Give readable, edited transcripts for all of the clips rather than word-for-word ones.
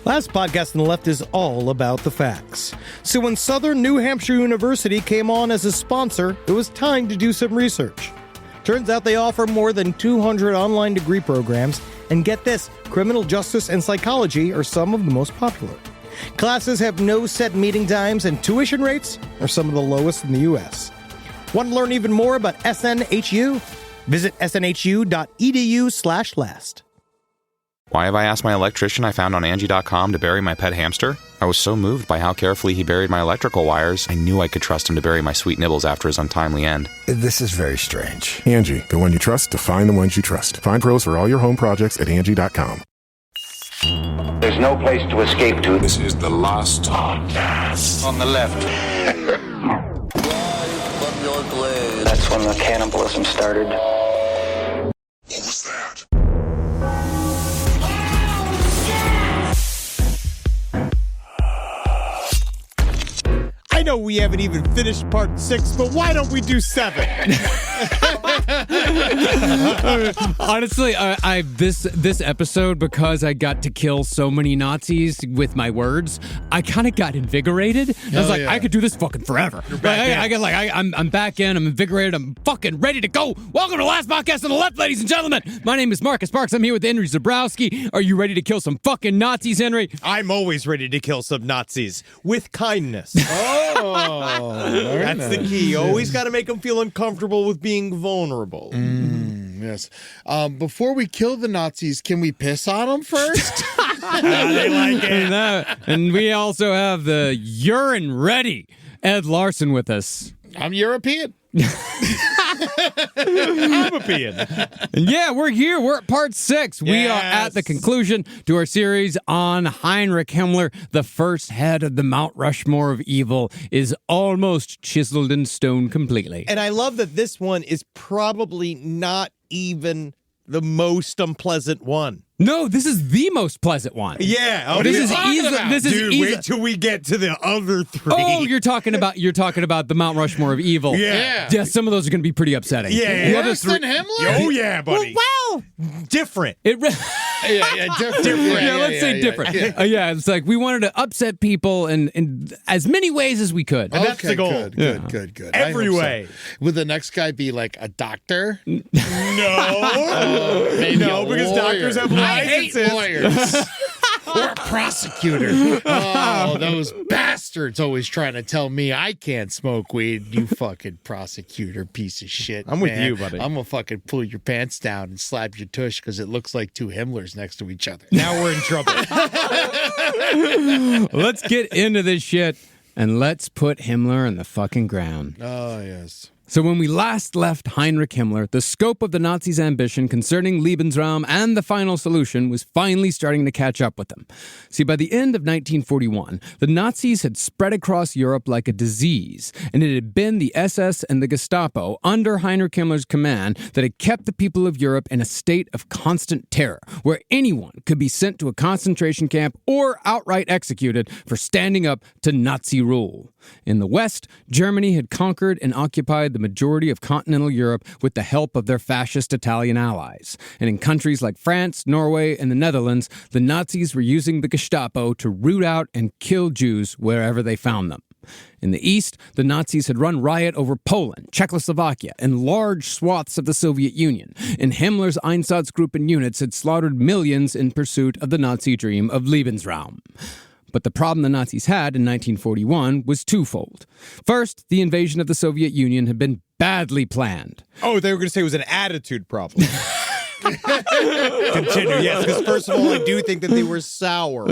Last podcast on the left is all about the facts. So when Southern New Hampshire University came on as a sponsor, it was time to do some research. Turns out they offer more than 200 online degree programs, and get this, criminal justice and psychology are some of the most popular. Classes have no set meeting times, and tuition rates are some of the lowest in the U.S. Want to learn even more about SNHU? Visit snhu.edu/last. Why have I asked my electrician I found on Angie.com to bury my pet hamster? I was so moved by how carefully he buried my electrical wires, I knew I could trust him to bury my sweet nibbles after his untimely end. This is very strange. Angie, the one you trust to find the ones you trust. Find pros for all your home projects at Angie.com. There's no place to escape to. This is the last podcast. On the left. That's when the cannibalism started. What was that? I know we haven't even finished part 6, but why don't we do 7? Honestly, this episode, because I got to kill so many Nazis with my words, I kind of got invigorated. I was like, I could do this fucking forever. I'm back in. I'm invigorated. I'm fucking ready to go. Welcome to the last podcast on the left, ladies and gentlemen. My name is Marcus Parks. I'm here with Henry Zabrowski. Are you ready to kill some fucking Nazis, Henry? I'm always ready to kill some Nazis with kindness. That's the key. You always got to make them feel uncomfortable with being vulnerable. Yes. Before we kill the Nazis, can we piss on them first? They like it. And we also have the urine ready Ed Larson with us. I'm European. European. And yeah, we're here. We're at part 6. We are at the conclusion to our series on Heinrich Himmler. The first head of the Mount Rushmore of evil is almost chiseled in stone completely. And I love that this one is probably not even the most unpleasant one. No, this is the most pleasant one. Yeah. This is easy. Wait till we get to the other 3. Oh, you're talking about the Mount Rushmore of evil. Yeah. Yeah, some of those are going to be pretty upsetting. Yeah. The other Worse than Himmler? Oh, yeah, buddy. Well, different. different. Yeah, let's say different. Yeah, it's like we wanted to upset people in as many ways as we could. And that's the goal. Good. Every way. So. Would the next guy be like a doctor? No. Maybe no, because doctors have licenses. I hate lawyers. Or a prosecutor. Oh, those bastards always trying to tell me I can't smoke weed. You fucking prosecutor piece of shit. I'm with you, buddy. I'm gonna fucking pull your pants down and slap your tush because it looks like 2 Himmlers next to each other. Now we're in trouble. Let's get into this shit and let's put Himmler in the fucking ground. Oh, yes. So when we last left Heinrich Himmler, the scope of the Nazis' ambition concerning Lebensraum and the final solution was finally starting to catch up with them. See, by the end of 1941, the Nazis had spread across Europe like a disease, and it had been the SS and the Gestapo under Heinrich Himmler's command that had kept the people of Europe in a state of constant terror, where anyone could be sent to a concentration camp or outright executed for standing up to Nazi rule. In the West, Germany had conquered and occupied the majority of continental Europe with the help of their fascist Italian allies. And in countries like France, Norway, and the Netherlands, the Nazis were using the Gestapo to root out and kill Jews wherever they found them. In the East, the Nazis had run riot over Poland, Czechoslovakia, and large swaths of the Soviet Union, and Himmler's Einsatzgruppen units had slaughtered millions in pursuit of the Nazi dream of Lebensraum. But the problem the Nazis had in 1941 was twofold. First, the invasion of the Soviet Union had been badly planned. Oh, they were going to say it was an attitude problem. Continue, yes, because first of all, I do think that they were sour.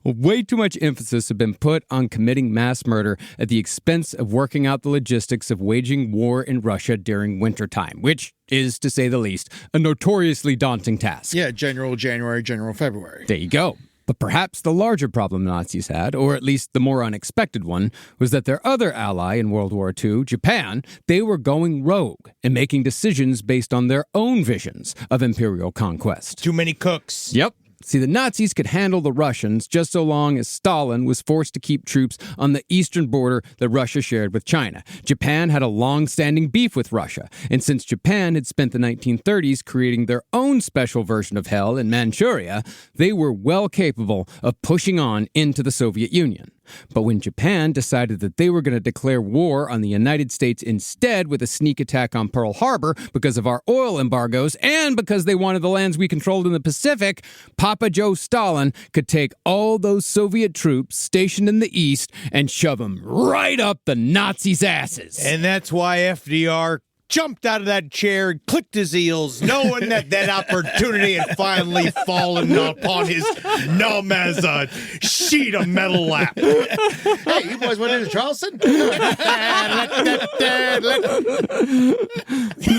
Way too much emphasis had been put on committing mass murder at the expense of working out the logistics of waging war in Russia during wintertime, which is, to say the least, a notoriously daunting task. Yeah, General January, General February. There you go. But perhaps the larger problem the Nazis had, or at least the more unexpected one, was that their other ally in World War II, Japan, they were going rogue and making decisions based on their own visions of imperial conquest. Too many cooks. Yep. See, the Nazis could handle the Russians just so long as Stalin was forced to keep troops on the eastern border that Russia shared with China. Japan had a long-standing beef with Russia, and since Japan had spent the 1930s creating their own special version of hell in Manchuria, they were well capable of pushing on into the Soviet Union. But when Japan decided that they were going to declare war on the United States instead with a sneak attack on Pearl Harbor because of our oil embargoes and because they wanted the lands we controlled in the Pacific, Papa Joe Stalin could take all those Soviet troops stationed in the east and shove them right up the Nazis' asses. And that's why FDR jumped out of that chair and clicked his heels, knowing that that opportunity had finally fallen upon his numb as a sheet of metal lap. Hey, you boys went into Charleston? The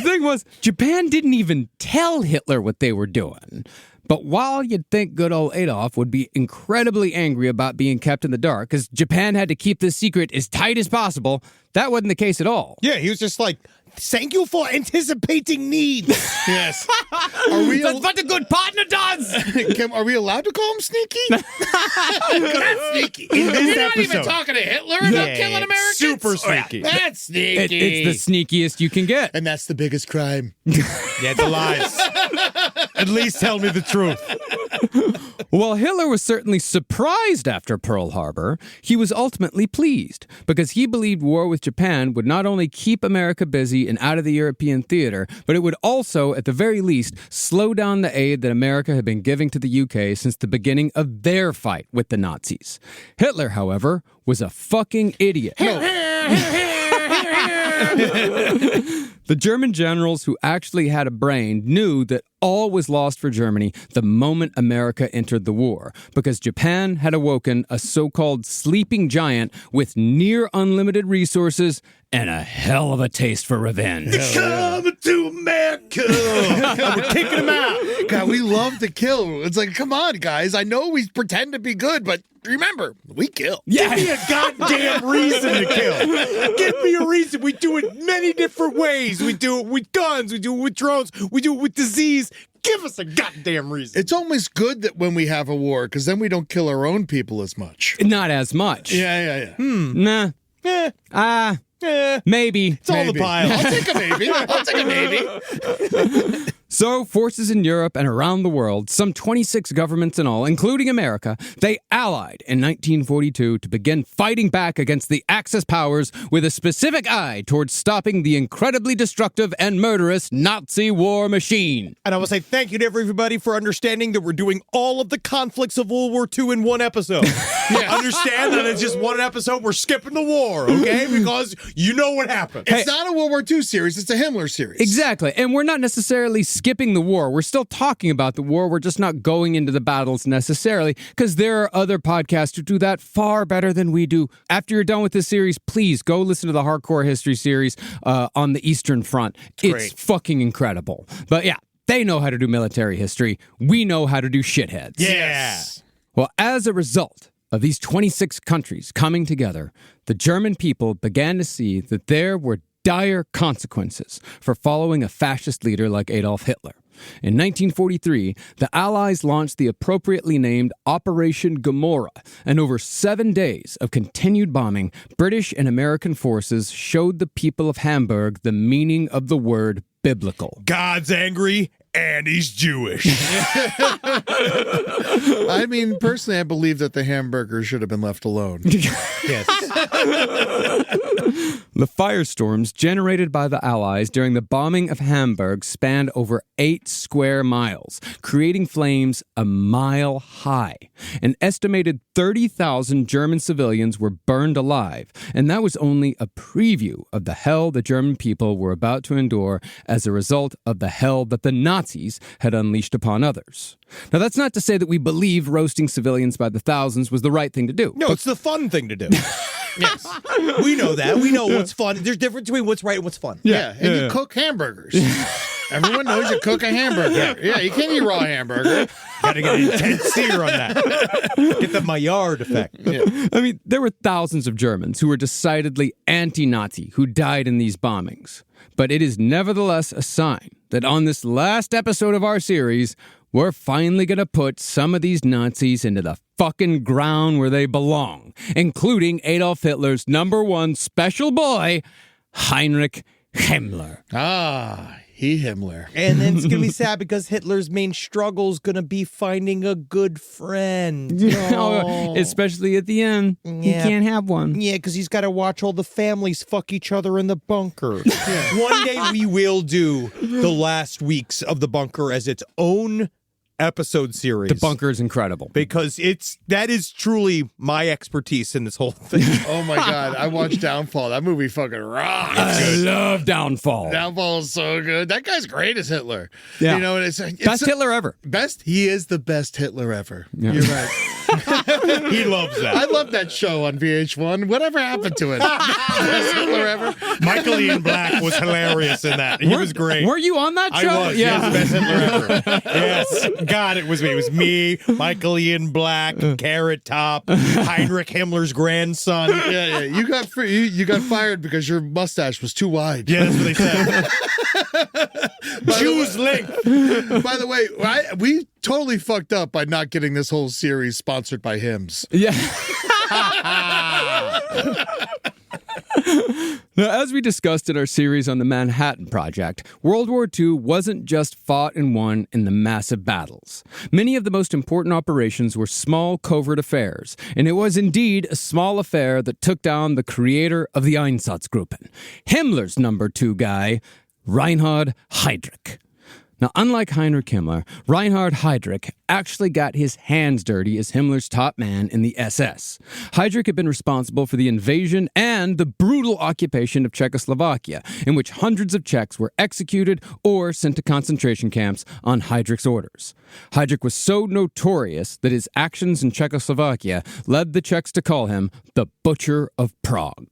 thing was, Japan didn't even tell Hitler what they were doing. But while you'd think good old Adolf would be incredibly angry about being kept in the dark, because Japan had to keep this secret as tight as possible, that wasn't the case at all. Yeah, he was just like, thank you for anticipating needs. Yes. That's what a good partner does! Are we allowed to call him sneaky? That's sneaky. In this You're not even episode. talking to Hitler about killing Americans? Super sneaky. That's sneaky. It's the sneakiest you can get. And that's the biggest crime. Yeah, the lies. At least tell me the truth. While Hitler was certainly surprised after Pearl Harbor, he was ultimately pleased because he believed war with Japan would not only keep America busy and out of the European theater, but it would also, at the very least, slow down the aid that America had been giving to the UK since the beginning of their fight with the Nazis. Hitler, however, was a fucking idiot. The German generals who actually had a brain knew that all was lost for Germany the moment America entered the war, because Japan had awoken a so-called sleeping giant with near unlimited resources and a hell of a taste for revenge. Come to America. We're kicking him out. God, we love to kill. It's like, come on, guys. I know we pretend to be good, but remember, we kill. Give me a goddamn reason to kill. Give me a reason. We do it many different ways. We do it with guns. We do it with drones. We do it with disease. Give us a goddamn reason. It's almost good that when we have a war, because then we don't kill our own people as much. Not as much. Yeah. Nah. Maybe. It's all the pile. I'll take a maybe. So, forces in Europe and around the world, some 26 governments in all, including America, they allied in 1942 to begin fighting back against the Axis powers with a specific eye towards stopping the incredibly destructive and murderous Nazi war machine. And I will say thank you to everybody for understanding that we're doing all of the conflicts of World War II in one episode. Understand that it's just one episode. We're skipping the war, okay? Because you know what happened. It's not a World War II series. It's a Himmler series. Exactly. And we're not necessarily skipping the war. We're still talking about the war. We're just not going into the battles necessarily, because there are other podcasts who do that far better than we do. After you're done with this series, please go listen to the Hardcore History series on the Eastern Front. It's fucking incredible. But yeah, they know how to do military history. We know how to do shitheads. Yes. Well, as a result of these 26 countries coming together, the German people began to see that there were dire consequences for following a fascist leader like Adolf Hitler. In 1943, the Allies launched the appropriately named Operation Gomorrah, and over 7 days of continued bombing, British and American forces showed the people of Hamburg the meaning of the word biblical. God's angry and he's Jewish. I mean, personally, I believe that the hamburger should have been left alone. Yes. The firestorms generated by the Allies during the bombing of Hamburg spanned over 8 square miles, creating flames a mile high. An estimated 30,000 German civilians were burned alive, and that was only a preview of the hell the German people were about to endure as a result of the hell that the Nazis had unleashed upon others. Now, that's not to say that we believe roasting civilians by the thousands was the right thing to do. No, it's the fun thing to do. Yes. We know that. We know what's fun. There's a difference between what's right and what's fun. Yeah, and you cook hamburgers. Everyone knows you cook a hamburger. Yeah, you can't eat raw hamburger. Gotta get an intense sear on that. Get the Maillard effect. Yeah. I mean, there were thousands of Germans who were decidedly anti-Nazi who died in these bombings. But it is nevertheless a sign that on this last episode of our series, we're finally going to put some of these Nazis into the fucking ground where they belong, including Adolf Hitler's #1 special boy, Heinrich Himmler. Himmler. And then it's going to be sad because Hitler's main struggle is going to be finding a good friend. Oh. Especially at the end. He can't have one. Yeah, because he's got to watch all the families fuck each other in the bunker. One day we will do the last weeks of the bunker as its own episode series. The bunker is incredible. Because that is truly my expertise in this whole thing. Oh my God. I watched Downfall. That movie fucking rocks. I love Downfall. Downfall is so good. That guy's great as Hitler. Yeah. You know, it's Best Hitler ever. Best? He is the best Hitler ever. Yeah. You're right. He loves that. I love that show on VH1. Whatever happened to it? Best Hitler ever. Michael Ian Black was hilarious in that. He was great. Were you on that show? I was. Yeah. Yes, best Hitler ever. Yes. God, it was me. It was me, Michael Ian Black, Carrot Top, Heinrich Himmler's grandson. Yeah. You got you got fired because your mustache was too wide. Yeah, that's what they said. Jews length. By the way, we totally fucked up by not getting this whole series sponsored by Hims. Yeah. Now, as we discussed in our series on the Manhattan Project, World War II wasn't just fought and won in the massive battles. Many of the most important operations were small, covert affairs, and it was indeed a small affair that took down the creator of the Einsatzgruppen, Himmler's #2 guy, Reinhard Heydrich. Now, unlike Heinrich Himmler, Reinhard Heydrich actually got his hands dirty as Himmler's top man in the SS. Heydrich had been responsible for the invasion and the brutal occupation of Czechoslovakia, in which hundreds of Czechs were executed or sent to concentration camps on Heydrich's orders. Heydrich was so notorious that his actions in Czechoslovakia led the Czechs to call him the Butcher of Prague.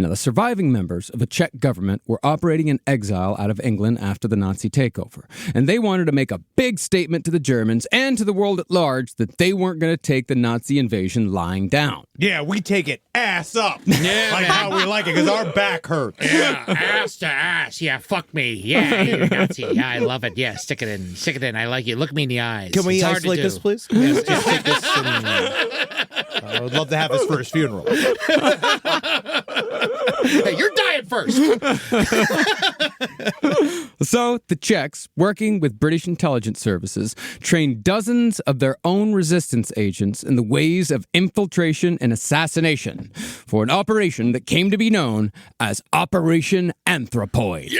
Now, the surviving members of the Czech government were operating in exile out of England after the Nazi takeover, and they wanted to make a big statement to the Germans and to the world at large that they weren't going to take the Nazi invasion lying down. Yeah, we take it ass up. Yeah, like how we like it, because our back hurts. Yeah, ass to ass. Yeah, fuck me. Yeah, you're a Nazi. Yeah, I love it. Yeah, stick it in. Stick it in. I like you. Look me in the eyes. Can we It's hard to isolate do. this, please? Yes, just take this and, I would love to have this for his funeral. Hey, you're dying first. So, the Czechs, working with British intelligence services, trained dozens of their own resistance agents in the ways of infiltration and assassination for an operation that came to be known as Operation Anthropoid.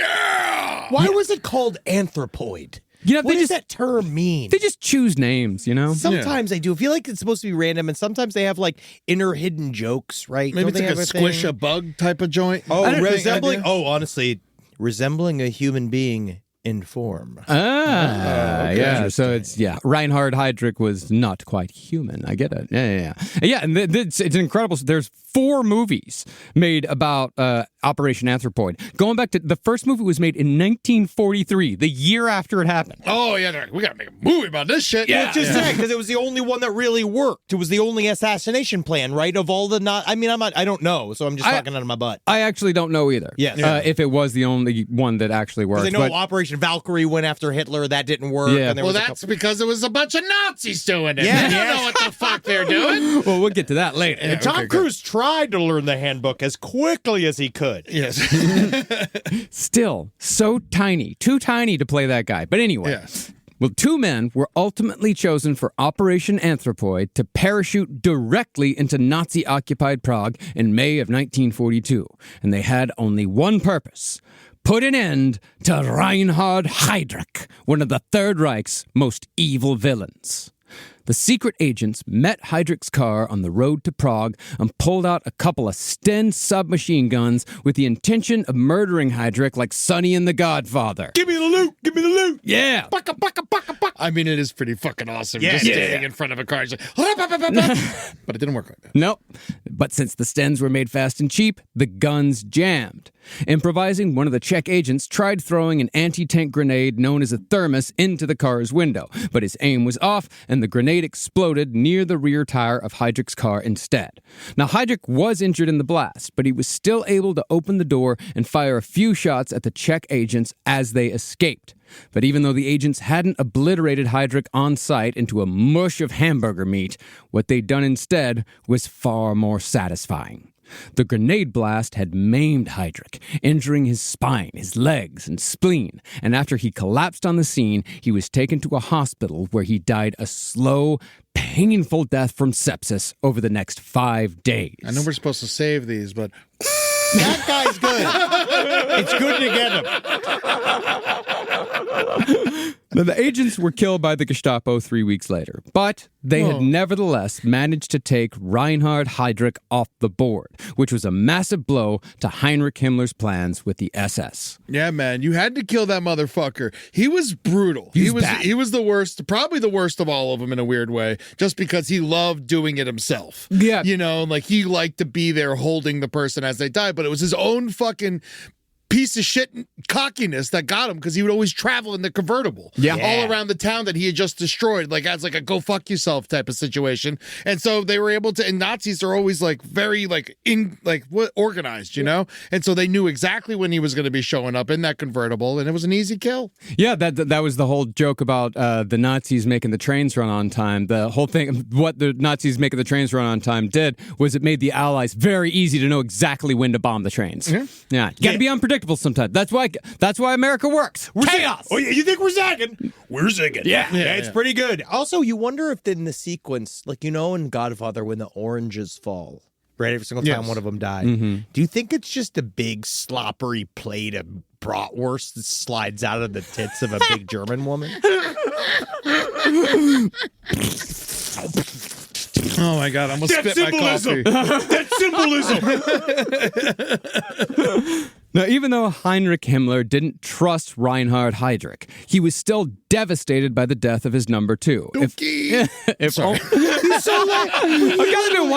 Why was it called anthropoid? You know, What does that term mean? They just choose names, you know? Sometimes they do. I feel like it's supposed to be random, and sometimes they have like inner hidden jokes, right? Maybe Don't it's they like have a squish thing? a bug type of joint. Oh, I don't think- resembling. Oh, honestly, resembling a human being in form. Yeah. So it's, Reinhard Heydrich was not quite human. I get it. Yeah. Yeah, and it's incredible. There's 4 movies made about Operation Anthropoid. Going back to the first movie was made in 1943, the year after it happened. Oh, yeah, we got to make a movie about this shit. Yeah, just saying, because it was the only one that really worked. It was the only assassination plan, right? Of all the I don't know, so I'm just talking out of my butt. I actually don't know either. Yes. If it was the only one that actually worked. Because I know Operation Valkyrie went after Hitler, that didn't work. Yeah. And there Well, was that's because it was a bunch of Nazis doing it. Yeah, They don't yes. know what the fuck they're doing. Well, we'll get to that later. And Tom Cruise tried to learn the handbook as quickly as he could. Yes. Still, so tiny. Too tiny to play that guy. But anyway. Yes. Well, 2 men were ultimately chosen for Operation Anthropoid to parachute directly into Nazi-occupied Prague in May of 1942. And they had only one purpose: put an end to Reinhard Heydrich, one of the Third Reich's most evil villains. The secret agents met Heydrich's car on the road to Prague and pulled out a couple of Sten submachine guns with the intention of murdering Heydrich like Sonny in The Godfather. Give me the loot! Give me the loot! Yeah. I mean, it is pretty fucking awesome. Yeah, just yeah. standing in front of a car. Just but it didn't work like that. Nope. But since the Stens were made fast and cheap, the guns jammed. Improvising, one of the Czech agents tried throwing an anti-tank grenade known as a thermos into the car's window, but his aim was off and the grenade grenade exploded near the rear tire of Heydrich's car instead. Now, Heydrich was injured in the blast, but he was still able to open the door and fire a few shots at the Czech agents as they escaped. But even though the agents hadn't obliterated Heydrich on sight into a mush of hamburger meat, what they'd done instead was far more satisfying. The grenade blast had maimed Heydrich, injuring his spine, his legs, and spleen, and after he collapsed on the scene, he was taken to a hospital where he died a slow, painful death from sepsis over the next 5 days. I know we're supposed to save these, but That guy's good. It's good to get him. Now, the agents were killed by the Gestapo 3 weeks later, but they had nevertheless managed to take Reinhard Heydrich off the board, which was a massive blow to Heinrich Himmler's plans with the SS. yeah, man, you had to kill that motherfucker. He was brutal. He was the worst, probably the worst of all of them in a weird way, just because he loved doing it himself. Yeah. You know, like he liked to be there holding the person as they died, but it was his own fucking piece of shit cockiness that got him, because he would always travel in the convertible all around the town that he had just destroyed, like as like a go fuck yourself type of situation. And so they were able to, and Nazis are always like very like organized, you know, and so they knew exactly when he was going to be showing up in that convertible, and it was an easy kill. Yeah, that was the whole joke about the Nazis making the trains run on time. The whole thing, what the Nazis making the trains run on time did was it made the Allies very easy to know exactly when to bomb the trains. Yeah, you got to be unpredictable sometimes. That's why America works. We're chaos. Oh, you think we're zagging? We're zigging. Yeah, It's pretty good. Also, you wonder if in the sequence, like, you know, in Godfather, when the oranges fall, right, every single time one of them died, do you think it's just a big sloppery plate of bratwurst that slides out of the tits of a big German woman? Oh my god, I'm gonna spit my coffee. That's symbolism. Now, even though Heinrich Himmler didn't trust Reinhard Heydrich, he was still devastated by the death of his number two. Sorry.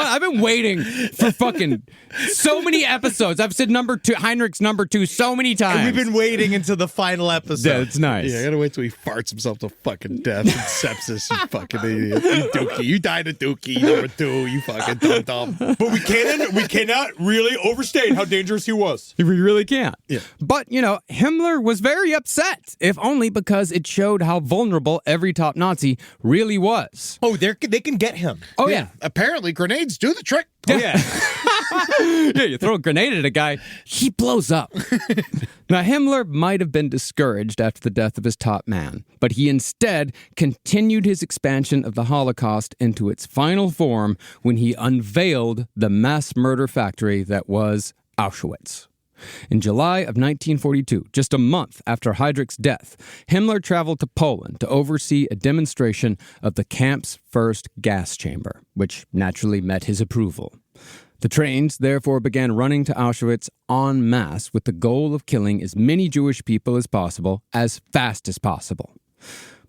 I've been waiting for fucking so many episodes. I've said number two, Heinrich's number two, so many times. And we've been waiting until the final episode. Yeah, it's nice. Yeah, I gotta wait till he farts himself to fucking death and sepsis, you fucking idiot. You dookie. You died a dookie, number two, you fucking dum-dum. But we cannot really overstate how dangerous he was. We really can't. Yeah. But, you know, Himmler was very upset, if only because it showed how vulnerable every top Nazi really was. Oh, they can get him. Oh, yeah. Apparently, grenades do the trick. Oh, yeah. Yeah, you throw a grenade at a guy, he blows up. Now, Himmler might have been discouraged after the death of his top man, but he instead continued his expansion of the Holocaust into its final form when he unveiled the mass murder factory that was Auschwitz. In July of 1942, just a month after Heydrich's death, Himmler traveled to Poland to oversee a demonstration of the camp's first gas chamber, which naturally met his approval. The trains therefore began running to Auschwitz en masse with the goal of killing as many Jewish people as possible, as fast as possible.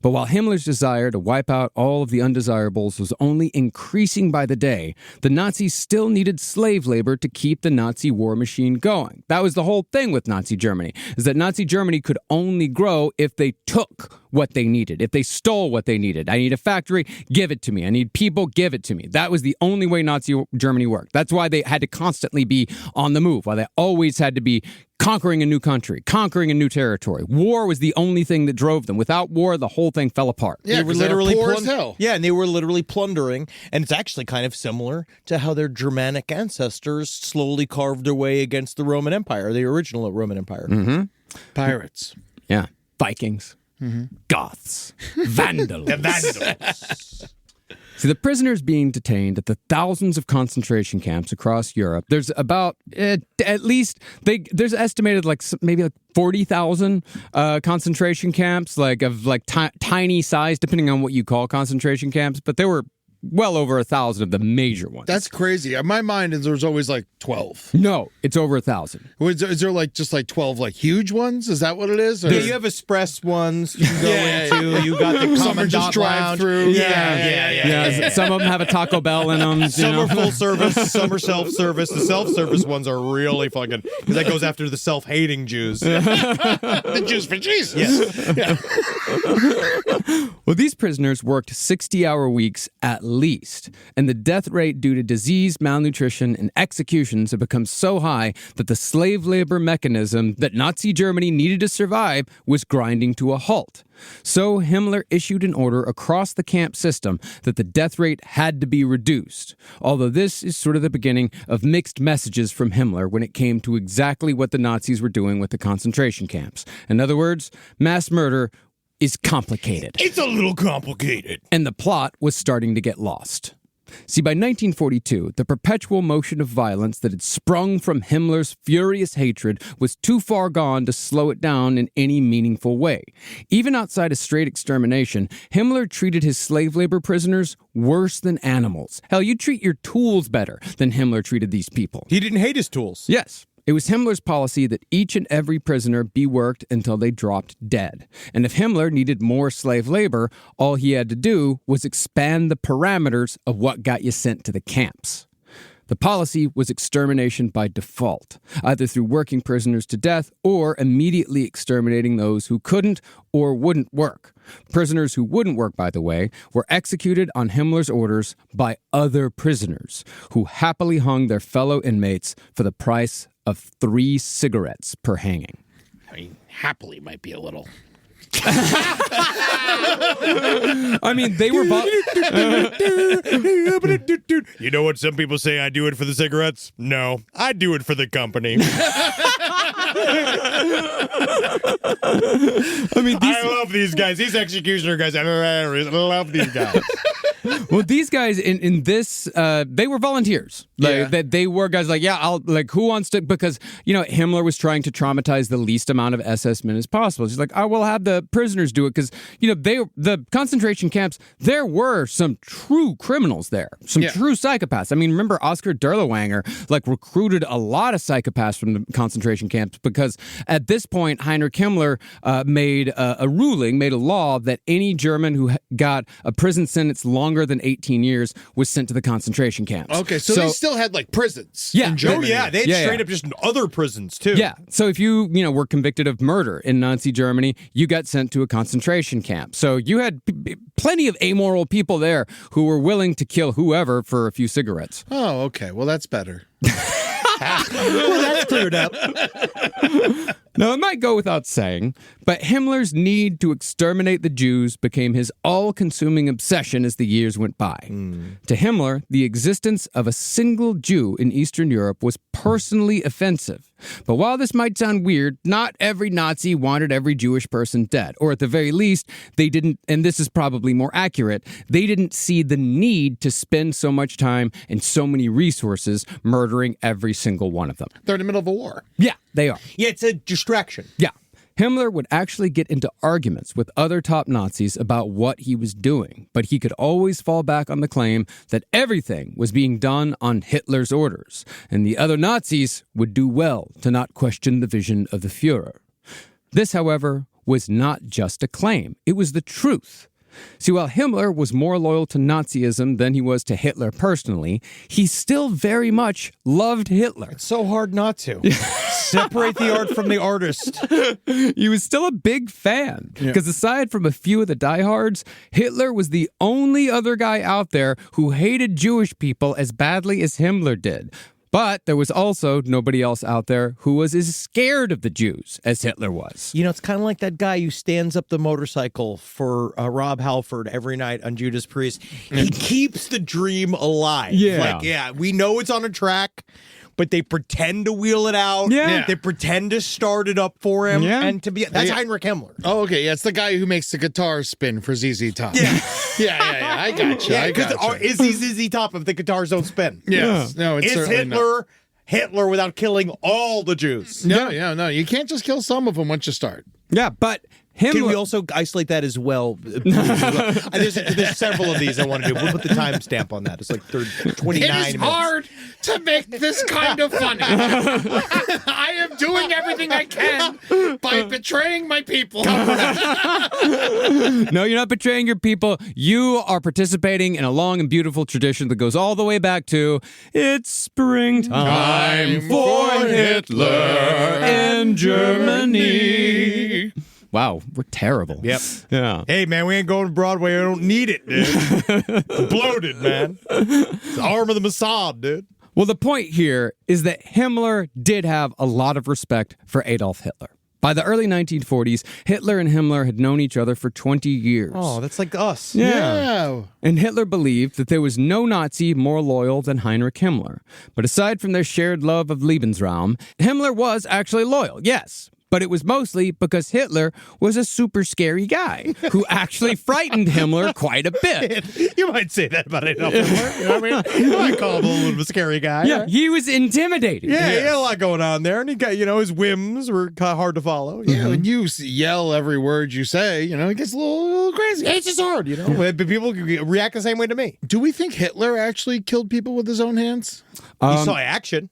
But while Himmler's desire to wipe out all of the undesirables was only increasing by the day, the Nazis still needed slave labor to keep the Nazi war machine going. That was the whole thing with Nazi Germany, is that Nazi Germany could only grow if they took what they needed, if they stole what they needed. I need a factory, give it to me. I need people, give it to me. That was the only way Nazi Germany worked. That's why they had to constantly be on the move, why they always had to be conquering a new country, conquering a new territory. War was the only thing that drove them. Without war, the whole thing fell apart. Yeah, They were literally poor as hell. Yeah, and they were literally plundering. And it's actually kind of similar to how their Germanic ancestors slowly carved their way against the Roman Empire, the original Roman Empire. Mm-hmm. Pirates. Yeah. Vikings. Goths. Vandals. The Vandals. See, the prisoners being detained at the thousands of concentration camps across Europe, there's about, at least, there's estimated maybe 40,000 concentration camps, of tiny size, depending on what you call concentration camps, but there were well over 1,000 of the major ones. That's crazy. In my mind, there's always like 12. No, it's over 1,000. Is there like just like 12 like huge ones? Is that what it is? Or? Yeah, you have express ones you can go into. You got the Some are just Commandant drive Lounge. through. Yeah, some of them have a Taco Bell in them. Some are full service, some are self-service. The self-service ones are really fucking, because that goes after the self-hating Jews. The Jews for Jesus. Yes. Yeah. Well, these prisoners worked 60-hour weeks at least, and the death rate due to disease, malnutrition, and executions had become so high that the slave labor mechanism that Nazi Germany needed to survive was grinding to a halt. So Himmler issued an order across the camp system that the death rate had to be reduced, although this is sort of the beginning of mixed messages from Himmler when it came to exactly what the Nazis were doing with the concentration camps. In other words, mass murder is complicated. It's a little complicated. And the plot was starting to get lost. See, by 1942, the perpetual motion of violence that had sprung from Himmler's furious hatred was too far gone to slow it down in any meaningful way. Even outside of straight extermination, Himmler treated his slave labor prisoners worse than animals. Hell, you treat your tools better than Himmler treated these people. He didn't hate his tools. Yes. It was Himmler's policy that each and every prisoner be worked until they dropped dead. And if Himmler needed more slave labor, all he had to do was expand the parameters of what got you sent to the camps. The policy was extermination by default, either through working prisoners to death or immediately exterminating those who couldn't or wouldn't work. Prisoners who wouldn't work, by the way, were executed on Himmler's orders by other prisoners who happily hung their fellow inmates for the price of 3 cigarettes per hanging. I mean, happily might be a little. I mean, they were... You know what some people say, I do it for the cigarettes? No, I do it for the company. I mean, I love these guys. These executioner guys. I love these guys. Well, these guys in this, they were volunteers. Like, they were guys like, yeah, I'll, like, who wants to, because, you know, Himmler was trying to traumatize the least amount of SS men as possible. He's like, I will have the prisoners do it because, you know, the concentration camps, there were some true criminals there, some true psychopaths. I mean, remember Oscar Derlewanger, like, recruited a lot of psychopaths from the concentration camps because at this point, Heinrich Himmler made a law that any German who got a prison sentence longer than 18 years was sent to the concentration camps. Okay, so they still had like prisons. Yeah. In Germany. Oh, yeah. They had straight up just other prisons, too. Yeah. So if you were convicted of murder in Nazi Germany, you got sent to a concentration camp. So you had plenty of amoral people there who were willing to kill whoever for a few cigarettes. Oh, okay. Well, that's better. Well, that's cleared up. Now, it might go without saying, but Himmler's need to exterminate the Jews became his all-consuming obsession as the years went by. To Himmler, the existence of a single Jew in Eastern Europe was personally offensive. But while this might sound weird, not every Nazi wanted every Jewish person dead. Or at the very least, they didn't, and this is probably more accurate, they didn't see the need to spend so much time and so many resources murdering every single one of them. They're in the middle of a war. Yeah, they are. Yeah, it's a distraction. Yeah. Himmler would actually get into arguments with other top Nazis about what he was doing, but he could always fall back on the claim that everything was being done on Hitler's orders, and the other Nazis would do well to not question the vision of the Führer. This, however, was not just a claim. It was the truth. See, while Himmler was more loyal to Nazism than he was to Hitler personally, he still very much loved Hitler. It's so hard not to. Separate the art from the artist. He was still a big fan, because aside from a few of the diehards, Hitler was the only other guy out there who hated Jewish people as badly as Himmler did. But there was also nobody else out there who was as scared of the Jews as Hitler was. You know, it's kind of like that guy who stands up the motorcycle for Rob Halford every night on Judas Priest. He keeps the dream alive. Yeah. Like, we know it's on a track, but they pretend to wheel it out. Yeah. They pretend to start it up for him. Yeah. And that's Heinrich Himmler. Oh, okay. Yeah, it's the guy who makes the guitar spin for ZZ Top. Yeah. yeah. I got you. Yeah, because is he ZZ Top if the guitars don't spin? Yes. No, it's Is certainly not. Hitler without killing all the Jews? No. You can't just kill some of them once you start. Yeah, but Can we also isolate that as well? There's several of these I want to do. We'll put the timestamp on that. It's like 29 minutes. It is hard to make this kind of funny. I am doing everything I can by betraying my people. No, you're not betraying your people. You are participating in a long and beautiful tradition that goes all the way back to it's springtime for Hitler in Germany. Wow, we're terrible. Yep. Yeah. Hey, man, we ain't going to Broadway. I don't need it, dude. It's bloated, man. It's the arm of the Mossad, dude. Well, the point here is that Himmler did have a lot of respect for Adolf Hitler. By the early 1940s, Hitler and Himmler had known each other for 20 years. Oh, that's like us. Yeah. And Hitler believed that there was no Nazi more loyal than Heinrich Himmler. But aside from their shared love of Lebensraum, Himmler was actually loyal, yes. But it was mostly because Hitler was a super scary guy who actually frightened Himmler quite a bit. You might say that about Adolf Hitler. You know what I mean? You might call him a little bit of a scary guy. Yeah, right? he was intimidating. Yeah, he had a lot going on there, and he got, his whims were kind of hard to follow. Yeah, when you yell every word you say, it gets a little crazy. It's just hard, But people react the same way to me. Do we think Hitler actually killed people with his own hands? He saw action.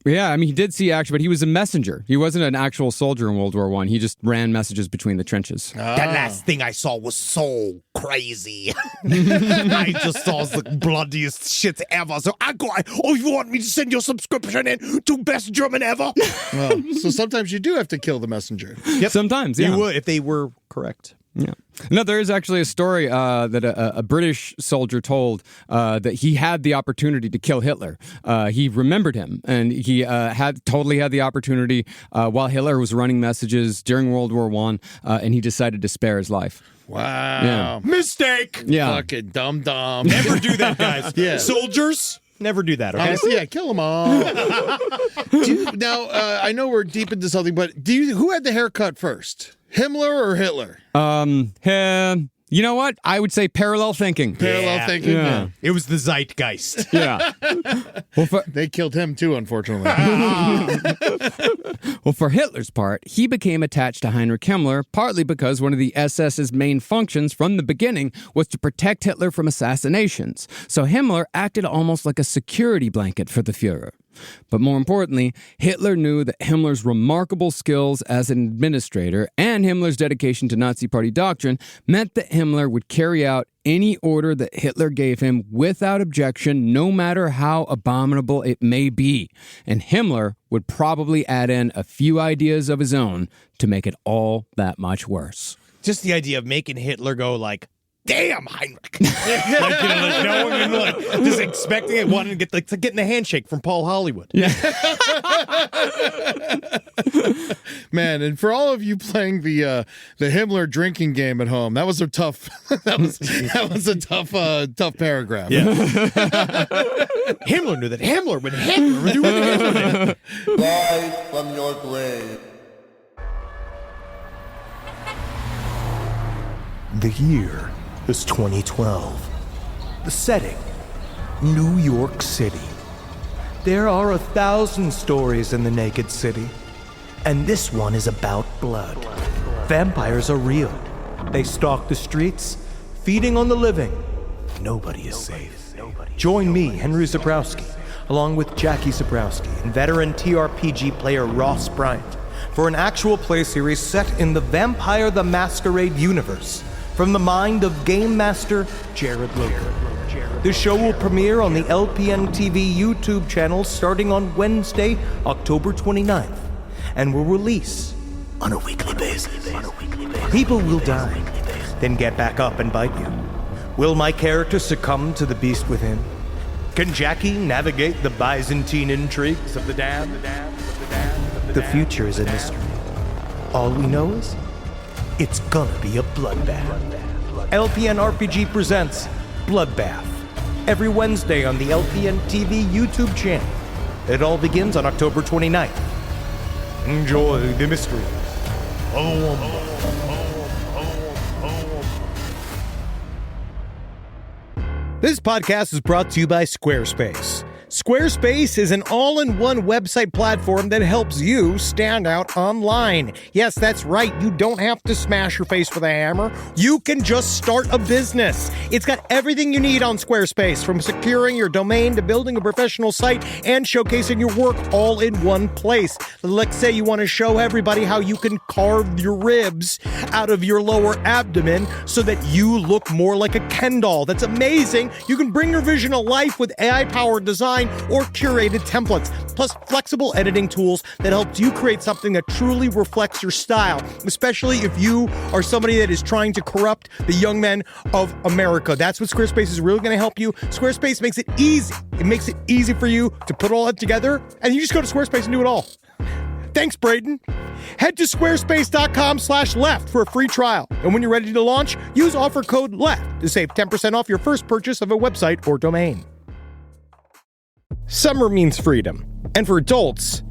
Yeah, I mean, he did see action, but he was a messenger. He wasn't an actual soldier in World War I. He just ran messages between the trenches. That last thing I saw was so crazy. I just saw the bloodiest shit ever. So you want me to send your subscription in to Best German Ever? Well, so sometimes you do have to kill the messenger. Yep. Sometimes, yeah. You would, if they were correct. Yeah. No, there is actually a story that a British soldier told that he had the opportunity to kill Hitler. He remembered him, and he had the opportunity while Hitler was running messages during World War I, and he decided to spare his life. Wow. Yeah. Mistake. Yeah. Fucking dumb. Never do that, guys. Yeah. Soldiers, never do that, okay? Yeah, kill them all. Now, I know we're deep into something, but who had the haircut first? Himmler or Hitler? You know what? I would say parallel thinking. Parallel thinking? Yeah. It was the zeitgeist. Yeah. Well, they killed him too, unfortunately. Well, for Hitler's part, he became attached to Heinrich Himmler partly because one of the SS's main functions from the beginning was to protect Hitler from assassinations. So Himmler acted almost like a security blanket for the Fuhrer. But more importantly, Hitler knew that Himmler's remarkable skills as an administrator and Himmler's dedication to Nazi Party doctrine meant that Himmler would carry out any order that Hitler gave him without objection, no matter how abominable it may be. And Himmler would probably add in a few ideas of his own to make it all that much worse. Just the idea of making Hitler go like, damn, Heinrich. No one just expecting it, wanting to get it's like getting a handshake from Paul Hollywood. Yeah. Man, and for all of you playing the Himmler drinking game at home, that was a tough tough paragraph. Yeah. Himmler knew that Himmler would do what Himmler did. Rise from your grave. The year is 2012. The setting, New York City. There are 1,000 stories in the naked city, and this one is about blood. Vampires are real. They stalk the streets, feeding on the living. Nobody is safe. Join me, Henry Zabrowski, along with Jackie Zabrowski and veteran TRPG player Ross Bryant, for an actual play series set in the Vampire the Masquerade universe, from the mind of Game Master Jared Logan. The show will premiere on the LPN TV YouTube channel starting on Wednesday, October 29th, and will release on a weekly basis. People will die, then get back up and bite you. Will my character succumb to the beast within? Can Jackie navigate the Byzantine intrigues of the damned? The future is a mystery. All we know is it's gonna be a bloodbath. LPN RPG presents Bloodbath every Wednesday on the LPN TV YouTube channel. It all begins on October 29th. Enjoy the mystery. This podcast is brought to you by Squarespace. Squarespace is an all-in-one website platform that helps you stand out online. Yes, that's right. You don't have to smash your face with a hammer. You can just start a business. It's got everything you need on Squarespace, from securing your domain to building a professional site and showcasing your work all in one place. Let's say you want to show everybody how you can carve your ribs out of your lower abdomen so that you look more like a Ken doll. That's amazing. You can bring your vision to life with AI-powered design or curated templates, plus flexible editing tools that helps you create something that truly reflects your style, especially if you are somebody that is trying to corrupt the young men of America. That's what Squarespace is really going to help you. Squarespace makes it easy. It makes it easy for you to put all that together, and you just go to Squarespace and do it all. Thanks, Braden. Head to squarespace.com/left for a free trial. And when you're ready to launch, use offer code LEFT to save 10% off your first purchase of a website or domain. Summer means freedom. And for adults,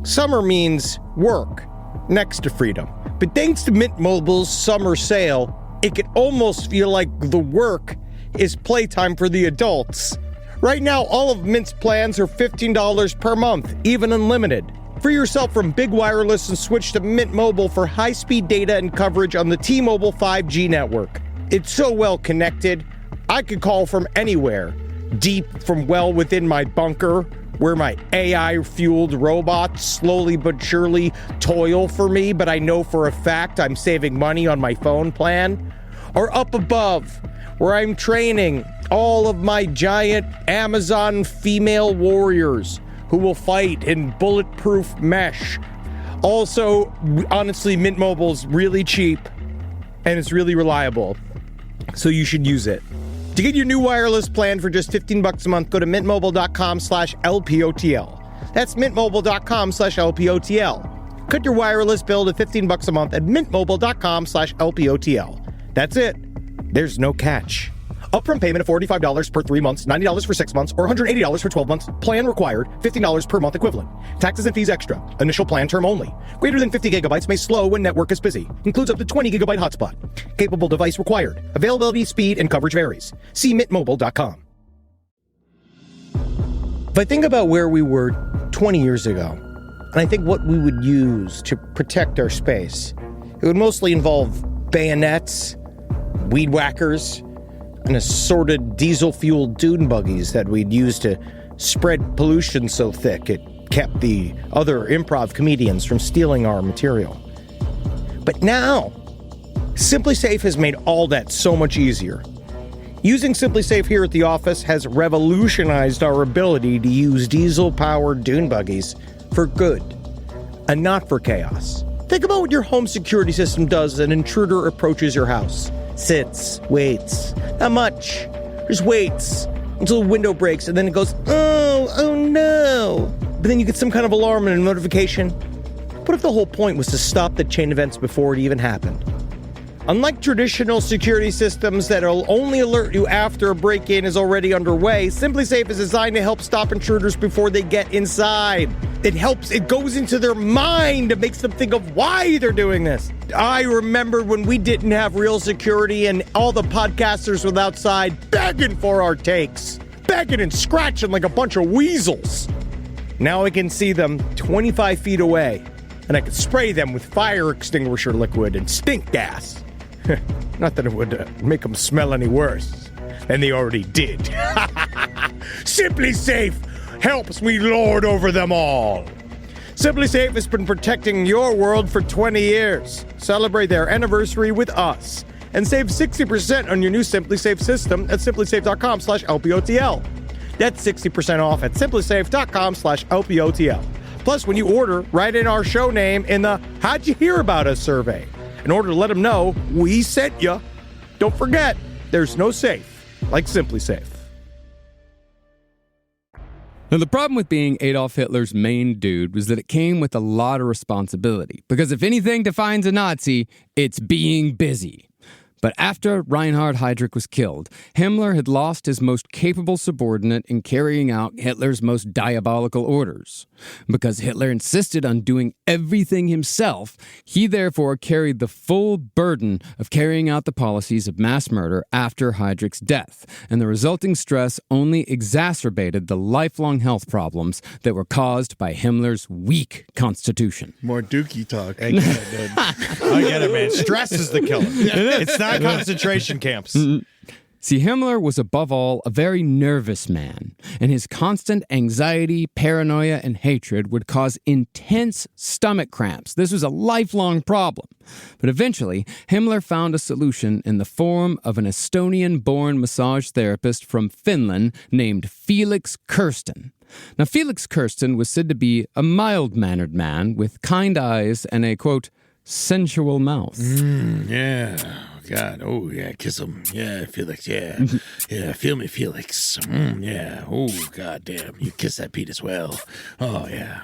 summer means work next to freedom. But thanks to Mint Mobile's summer sale, it can almost feel like the work is playtime for the adults. Right now, all of Mint's plans are $15 per month, even unlimited. Free yourself from big wireless and switch to Mint Mobile for high-speed data and coverage on the T-Mobile 5G network. It's so well connected, I could call from anywhere. Deep from well within my bunker, where my AI-fueled robots slowly but surely toil for me, but I know for a fact I'm saving money on my phone plan. Or up above, where I'm training all of my giant Amazon female warriors who will fight in bulletproof mesh. Also, honestly, Mint Mobile's really cheap and it's really reliable, so you should use it. To get your new wireless plan for just $15 a month, go to mintmobile.com/LPOTL. That's mintmobile.com/LPOTL. Cut your wireless bill to $15 a month at mintmobile.com/LPOTL. That's it. There's no catch. Upfront payment of $45 per 3 months, $90 for 6 months, or $180 for 12 months. Plan required, $15 per month equivalent. Taxes and fees extra. Initial plan term only. Greater than 50 gigabytes may slow when network is busy. Includes up to 20 gigabyte hotspot. Capable device required. Availability, speed, and coverage varies. See mintmobile.com. If I think about where we were 20 years ago, and I think what we would use to protect our space, it would mostly involve bayonets, weed whackers, and assorted diesel-fueled dune buggies that we'd use to spread pollution so thick it kept the other improv comedians from stealing our material. But now, SimpliSafe has made all that so much easier. Using SimpliSafe here at the office has revolutionized our ability to use diesel-powered dune buggies for good, and not for chaos. Think about what your home security system does as an intruder approaches your house. Sits, waits, not much, just waits until the window breaks, and then it goes, oh no. But then you get some kind of alarm and a notification. What if the whole point was to stop the chain events before it even happened? Unlike traditional security systems that'll only alert you after a break-in is already underway, SimpliSafe is designed to help stop intruders before they get inside. It goes into their mind and makes them think of why they're doing this. I remember when we didn't have real security and all the podcasters were outside begging for our takes, begging and scratching like a bunch of weasels. Now I can see them 25 feet away, and I can spray them with fire extinguisher liquid and stink gas. Not that it would make them smell any worse than they already did. SimpliSafe helps me lord over them all. SimpliSafe has been protecting your world for 20 years. Celebrate their anniversary with us and save 60% on your new SimpliSafe system at simplisafe.com/LPOTL. That's 60% off at simplisafe.com/LPOTL. Plus, when you order, write in our show name in the How'd You Hear About Us survey in order to let them know we sent you. Don't forget, there's no safe like SimpliSafe. Now, the problem with being Adolf Hitler's main dude was that it came with a lot of responsibility. Because if anything defines a Nazi, it's being busy. But after Reinhard Heydrich was killed, Himmler had lost his most capable subordinate in carrying out Hitler's most diabolical orders. Because Hitler insisted on doing everything himself, he therefore carried the full burden of carrying out the policies of mass murder after Heydrich's death, and the resulting stress only exacerbated the lifelong health problems that were caused by Himmler's weak constitution. More dookie talk. I get it, dude. I get it, man. Stress is the killer. It's not concentration camps. See, Himmler was above all a very nervous man, and his constant anxiety, paranoia, and hatred would cause intense stomach cramps. This was a lifelong problem. But eventually, Himmler found a solution in the form of an Estonian-born massage therapist from Finland named Felix Kirsten. Now, Felix Kirsten was said to be a mild-mannered man with kind eyes and a, quote, sensual mouth. Yeah. Oh, God. Oh, yeah. Kiss him. Yeah, Felix. Yeah. Yeah. Feel me, Felix. Yeah. Oh, God damn. You kiss that Pete as well. Oh, yeah.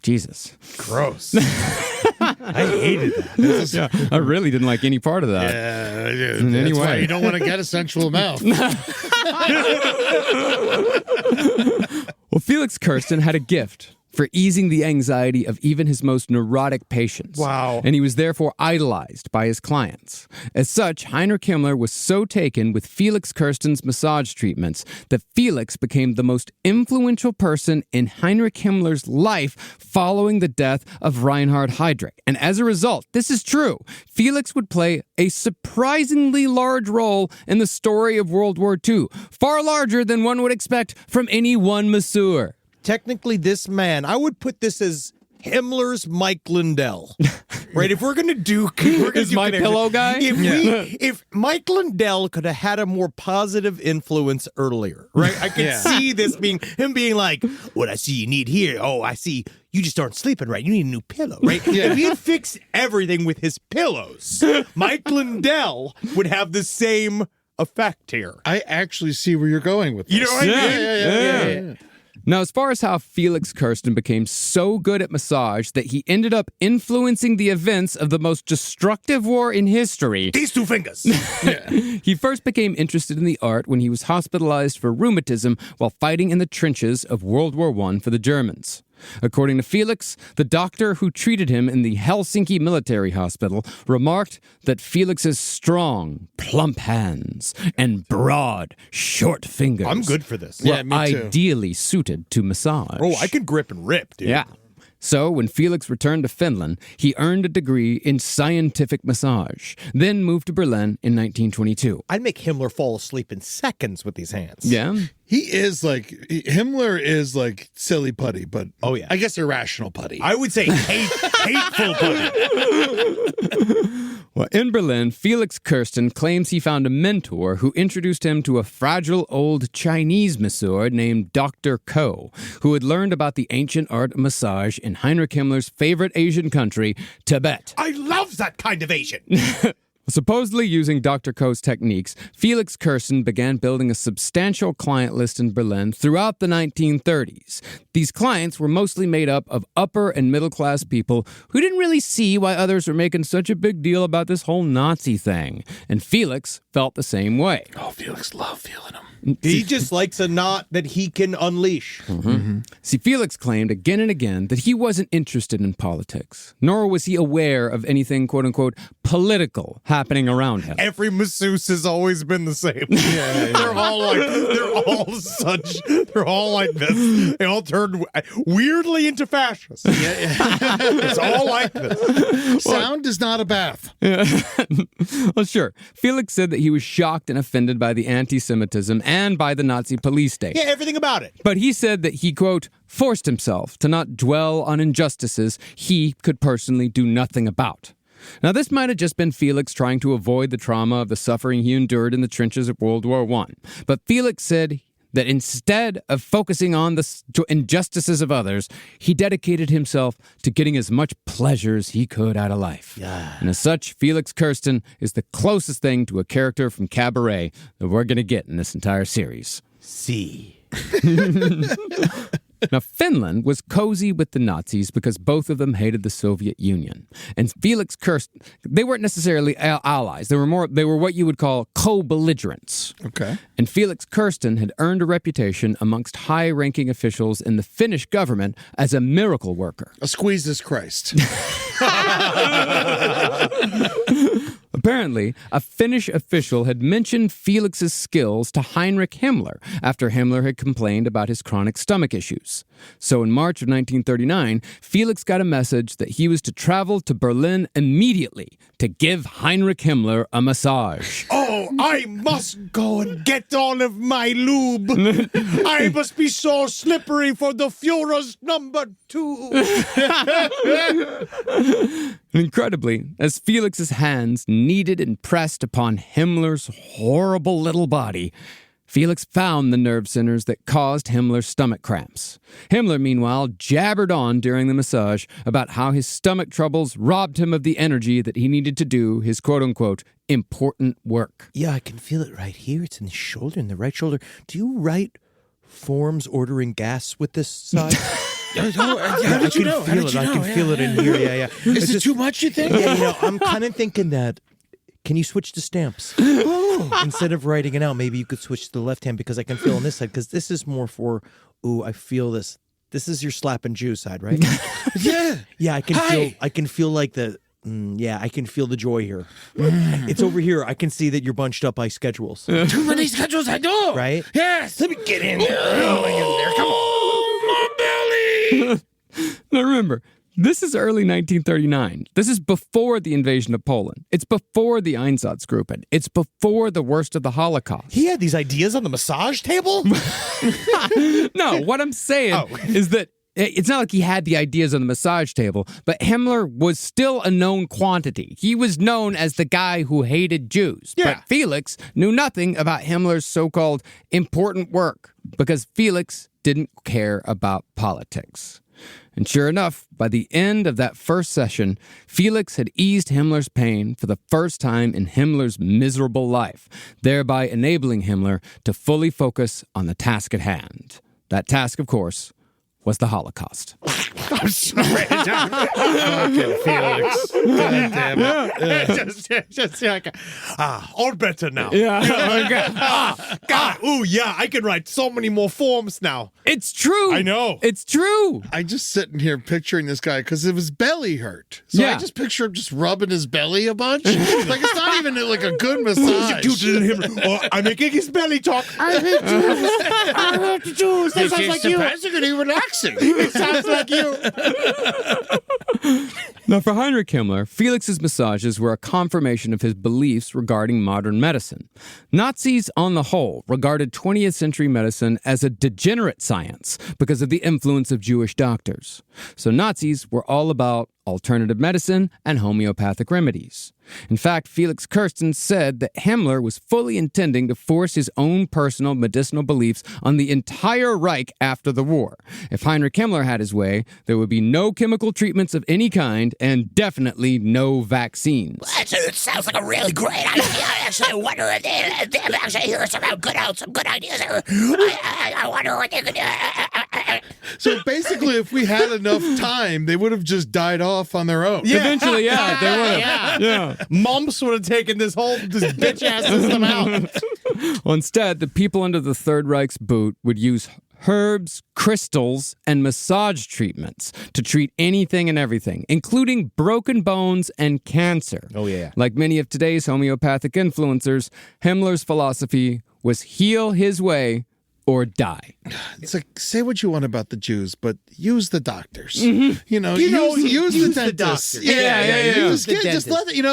Jesus. Gross. I hated that. I really didn't like any part of that. Yeah, In any that's why way. you don't want to get a sensual mouth. Well, Felix Kirsten had a gift for easing the anxiety of even his most neurotic patients. Wow. And he was therefore idolized by his clients. As such, Heinrich Himmler was so taken with Felix Kirsten's massage treatments that Felix became the most influential person in Heinrich Himmler's life following the death of Reinhard Heydrich. And as a result, this is true, Felix would play a surprisingly large role in the story of World War II, far larger than one would expect from any one masseur. Technically, this man, I would put this as Himmler's Mike Lindell. Right? If we're going to do... Is my pillow guy? If Mike Lindell could have had a more positive influence earlier, right? I could see this being... Him being like, what I see you need here. Oh, I see you just aren't sleeping right. You need a new pillow, right? If he had fixed everything with his pillows, Mike Lindell would have the same effect here. I actually see where you're going with this. You know what I mean? Yeah. Now, as far as how Felix Kirsten became so good at massage that he ended up influencing the events of the most destructive war in history, These two fingers. he first became interested in the art when he was hospitalized for rheumatism while fighting in the trenches of World War I for the Germans. According to Felix, the doctor who treated him in the Helsinki military hospital remarked that Felix's strong, plump hands and broad, short fingers I'm good for this. were me too. ideally suited to massage. Oh, I can grip and rip, dude. Yeah. So, when Felix returned to Finland, he earned a degree in scientific massage, then moved to Berlin in 1922. I'd make Himmler fall asleep in seconds with these hands. Yeah? He is like... Himmler is like silly putty, but... Oh, yeah. I guess irrational putty. I would say hateful putty. Well, in Berlin, Felix Kirsten claims he found a mentor who introduced him to a fragile old Chinese masseur named Dr. Ko, who had learned about the ancient art of massage in Heinrich Himmler's favorite Asian country, Tibet. I love that kind of Asian. Supposedly using Dr. Ko's techniques, Felix Kirsten began building a substantial client list in Berlin throughout the 1930s. These clients were mostly made up of upper and middle class people who didn't really see why others were making such a big deal about this whole Nazi thing. And Felix felt the same way. Oh, Felix loved feeling him. He just likes a knot that he can unleash. See, Felix claimed again and again that he wasn't interested in politics, nor was he aware of anything, quote-unquote, political happening around him. Every masseuse has always been the same. They're all like this. They all turned weirdly into fascists. It's all like this. Sound is not a bath. Well, sure. Felix said that he was shocked and offended by the anti-Semitism and by the Nazi police state. Yeah, everything about it. But he said that he, quote, forced himself to not dwell on injustices he could personally do nothing about. Now, this might have just been Felix trying to avoid the trauma of the suffering he endured in the trenches of World War I. But Felix said that instead of focusing on the injustices of others, he dedicated himself to getting as much pleasure as he could out of life. Yeah. And as such, Felix Kirsten is the closest thing to a character from Cabaret that we're going to get in this entire series. See. Now, Finland was cozy with the Nazis because both of them hated the Soviet Union. And Felix Kirsten, they weren't necessarily allies. They were what you would call co-belligerents. Okay. And Felix Kirsten had earned a reputation amongst high-ranking officials in the Finnish government as a miracle worker. A squeezes Christ. Apparently, a Finnish official had mentioned Felix's skills to Heinrich Himmler after Himmler had complained about his chronic stomach issues. So in March of 1939, Felix got a message that he was to travel to Berlin immediately to give Heinrich Himmler a massage. Oh, I must go and get all of my lube. I must be so slippery for the Führer's number 2. Incredibly, as Felix's hands kneaded and pressed upon Himmler's horrible little body, Felix found the nerve centers that caused Himmler's stomach cramps. Himmler, meanwhile, jabbered on during the massage about how his stomach troubles robbed him of the energy that he needed to do his quote-unquote important work. Yeah, I can feel it right here. It's in the shoulder, in the right shoulder. Do you write forms ordering gas with this side? How did you know? I can feel it in here. Yeah. Is it too much, you think? Yeah, I'm kind of thinking that. Can you switch to stamps? Instead of writing it out, maybe you could switch to the left hand because I can feel on this side because this is more for, I feel this. This is your slap and Jew side, right? Yeah. Yeah, I can feel like the, I can feel the joy here. It's over here. I can see that you're bunched up by schedules. Too many schedules, I know. Right? Yes. Let me get in there. Oh, in there. Come on, my belly. Now remember, this is early 1939. This is before the invasion of Poland. It's before the Einsatzgruppen. It's before the worst of the Holocaust. He had these ideas on the massage table? No, what I'm saying is that it's not like he had the ideas on the massage table, but Himmler was still a known quantity. He was known as the guy who hated Jews. Yeah. But Felix knew nothing about Himmler's so-called important work because Felix didn't care about politics. And sure enough, by the end of that first session, Felix had eased Himmler's pain for the first time in Himmler's miserable life, thereby enabling Himmler to fully focus on the task at hand. That task, of course, was the Holocaust. I'm sorry. Fucking Felix. God damn it. Just like, all better now. Yeah. God, I can write so many more forms now. It's true. I know. It's true. I just sitting here picturing this guy because his belly hurt. So Yeah. I just picture him just rubbing his belly a bunch. Like it's not even like a good massage. I'm making his belly talk. I hate Jews. That sounds like you. Surprisingly relaxing. It sounds like you. Now, for Heinrich Himmler, Felix's massages were a confirmation of his beliefs regarding modern medicine. Nazis, on the whole, regarded 20th century medicine as a degenerate science because of the influence of Jewish doctors. So Nazis were all about alternative medicine and homeopathic remedies. In fact, Felix Kirsten said that Himmler was fully intending to force his own personal medicinal beliefs on the entire Reich after the war. If Heinrich Himmler had his way, there would be no chemical treatments of any kind and definitely no vaccines. It sounds like a really great idea. I actually wonder if they actually hear some good ideas. I wonder what they could do. So basically, if we had enough time, they would have just died off on their own. Eventually, yeah, they would have. Yeah. Mumps would have taken this bitch-ass system out. Well, instead, the people under the Third Reich's boot would use herbs, crystals, and massage treatments to treat anything and everything, including broken bones and cancer. Oh, yeah. Like many of today's homeopathic influencers, Himmler's philosophy was heal his way or die. It's like, say what you want about the Jews, but use the doctors. Mm-hmm. Use the dentists. doctors. Yeah. Just dentist. let it,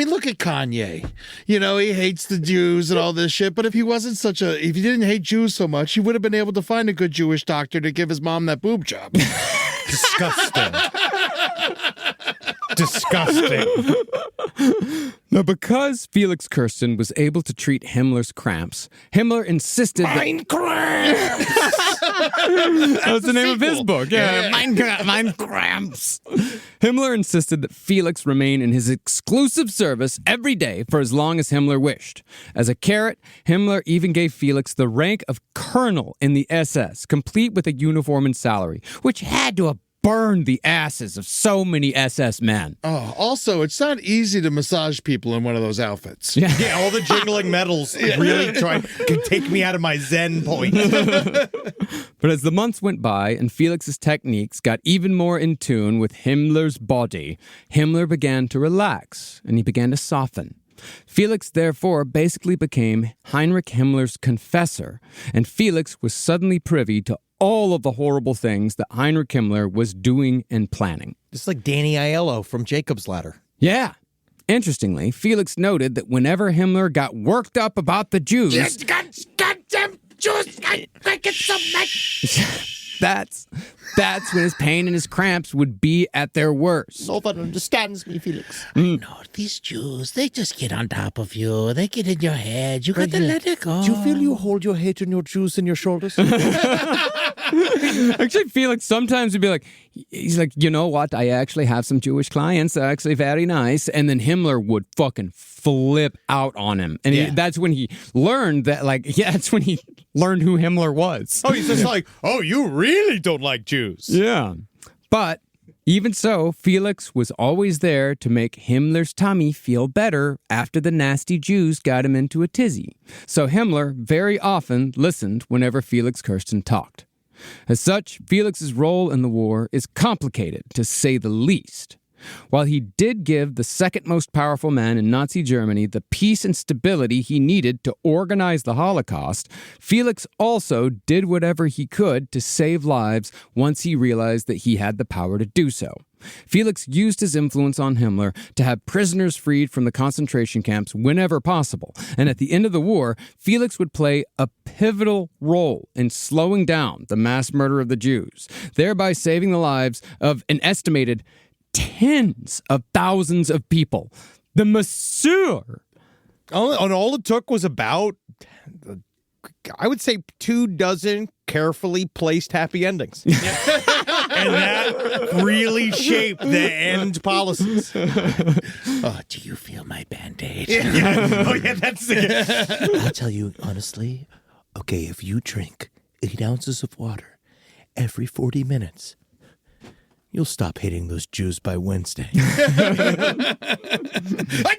look at Kanye. He hates the Jews and all this shit, but if he didn't hate Jews so much, he would have been able to find a good Jewish doctor to give his mom that boob job. Disgusting. Disgusting. Now, because Felix Kirsten was able to treat Himmler's cramps, Himmler insisted Mein Cramps! that was the name of his book. Yeah, Mein Cramps. Himmler insisted that Felix remain in his exclusive service every day for as long as Himmler wished. As a carrot, Himmler even gave Felix the rank of colonel in the SS, complete with a uniform and salary, which had to have burned the asses of so many SS men. Oh, also, it's not easy to massage people in one of those outfits. Yeah, all the jingling metals really can take me out of my zen point. But as the months went by and Felix's techniques got even more in tune with Himmler's body, Himmler began to relax and he began to soften. Felix, therefore, basically became Heinrich Himmler's confessor, and Felix was suddenly privy to all of the horrible things that Heinrich Himmler was doing and planning. Just like Danny Aiello from Jacob's Ladder. Yeah. Interestingly, Felix noted that whenever Himmler got worked up about the Jews... Goddamn Jews! I get so mad! That's when his pain and his cramps would be at their worst. No one understands me, Felix. No, these Jews, they just get on top of you. They get in your head. You got to let it go. Do you feel you hold your hate and your Jews in your shoulders? Actually, Felix sometimes would be like, he's like, you know what? I actually have some Jewish clients. They're actually very nice. And then Himmler would fucking flip out on him. And that's when he learned that, that's when he learned who Himmler was. Oh, he's just like, oh, you really don't like Jews. Yeah. But even so, Felix was always there to make Himmler's tummy feel better after the nasty Jews got him into a tizzy. So Himmler very often listened whenever Felix Kirsten talked. As such, Felix's role in the war is complicated, to say the least. While he did give the second most powerful man in Nazi Germany the peace and stability he needed to organize the Holocaust, Felix also did whatever he could to save lives once he realized that he had the power to do so. Felix used his influence on Himmler to have prisoners freed from the concentration camps whenever possible, and at the end of the war, Felix would play a pivotal role in slowing down the mass murder of the Jews, thereby saving the lives of an estimated tens of thousands of people. The Monsieur! All it took was about, I would say, 24 carefully placed happy endings. And that really shaped the end policies. Oh, do you feel my Band-Aid? Oh, yeah, that's it. I'll tell you honestly, okay, if you drink 8 ounces of water every 40 minutes, you'll stop hating those Jews by Wednesday. I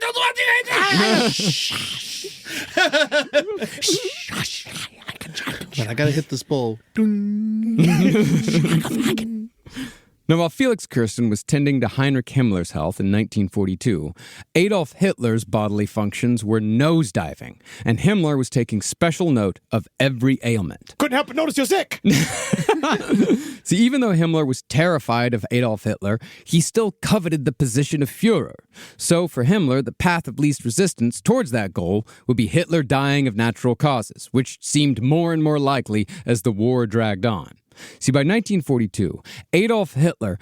don't want to. Shush. I can. I gotta hit this bowl. Now, while Felix Kirsten was tending to Heinrich Himmler's health in 1942, Adolf Hitler's bodily functions were nosediving, and Himmler was taking special note of every ailment. Couldn't help but notice you're sick. See, even though Himmler was terrified of Adolf Hitler, he still coveted the position of Führer. So for Himmler, the path of least resistance towards that goal would be Hitler dying of natural causes, which seemed more and more likely as the war dragged on. See, by 1942, Adolf Hitler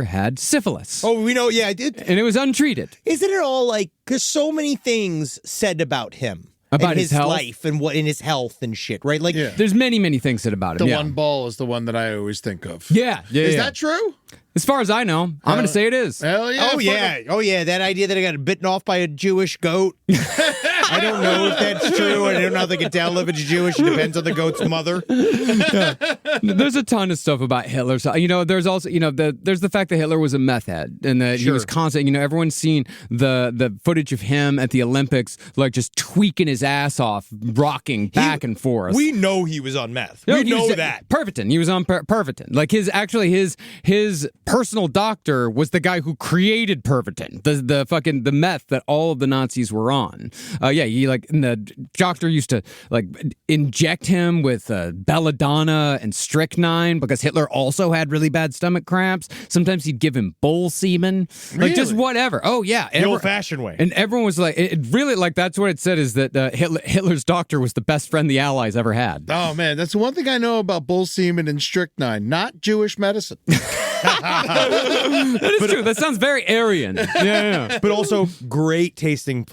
had syphilis. Oh, we know, yeah, I did. And it was untreated. Isn't it all like, because so many things said about him. About his health? Life and what in his health and shit, right? Like, There's many, many things said about him. The one ball is the one that I always think of. Is that true? As far as I know, I'm going to say it is. Hell yeah. Oh, yeah. That idea that I got bitten off by a Jewish goat. I don't know if that's true. I don't know if they can tell if it's Jewish. It depends on the goat's mother. There's a ton of stuff about Hitler. So, there's also, there's the fact that Hitler was a meth head and that he was constant. Everyone's seen the footage of him at the Olympics, like just tweaking his ass off, rocking back and forth. We know he was on meth. We know that. Pervitin. He was on Pervitin. Like his personal doctor was the guy who created Pervitin, the meth that all of the Nazis were on. The doctor used to inject him with belladonna and strychnine because Hitler also had really bad stomach cramps. Sometimes he'd give him bull semen, just whatever. Oh yeah, the old-fashioned way. And everyone was like, it really that's what it said is that Hitler's doctor was the best friend the Allies ever had. Oh man, that's one thing I know about bull semen and strychnine. Not Jewish medicine. That is true. That sounds very Aryan. Yeah. But also great tasting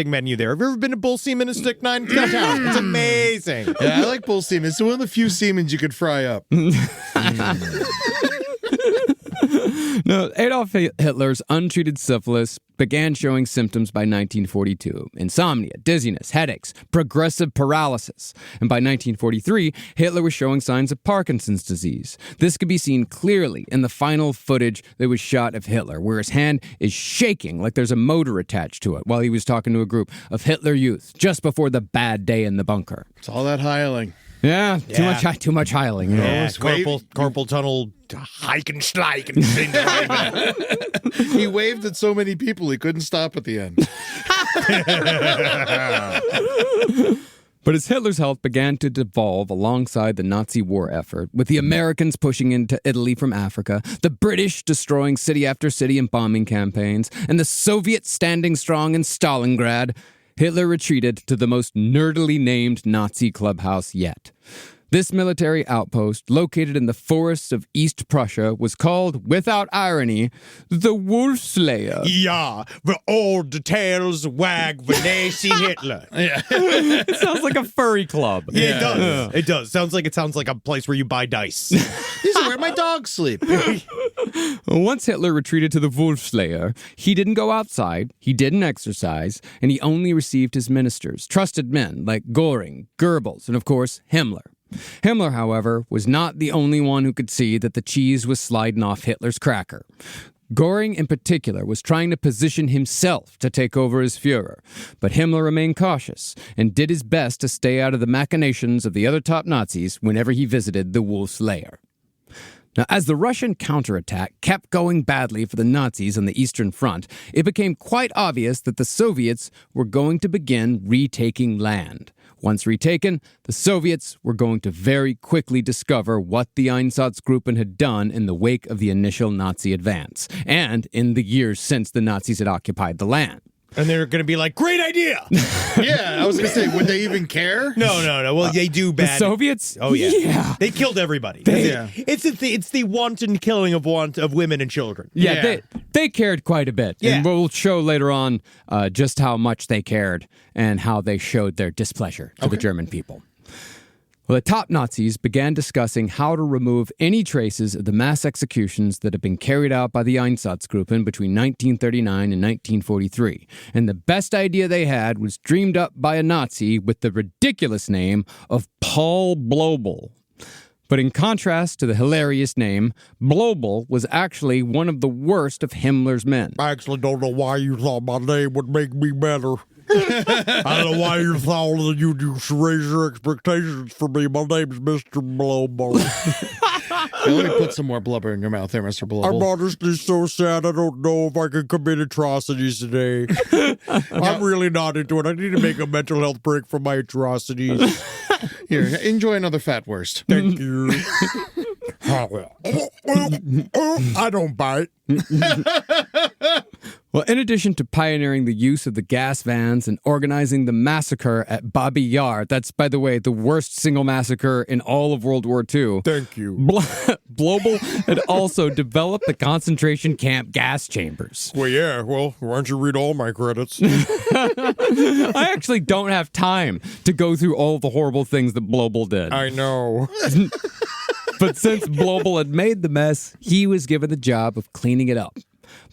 menu there. Have you ever been to Bull Seaman in Stick 9 downtown? It's amazing. Yeah, I like bull semen. It's one of the few semens you could fry up. No, Adolf Hitler's untreated syphilis began showing symptoms by 1942. Insomnia, dizziness, headaches, progressive paralysis. And by 1943, Hitler was showing signs of Parkinson's disease. This could be seen clearly in the final footage that was shot of Hitler, where his hand is shaking like there's a motor attached to it while he was talking to a group of Hitler Youth just before the bad day in the bunker. It's all that hiling. Yeah, too much hiling. You know? Yeah, carpal tunnel Heikenschleichen. He waved at so many people he couldn't stop at the end. But as Hitler's health began to devolve alongside the Nazi war effort, with the Americans pushing into Italy from Africa, the British destroying city after city in bombing campaigns, and the Soviets standing strong in Stalingrad, Hitler retreated to the most nerdily named Nazi clubhouse yet. This military outpost, located in the forests of East Prussia, was called, without irony, the Wolfslayer. Yeah, the old details wag the Nazi Hitler. Yeah. It sounds like a furry club. Yeah, it does. Yeah. It does. Sounds like a place where you buy dice. This is where my dogs sleep. Once Hitler retreated to the Wolfslayer, he didn't go outside, he didn't exercise, and he only received his ministers, trusted men like Göring, Goebbels, and of course, Himmler. Himmler, however, was not the only one who could see that the cheese was sliding off Hitler's cracker. Göring, in particular, was trying to position himself to take over as Führer, but Himmler remained cautious and did his best to stay out of the machinations of the other top Nazis whenever he visited the Wolf's Lair. Now, as the Russian counterattack kept going badly for the Nazis on the Eastern Front, it became quite obvious that the Soviets were going to begin retaking land. Once retaken, the Soviets were going to very quickly discover what the Einsatzgruppen had done in the wake of the initial Nazi advance, and in the years since the Nazis had occupied the land. And they're going to be like, great idea! Yeah, I was going to say, would they even care? No. Well, they do bad. The Soviets? Oh, yeah. Yeah. They killed everybody. Yeah. It's the wanton killing of women and children. Yeah. They cared quite a bit. Yeah. And we'll show later on just how much they cared and how they showed their displeasure to the German people. Well, the top Nazis began discussing how to remove any traces of the mass executions that had been carried out by the Einsatzgruppen between 1939 and 1943. And the best idea they had was dreamed up by a Nazi with the ridiculous name of Paul Blobel. But in contrast to the hilarious name, Blobel was actually one of the worst of Himmler's men. I actually don't know why you thought my name would make me better. I don't know why you thought that you'd raise your expectations for me. My name's Mr. Blowbo. Let me put some more blubber in your mouth there, Mr. Blowbo. I'm honestly so sad I don't know if I can commit atrocities today. I'm really not into it. I need to make a mental health break from my atrocities. Here, enjoy another fat wurst. Thank you. I don't bite. Well, in addition to pioneering the use of the gas vans and organizing the massacre at Babi Yar, that's, by the way, the worst single massacre in all of World War II. Thank you. Blobel had also developed the concentration camp gas chambers. Well, yeah. Well, why don't you read all my credits? I actually don't have time to go through all the horrible things that Blobel did. I know. But since Blobel had made the mess, he was given the job of cleaning it up.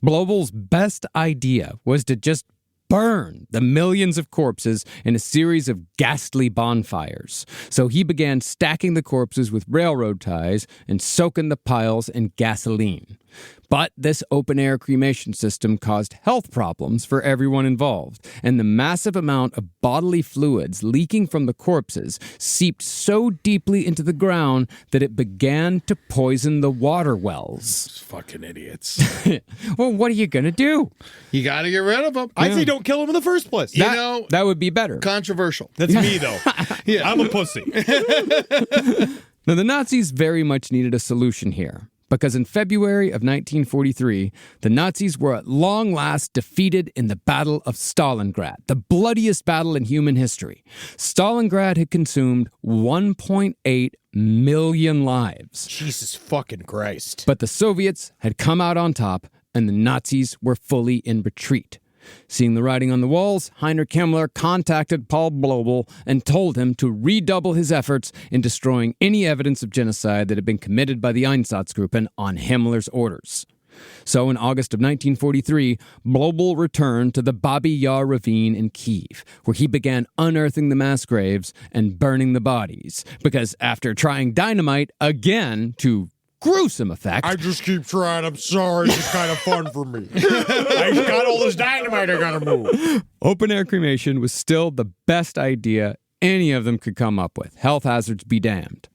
Blobel's best idea was to just burn the millions of corpses in a series of ghastly bonfires. So he began stacking the corpses with railroad ties and soaking the piles in gasoline. But this open-air cremation system caused health problems for everyone involved, and the massive amount of bodily fluids leaking from the corpses seeped so deeply into the ground that it began to poison the water wells. Those fucking idiots. Well, what are you going to do? You got to get rid of them. I say don't kill him in the first place. That would be better. Controversial. That's me, though. Yeah, I'm a pussy. Now, the Nazis very much needed a solution here. because in February of 1943, the Nazis were at long last defeated in the Battle of Stalingrad, the bloodiest battle in human history. Stalingrad had consumed 1.8 million lives. Jesus fucking Christ. But the Soviets had come out on top, and the Nazis were fully in retreat. Seeing the writing on the walls, Heinrich Himmler contacted Paul Blobel and told him to redouble his efforts in destroying any evidence of genocide that had been committed by the Einsatzgruppen on Himmler's orders. So in August of 1943, Blobel returned to the Babi Yar ravine in Kyiv, where he began unearthing the mass graves and burning the bodies, because after trying dynamite again to gruesome effect. I just keep trying. I'm sorry. It's just kind of fun for me. I got all this dynamite I gotta move. Open-air cremation was still the best idea any of them could come up with. Health hazards be damned.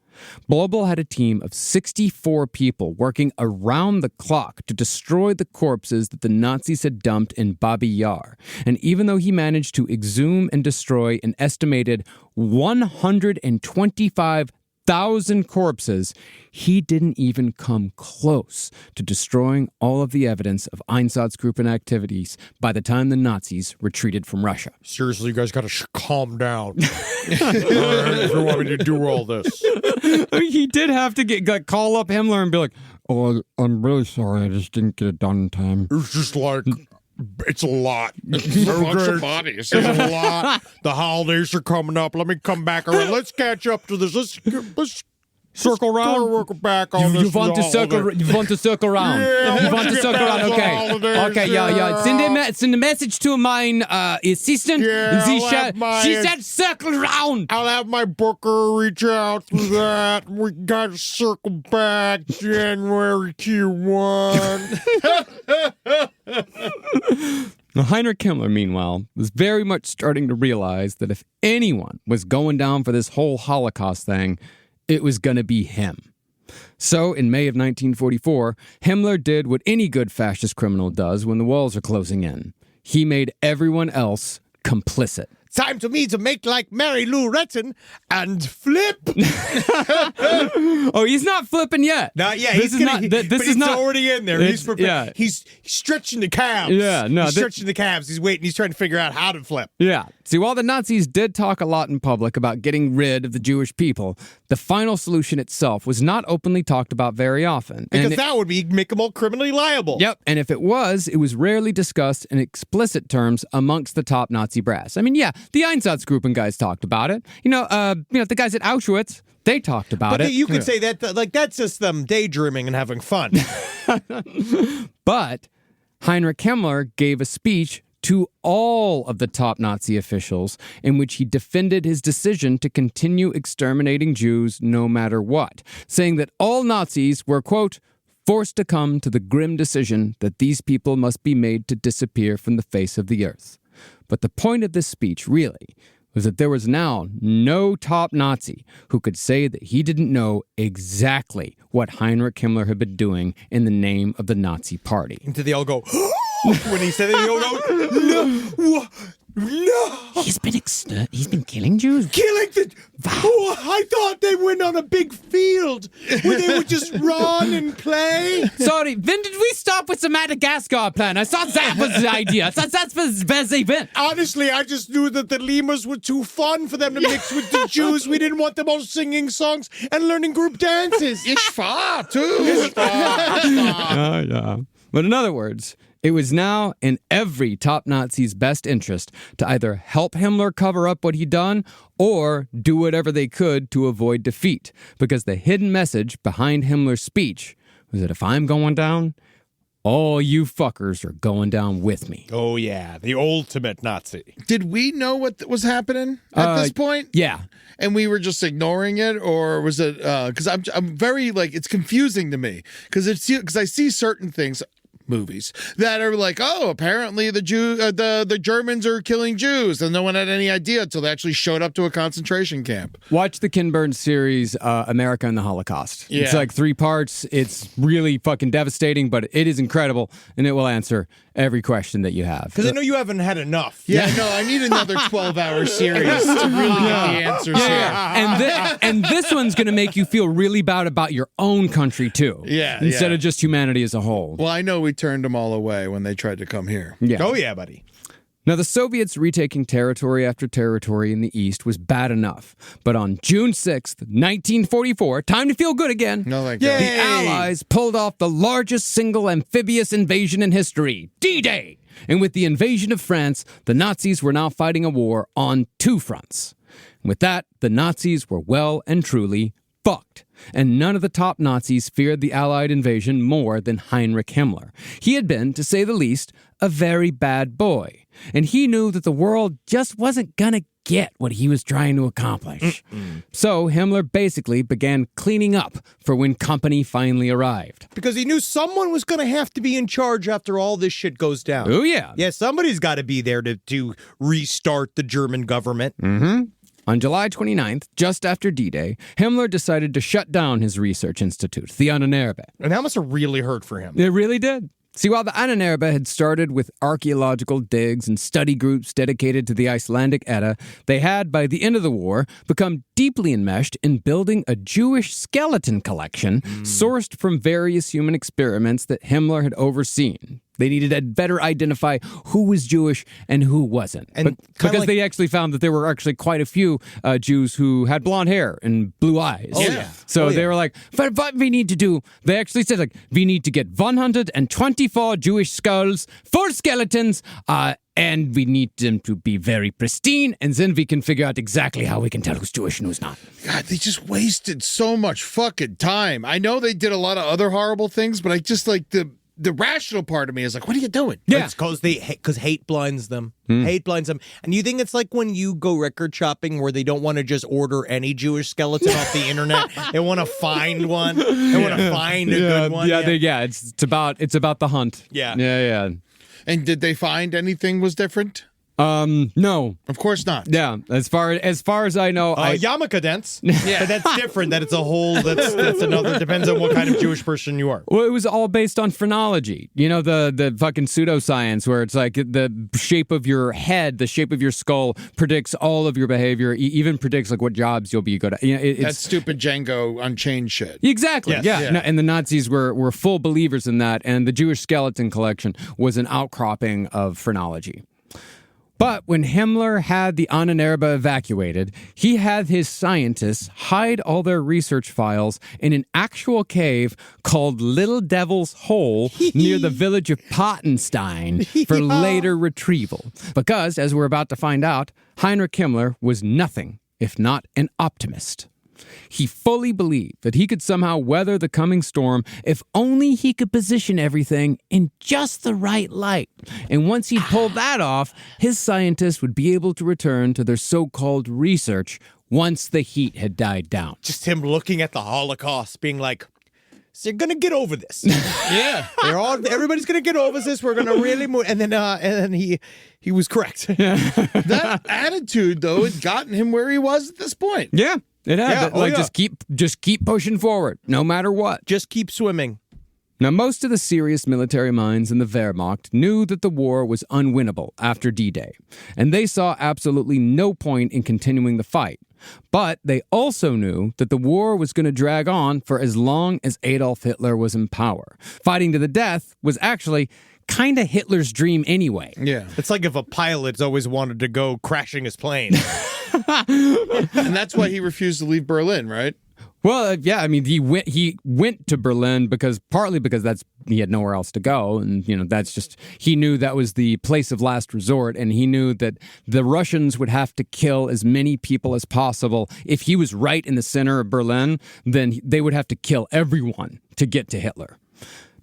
Blobel had a team of 64 people working around the clock to destroy the corpses that the Nazis had dumped in Babi Yar. And even though he managed to exhume and destroy an estimated 125,000 corpses, he didn't even come close to destroying all of the evidence of Einsatzgruppen activities by the time the Nazis retreated from Russia. Seriously, you guys gotta calm down. If you want me to do all this. He did have to call up Himmler and be like, "Oh, I'm really sorry, I just didn't get it done in time." It's just like, it's a lot. It's a bunch of bodies. It's a lot. The holidays are coming up. Let me come back around. Let's catch up to this. Let's circle around. Work back on this. You want to circle around. Yeah, You want to circle around. Okay. Yeah. Send a message to my assistant. Yeah, she said circle around. I'll have my booker reach out through that. We got to circle back January Q1. Now, Heinrich Himmler, meanwhile, was very much starting to realize that if anyone was going down for this whole Holocaust thing, it was going to be him. So, in May of 1944, Himmler did what any good fascist criminal does when the walls are closing in. He made everyone else complicit. Time to me to make like Mary Lou Retton and flip. Oh, he's not flipping yet. Not yet. This is not already in there. He's stretching the calves. Yeah, no. He's stretching the calves. He's waiting. He's trying to figure out how to flip. Yeah. See, while the Nazis did talk a lot in public about getting rid of the Jewish people, the final solution itself was not openly talked about very often. Because that would make them all criminally liable. Yep. And if it was rarely discussed in explicit terms amongst the top Nazi brass. I mean, yeah, the Einsatzgruppen guys talked about it. The guys at Auschwitz, they talked about it. You could say that, that's just them daydreaming and having fun. But Heinrich Himmler gave a speech to all of the top Nazi officials in which he defended his decision to continue exterminating Jews no matter what, saying that all Nazis were, quote, forced to come to the grim decision that these people must be made to disappear from the face of the earth. But the point of this speech, really, was that there was now no top Nazi who could say that he didn't know exactly what Heinrich Himmler had been doing in the name of the Nazi Party. Until they all go, when he said it, they all go, no. He's been killing Jews. I thought they went on a big field where they would just run and play. Sorry, when did we stop with the Madagascar plan? I thought that was the idea. I thought that was the best event. Honestly, I just knew that the lemurs were too fun for them to mix with the Jews. We didn't want them all singing songs and learning group dances. Ishfa, too. Ishfa. Yeah. But in other words, it was now in every top Nazi's best interest to either help Himmler cover up what he'd done or do whatever they could to avoid defeat, because the hidden message behind Himmler's speech was that if I'm going down, all you fuckers are going down with me. Oh, yeah, the ultimate Nazi. Did we know what was happening at this point? Yeah. And we were just ignoring it, or was it? Because I'm very it's confusing to me because I see certain things. movies that are like, oh, apparently the Germans are killing Jews, and no one had any idea until they actually showed up to a concentration camp. Watch the Ken Burns series, America and the Holocaust. Yeah. It's like 3 parts. It's really fucking devastating, but it is incredible, and it will answer every question that you have. Because I know you haven't had enough. Yeah, no, I need another 12-hour series to really get the answers here. And this one's going to make you feel really bad about your own country, too. Yeah, Instead yeah. of just humanity as a whole. Well, I know we turned them all away when they tried to come here. Yeah. Oh, yeah, buddy. Now, the Soviets retaking territory after territory in the East was bad enough. But on June 6th, 1944, time to feel good again, No, thank the God. Allies pulled off the largest single amphibious invasion in history, D-Day. And with the invasion of France, the Nazis were now fighting a war on 2 fronts. With that, the Nazis were well and truly fucked. And none of the top Nazis feared the Allied invasion more than Heinrich Himmler. He had been, to say the least, a very bad boy. And he knew that the world just wasn't gonna get what he was trying to accomplish. So Himmler basically began cleaning up for when company finally arrived. Because he knew someone was going to have to be in charge after all this shit goes down. Oh, yeah. Yeah, somebody's got to be there to restart the German government. On July 29th, just after D-Day, Himmler decided to shut down his research institute, the Ahnenerbe. And that must have really hurt for him. It really did. See, while the Ahnenerbe had started with archaeological digs and study groups dedicated to the Icelandic Edda, they had, by the end of the war, become deeply enmeshed in building a Jewish skeleton collection sourced from various human experiments that Himmler had overseen. They needed to better identify who was Jewish and who wasn't. And because they actually found that there were actually quite a few Jews who had blonde hair and blue eyes. Oh, yeah. So Oh, they yeah. were like, but what we need to do, they actually said, like, we need to get 124 Jewish skulls, 4 skeletons, and we need them to be very pristine, and then we can figure out exactly how we can tell who's Jewish and who's not. God, they just wasted so much fucking time. I know they did a lot of other horrible things, but I just like the rational part of me is like, what are you doing? Yeah. It's because hate blinds them. Hate blinds them. And you think it's like when you go record shopping where they don't want to just order any Jewish skeleton off the internet. They want to find one. They want to find a good one. It's about the hunt. Yeah. And did they find anything was different? No. Of course not. Yeah, as far as I know, yarmulke dance. Yeah, but that's different. That it's a whole. That's another. Depends on what kind of Jewish person you are. Well, it was all based on phrenology. You know, the fucking pseudoscience where it's like the shape of your head, the shape of your skull predicts all of your behavior, even predicts like what jobs you'll be good at. You know, That's stupid Django Unchained shit. Exactly. Yes. Yeah. Yeah. No, and the Nazis were full believers in that, and the Jewish skeleton collection was an outcropping of phrenology. But when Himmler had the Ahnenerbe evacuated, he had his scientists hide all their research files in an actual cave called Little Devil's Hole near the village of Pottenstein for later retrieval. Because, as we're about to find out, Heinrich Himmler was nothing if not an optimist. He fully believed that he could somehow weather the coming storm if only he could position everything in just the right light. And once he pulled that off, his scientists would be able to return to their so-called research once the heat had died down. Just him looking at the Holocaust, being like, "So you're gonna get over this." Yeah. Everybody's gonna get over this. We're gonna really move. And then he was correct. That attitude, though, had gotten him where he was at this point. Yeah. It had. Yeah, But, like, yeah. just keep pushing forward, no matter what. Just keep swimming. Now, most of the serious military minds in the Wehrmacht knew that the war was unwinnable after D-Day, and they saw absolutely no point in continuing the fight. But they also knew that the war was going to drag on for as long as Adolf Hitler was in power. Fighting to the death was actually kind of Hitler's dream anyway. Yeah. It's like if a pilot's always wanted to go crashing his plane. And that's why he refused to leave Berlin, right? Well, yeah, I mean, he went to Berlin partly because he had nowhere else to go, and that's just he knew that was the place of last resort, and he knew that the Russians would have to kill as many people as possible. If he was right in the center of Berlin, then they would have to kill everyone to get to Hitler.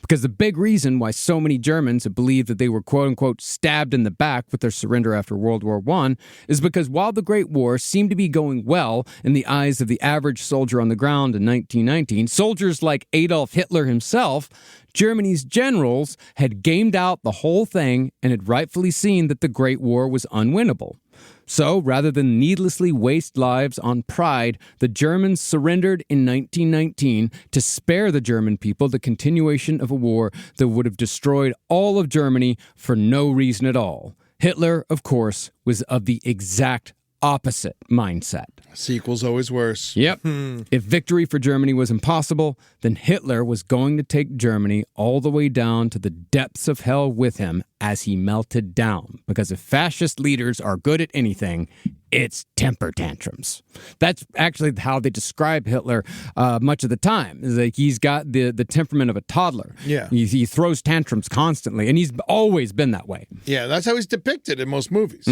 Because the big reason why so many Germans have believed that they were quote-unquote stabbed in the back with their surrender after World War I is because while the Great War seemed to be going well in the eyes of the average soldier on the ground in 1919, soldiers like Adolf Hitler himself, Germany's generals had gamed out the whole thing and had rightfully seen that the Great War was unwinnable. So, rather than needlessly waste lives on pride, the Germans surrendered in 1919 to spare the German people the continuation of a war that would have destroyed all of Germany for no reason at all. Hitler, of course, was of the exact opposite mindset. Sequel's always worse. Yep. If victory for Germany was impossible, then Hitler was going to take Germany all the way down to the depths of hell with him as he melted down. Because if fascist leaders are good at anything, it's temper tantrums. That's actually how they describe Hitler much of the time. Is like he's got the temperament of a toddler. Yeah. He throws tantrums constantly, and he's always been that way. Yeah, that's how he's depicted in most movies.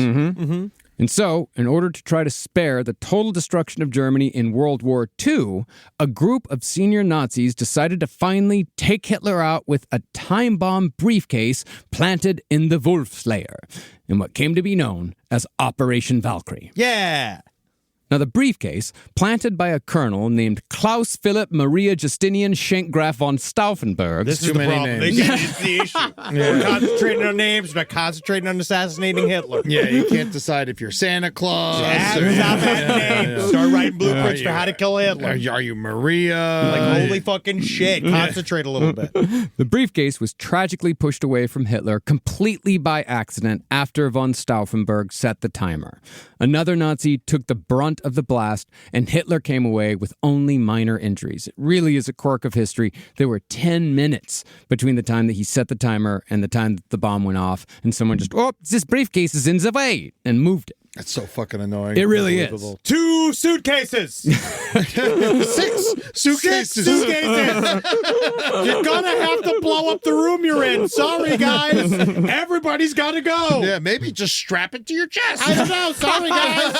And so, in order to try to spare the total destruction of Germany in World War II, a group of senior Nazis decided to finally take Hitler out with a time bomb briefcase planted in the Wolfslayer, in what came to be known as Operation Valkyrie. Yeah. Now, the briefcase, planted by a colonel named Klaus Philipp Maria Justinian Schenkgraf von Stauffenberg. This is the problem. It's the issue. We're concentrating on names, we're not concentrating on assassinating Hitler. Yeah, you can't decide if you're Santa Claus. Stop that name. Start writing blueprints for how to kill Hitler. Are you Maria? Like, holy fucking shit. Concentrate a little bit. The briefcase was tragically pushed away from Hitler completely by accident after von Stauffenberg set the timer. Another Nazi took the brunt of the blast, and Hitler came away with only minor injuries. It really is a quirk of history. There were 10 minutes between the time that he set the timer and the time that the bomb went off, and someone just, this briefcase is in the way, and moved it. That's so fucking annoying. It really is. 2 suitcases. 6 suitcases. You're gonna have to blow up the room you're in. Sorry, guys. Everybody's got to go. Yeah, maybe just strap it to your chest. I don't know. Sorry, guys.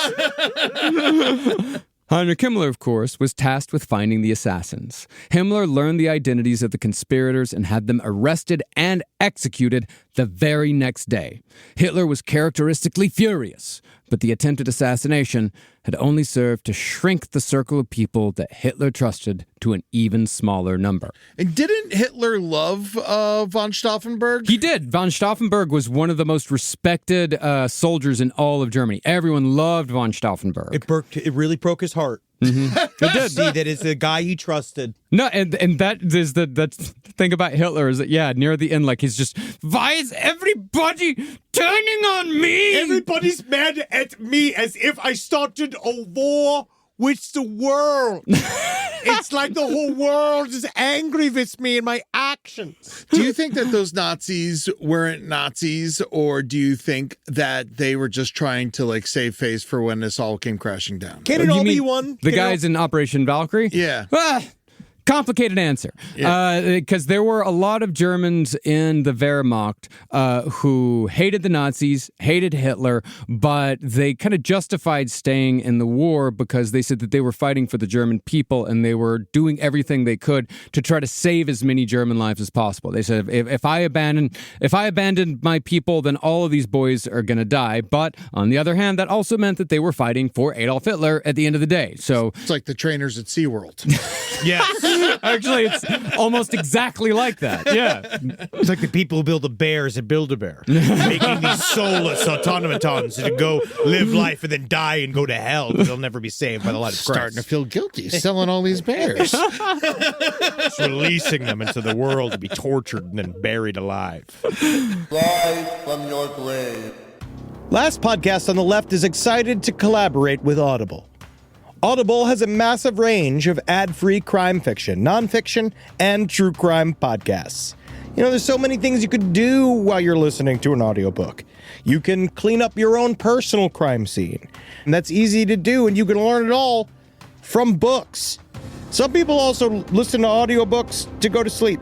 Heinrich Himmler, of course, was tasked with finding the assassins. Himmler learned the identities of the conspirators and had them arrested and executed the very next day. Hitler was characteristically furious, but the attempted assassination had only served to shrink the circle of people that Hitler trusted to an even smaller number. And didn't Hitler love von Stauffenberg? He did. Von Stauffenberg was one of the most respected soldiers in all of Germany. Everyone loved von Stauffenberg. It really broke his heart. It did. See, that is the guy he trusted. No, and that is the thing about Hitler is that, yeah, near the end, like, he's just, why is everybody turning on me? Everybody's mad at me as if I started a war with the world. It's like the whole world is angry with me and my actions. Do you think that those Nazis weren't Nazis, or do you think that they were just trying to, like, save face for when this all came crashing down? Can it all be one? The guys in Operation Valkyrie? Yeah. Complicated answer. Because there were a lot of Germans in the Wehrmacht who hated the Nazis, hated Hitler, but they kind of justified staying in the war because they said that they were fighting for the German people and they were doing everything they could to try to save as many German lives as possible. They said, if I abandoned my people, then all of these boys are going to die. But on the other hand, that also meant that they were fighting for Adolf Hitler at the end of the day. So it's like the trainers at SeaWorld. Yes. Actually, it's almost exactly like that. Yeah. It's like the people who build the bears at Build-A-Bear. Making these soulless automatons to go live life and then die and go to hell because they'll never be saved by the light of Christ. Starting to feel guilty selling all these bears. Just releasing them into the world to be tortured and then buried alive. Rise from your grave. Last Podcast on the Left is excited to collaborate with Audible. Audible has a massive range of ad-free crime fiction, nonfiction, and true crime podcasts. You know, there's so many things you could do while you're listening to an audiobook. You can clean up your own personal crime scene. And that's easy to do, and you can learn it all from books. Some people also listen to audiobooks to go to sleep.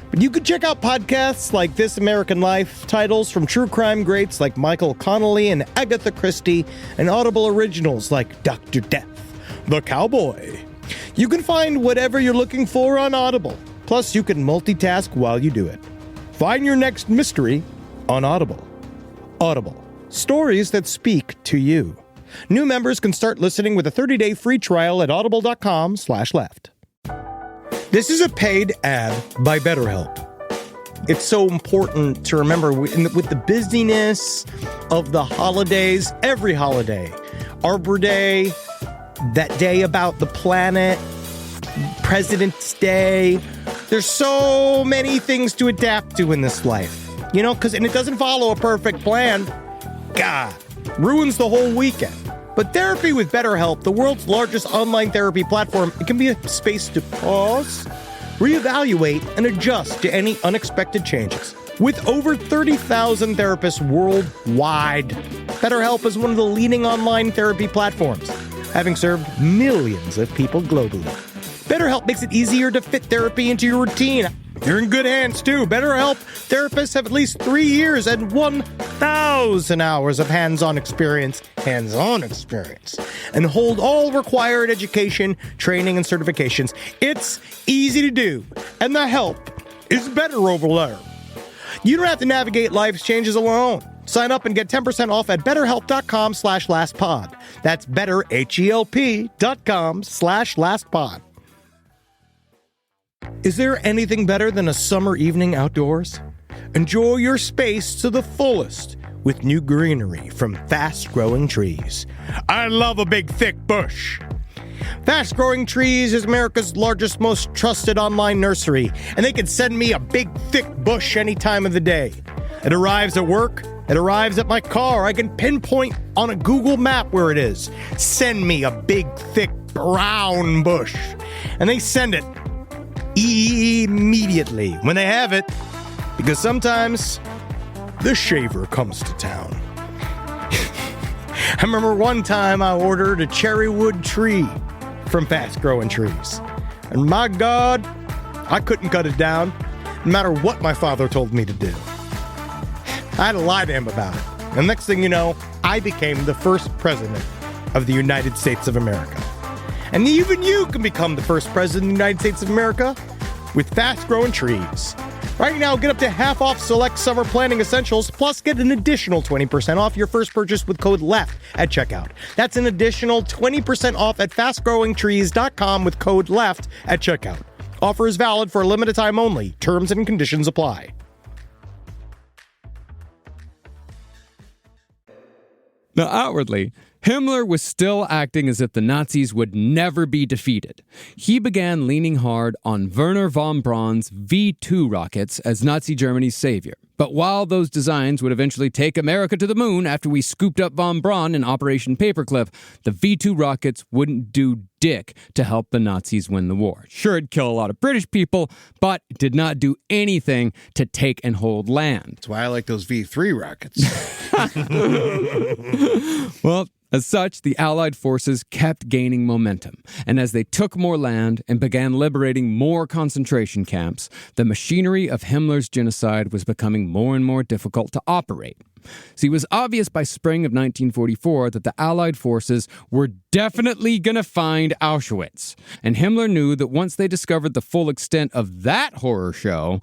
But you could check out podcasts like This American Life, titles from true crime greats like Michael Connelly and Agatha Christie, and Audible originals like Dr. Death, The Cowboy. You can find whatever you're looking for on Audible. Plus, you can multitask while you do it. Find your next mystery on Audible. Audible. Stories that speak to you. New members can start listening with a 30-day free trial at audible.com/left. This is a paid ad by BetterHelp. It's so important to remember with the busyness of the holidays, every holiday, Arbor Day, that day about the planet, President's Day. There's so many things to adapt to in this life, and it doesn't follow a perfect plan. God, ruins the whole weekend. But therapy with BetterHelp, the world's largest online therapy platform, it can be a space to pause, reevaluate, and adjust to any unexpected changes. With over 30,000 therapists worldwide, BetterHelp is one of the leading online therapy platforms, having served millions of people globally. BetterHelp makes it easier to fit therapy into your routine. You're in good hands, too. BetterHelp therapists have at least 3 years and 1,000 hours of hands-on experience, and hold all required education, training, and certifications. It's easy to do, and the help is better over there. You don't have to navigate life's changes alone. Sign up and get 10% off at betterhelp.com/lastpod. That's betterhelp.com/lastpod. Is there anything better than a summer evening outdoors? Enjoy your space to the fullest with new greenery from Fast Growing Trees. I love a big, thick bush. Fast Growing Trees is America's largest, most trusted online nursery, and they can send me a big, thick bush any time of the day. It arrives at work. It arrives at my car. I can pinpoint on a Google map where it is. Send me a big, thick, brown bush. And they send it immediately when they have it, because sometimes the shaver comes to town. I remember one time I ordered a cherry wood tree from Fast Growing Trees, and my God, I couldn't cut it down no matter what my father told me to do. I had to lie to him about it, and next thing you know, I became the first president of the United States of America. And even you can become the first president of the United States of America with Fast Growing Trees. Right now, get up to half off select summer planting essentials, plus get an additional 20% off your first purchase with code LEFT at checkout. That's an additional 20% off at fastgrowingtrees.com with code LEFT at checkout. Offer is valid for a limited time only. Terms and conditions apply. Now, outwardly, Himmler was still acting as if the Nazis would never be defeated. He began leaning hard on Werner von Braun's V-2 rockets as Nazi Germany's savior. But while those designs would eventually take America to the moon after we scooped up von Braun in Operation Paperclip, the V-2 rockets wouldn't do dick to help the Nazis win the war. Sure, it'd kill a lot of British people, but it did not do anything to take and hold land. That's why I like those V-3 rockets. Well, as such, the Allied forces kept gaining momentum, and as they took more land and began liberating more concentration camps, the machinery of Himmler's genocide was becoming more and more difficult to operate. See, it was obvious by spring of 1944 that the Allied forces were definitely going to find Auschwitz, and Himmler knew that once they discovered the full extent of that horror show,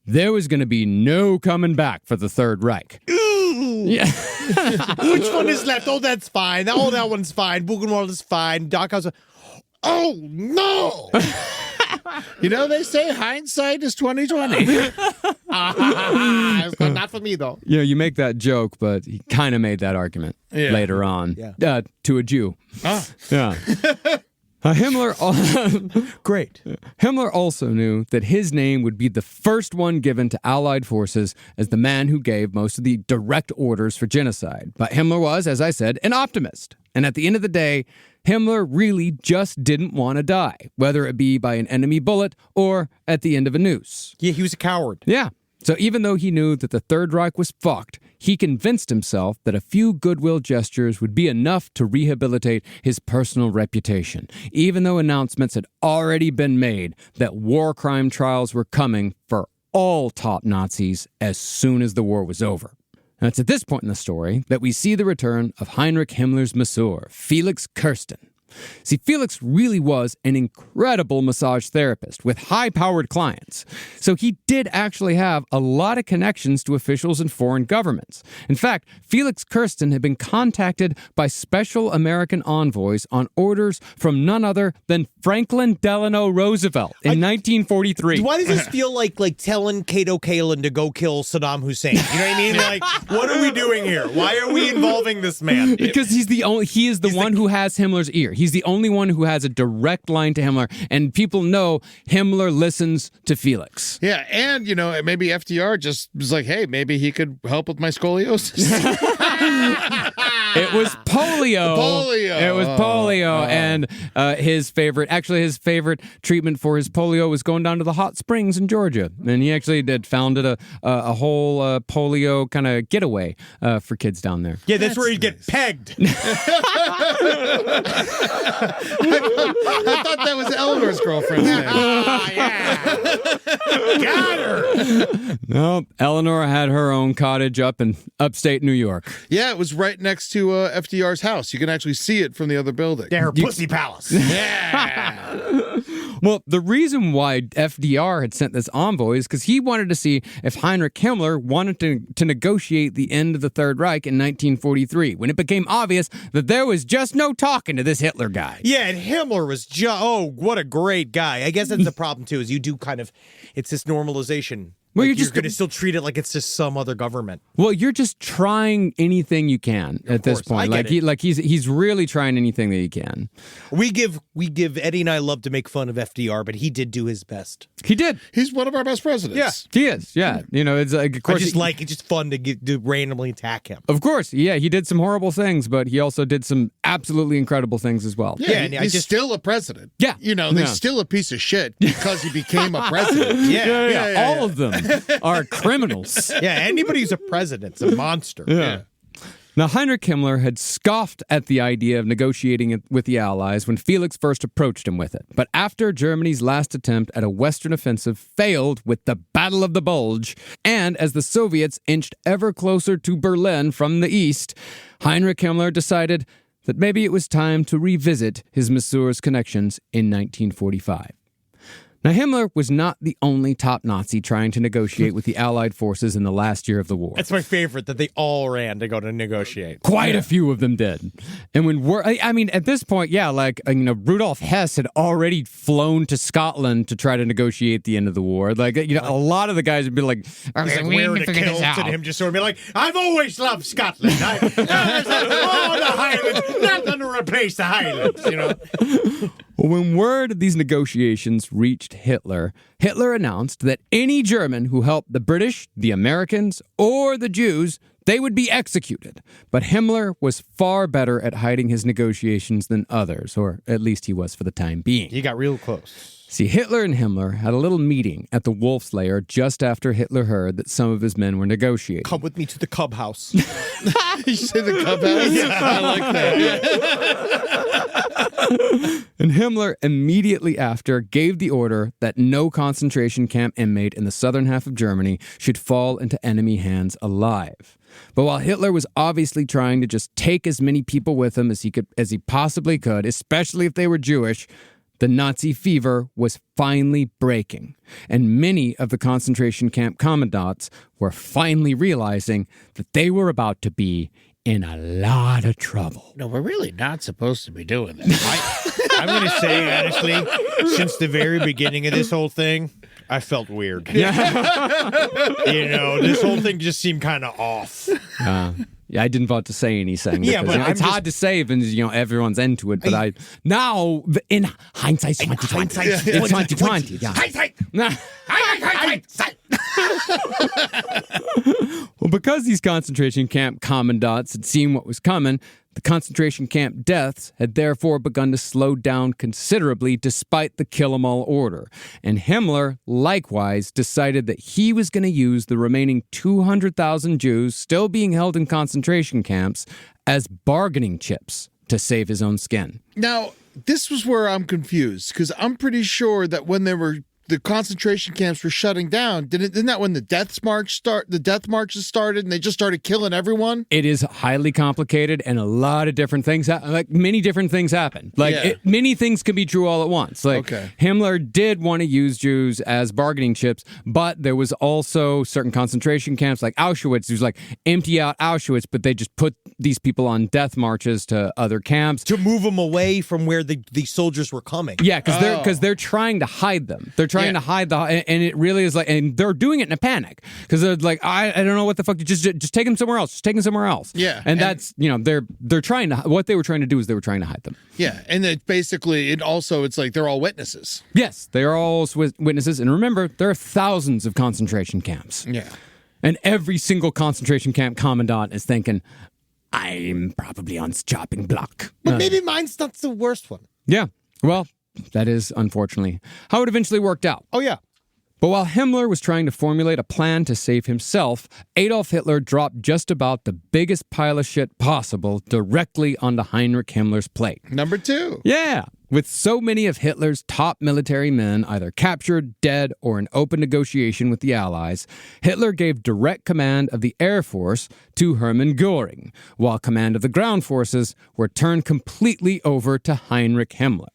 there was going to be no coming back for the Third Reich. Yeah. Which one is left? Oh, that's fine. Oh, that one's fine. Buchenwald is fine. Dachau. Oh, no. They say hindsight is 20/20. Not for me, though. You make that joke, but he kind of made that argument later on to a Jew. Ah. Yeah. Great. Himmler also knew that his name would be the first one given to Allied forces as the man who gave most of the direct orders for genocide. But Himmler was, as I said, an optimist. And at the end of the day, Himmler really just didn't want to die, whether it be by an enemy bullet or at the end of a noose. Yeah, he was a coward. Yeah. So even though he knew that the Third Reich was fucked, he convinced himself that a few goodwill gestures would be enough to rehabilitate his personal reputation, even though announcements had already been made that war crime trials were coming for all top Nazis as soon as the war was over. And it's at this point in the story that we see the return of Heinrich Himmler's masseur, Felix Kirsten. See, Felix really was an incredible massage therapist with high-powered clients. So he did actually have a lot of connections to officials in foreign governments. In fact, Felix Kirsten had been contacted by special American envoys on orders from none other than Franklin Delano Roosevelt in 1943. Why does this feel like telling Kato Kalin to go kill Saddam Hussein? You know what I mean? Like, what are we doing here? Why are we involving this man? Because he is the one who has Himmler's ear. He's the only one who has a direct line to Himmler, and people know Himmler listens to Felix. Yeah, and, maybe FDR just was like, hey, maybe he could help with my scoliosis. It was polio. It was polio, and his favorite treatment for his polio was going down to the hot springs in Georgia, and he actually had founded a whole polio kind of getaway for kids down there. Yeah, that's where he'd get pegged. I thought that was Eleanor's girlfriend's name. Oh, yeah. Got her. No, Eleanor had her own cottage up in upstate New York. Yeah, it was right next to FDR's house. You can actually see it from the other building. Yeah, her pussy palace. Yeah. Well, the reason why FDR had sent this envoy is because he wanted to see if Heinrich Himmler wanted to negotiate the end of the Third Reich in 1943, when it became obvious that there was just no talking to this Hitler guy. Yeah, and Himmler was what a great guy. I guess that's the problem, too, is you do it's this normalization. Well, you're going to still treat it like it's just some other government. Well, you're just trying anything you can at this point. He's really trying anything that he can. We give Eddie and I love to make fun of FDR, but he did do his best. He did. He's one of our best presidents. Yeah, he is. Yeah, it's of course. It's just fun to randomly attack him. Of course, yeah, he did some horrible things, but he also did some absolutely incredible things as well. Yeah, and he's still a president. Yeah, he's still a piece of shit because he became a president. Yeah. All of them are criminals. Yeah, anybody who's a president's a monster. Yeah. Now, Heinrich Himmler had scoffed at the idea of negotiating with the Allies when Felix first approached him with it. But after Germany's last attempt at a Western offensive failed with the Battle of the Bulge, and as the Soviets inched ever closer to Berlin from the east, Heinrich Himmler decided that maybe it was time to revisit his Masseur's connections in 1945. Now, Himmler was not the only top Nazi trying to negotiate with the Allied forces in the last year of the war. That's my favorite, that they all ran to go to negotiate. Quite a few of them did. And at this point, Rudolf Hess had already flown to Scotland to try to negotiate the end of the war. A lot of the guys would be like, okay, we need to figure this out. And him just sort of be like, I've always loved Scotland. The Highlands, nothing to replace the Highlands, Well, when word of these negotiations reached Hitler announced that any German who helped the British, the Americans, or the Jews, they would be executed. But Himmler was far better at hiding his negotiations than others, or at least he was for the time being. He got real close. See, Hitler and Himmler had a little meeting at the Wolf's Lair just after Hitler heard that some of his men were negotiating. Come with me to the Cub House. You say the Cub House? Yeah. I like that. And Himmler immediately after gave the order that no concentration camp inmate in the southern half of Germany should fall into enemy hands alive. But while Hitler was obviously trying to just take as many people with him as he possibly could, especially if they were Jewish, the Nazi fever was finally breaking, and many of the concentration camp commandants were finally realizing that they were about to be in a lot of trouble. No, we're really not supposed to be doing this. I'm going to say, honestly, since the very beginning of this whole thing, I felt weird. This whole thing just seemed kind of off. Yeah, I didn't want to say anything. Yeah, because, but it's hard to say when everyone's into it. But in hindsight, 2020. It's 2020. Yeah. Hindsight. Well, because these concentration camp commandants had seen what was coming, the concentration camp deaths had therefore begun to slow down considerably despite the kill-em-all order. And Himmler, likewise, decided that he was going to use the remaining 200,000 Jews still being held in concentration camps as bargaining chips to save his own skin. Now, this was where I'm confused, because I'm pretty sure that when they were the concentration camps were shutting down, isn't that when the death marches started and they just started killing everyone? It is highly complicated, and a lot of different things, many different things happen. Many things could be true all at once. Himmler did want to use Jews as bargaining chips, but there was also certain concentration camps like Auschwitz. It was empty out Auschwitz, but they just put these people on death marches to other camps. To move them away from where the soldiers were coming. Yeah, because they're trying to hide them. They're trying to hide and it really is and they're doing it in a panic because they're I don't know what the fuck. Just take them somewhere else. Just take them somewhere else. Yeah, and that's they're trying to. What they were trying to do is they were trying to hide them. Yeah, and it's they're all witnesses. Yes, they are all witnesses, and remember, there are thousands of concentration camps. Yeah, and every single concentration camp commandant is thinking, I'm probably on chopping block. But maybe mine's not the worst one. Yeah, well. That is, unfortunately, how it eventually worked out. Oh, yeah. But while Himmler was trying to formulate a plan to save himself, Adolf Hitler dropped just about the biggest pile of shit possible directly onto Heinrich Himmler's plate. Number 2. Yeah. With so many of Hitler's top military men either captured, dead, or in open negotiation with the Allies, Hitler gave direct command of the Air Force to Hermann Göring, while command of the ground forces were turned completely over to Heinrich Himmler.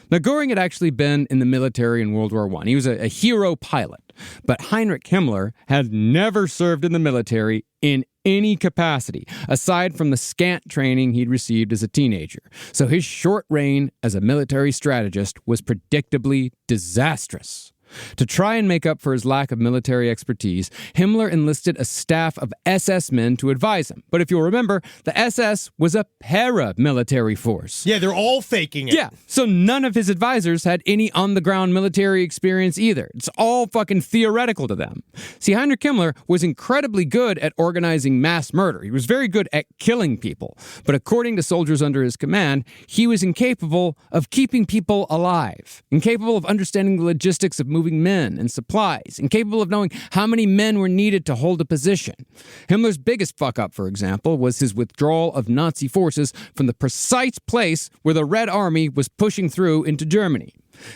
Now, Göring had actually been in the military in World War I. He was a hero pilot, but Heinrich Himmler had never served in the military in any capacity, aside from the scant training he'd received as a teenager. So his short reign as a military strategist was predictably disastrous. To try and make up for his lack of military expertise, Himmler enlisted a staff of SS men to advise him. But if you'll remember, the SS was a paramilitary force. Yeah, they're all faking it. Yeah, so none of his advisors had any on-the-ground military experience either. It's all fucking theoretical to them. See, Heinrich Himmler was incredibly good at organizing mass murder. He was very good at killing people. But according to soldiers under his command, he was incapable of keeping people alive, incapable of understanding the logistics of moving men and supplies, incapable of knowing how many men were needed to hold a position. Himmler's biggest fuck-up, for example, was his withdrawal of Nazi forces from the precise place where the Red Army was pushing through into Germany.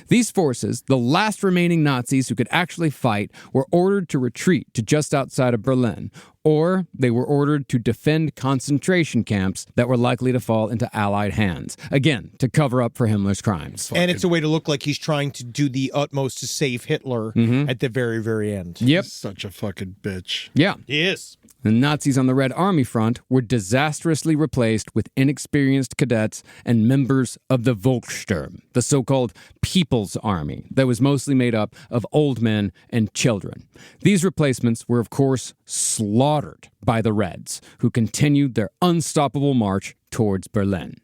These forces, the last remaining Nazis who could actually fight, were ordered to retreat to just outside of Berlin, or they were ordered to defend concentration camps that were likely to fall into Allied hands, again, to cover up for Himmler's crimes. And it's a way to look like he's trying to do the utmost to save Hitler at the very, very end. Yep. He's such a fucking bitch. Yeah. He is. The Nazis on the Red Army front were disastrously replaced with inexperienced cadets and members of the Volkssturm, the so-called People's Army, that was mostly made up of old men and children. These replacements were, of course, slaughtered by the Reds, who continued their unstoppable march towards Berlin.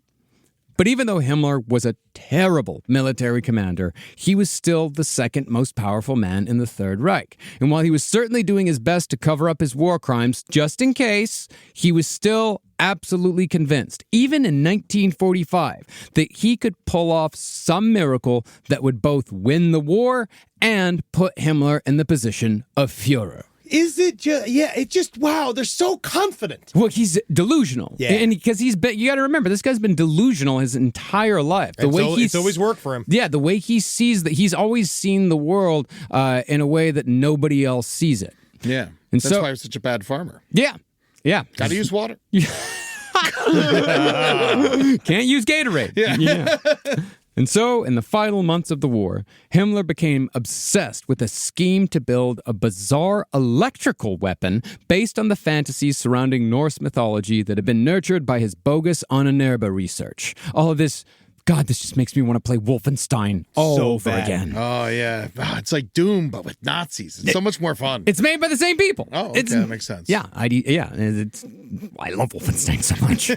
But even though Himmler was a terrible military commander, he was still the second most powerful man in the Third Reich. And while he was certainly doing his best to cover up his war crimes, just in case, he was still absolutely convinced, even in 1945, that he could pull off some miracle that would both win the war and put Himmler in the position of Führer. Is it just, wow, they're so confident. Well, he's delusional. Yeah. And because you got to remember, this guy's been delusional his entire life. It's always worked for him. Yeah, the way he sees that, he's always seen the world in a way that nobody else sees it. Yeah. And that's why he was such a bad farmer. Yeah. Yeah. Gotta use water. Can't use Gatorade. Yeah. And so, in the final months of the war, Himmler became obsessed with a scheme to build a bizarre electrical weapon based on the fantasies surrounding Norse mythology that had been nurtured by his bogus Ahnenerbe research. All of this, God, this just makes me want to play Wolfenstein all over again. Oh, yeah. It's like Doom, but with Nazis. It's so much more fun. It's made by the same people. Oh, okay, that makes sense. Yeah, I love Wolfenstein so much.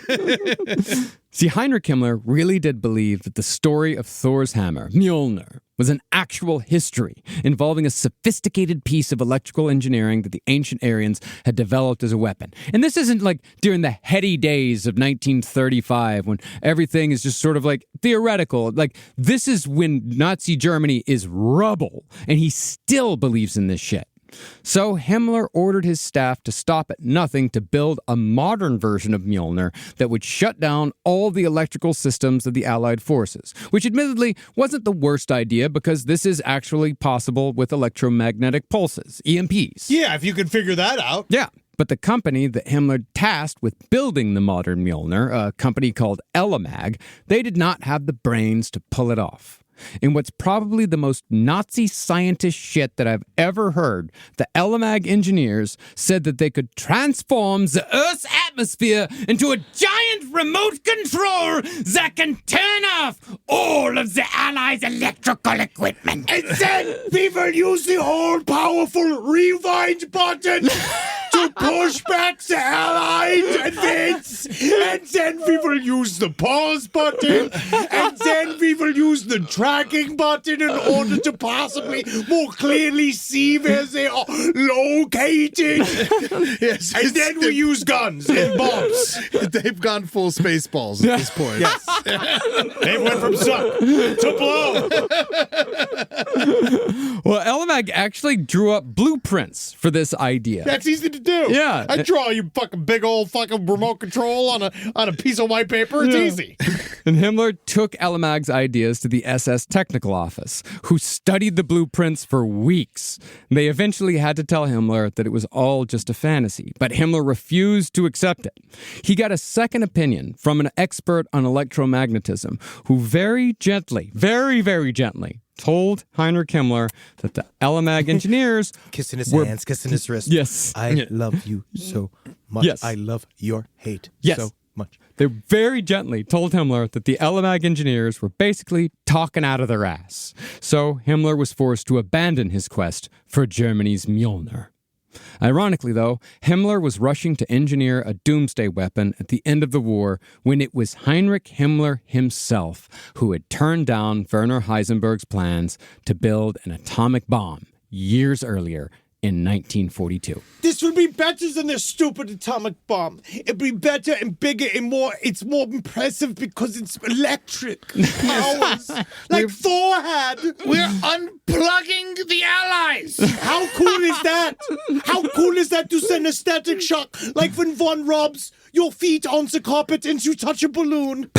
See, Heinrich Himmler really did believe that the story of Thor's hammer, Mjolnir, was an actual history involving a sophisticated piece of electrical engineering that the ancient Aryans had developed as a weapon. And this isn't like during the heady days of 1935 when everything is just sort of like theoretical. Like, this is when Nazi Germany is rubble, and he still believes in this shit. So Himmler ordered his staff to stop at nothing to build a modern version of Mjolnir that would shut down all the electrical systems of the Allied forces, which admittedly wasn't the worst idea because this is actually possible with electromagnetic pulses, EMPs. Yeah, if you could figure that out. Yeah. But the company that Himmler tasked with building the modern Mjolnir, a company called Elamag, they did not have the brains to pull it off. In what's probably the most Nazi scientist shit that I've ever heard, the Elamag engineers said that they could transform the Earth's atmosphere into a giant remote control that can turn off all of the Allies' electrical equipment. And then we will use the all-powerful rewind button to push back the Allied advance. And then we will use the pause button. And then we will use the tracking button in order to possibly more clearly see where they are located. Yes, And then we use guns and bombs. They've gone full Spaceballs at this point. Yes. They went from suck to blow. Well, Elamag actually drew up blueprints for this idea. That's easy to do. Yeah. I draw you fucking big old fucking remote control on a piece of white paper. It's easy. And Himmler took Elamag's ideas to the SS technical office, who studied the blueprints for weeks. They eventually had to tell Himmler that it was all just a fantasy, but Himmler refused to accept it. He got a second opinion from an expert on electromagnetism, who very gently, very gently, told Heinrich Himmler that the Elamag engineers Kissing his were... hands, kissing his wrist. Yes. I love you so much. Yes. I love your hate Yes. so much. They very gently told Himmler that the Elamag engineers were basically talking out of their ass. So Himmler was forced to abandon his quest for Germany's Mjolnir. Ironically, though, Himmler was rushing to engineer a doomsday weapon at the end of the war when it was Heinrich Himmler himself who had turned down Werner Heisenberg's plans to build an atomic bomb years earlier in 1942. This would be better than their stupid atomic bomb. It'd be better and bigger and more. It's more impressive because it's electric powers, like Thor had. We're unplugging the Allies. How cool is that? How cool is that to send a static shock, like when one rubs your feet on the carpet and you touch a balloon?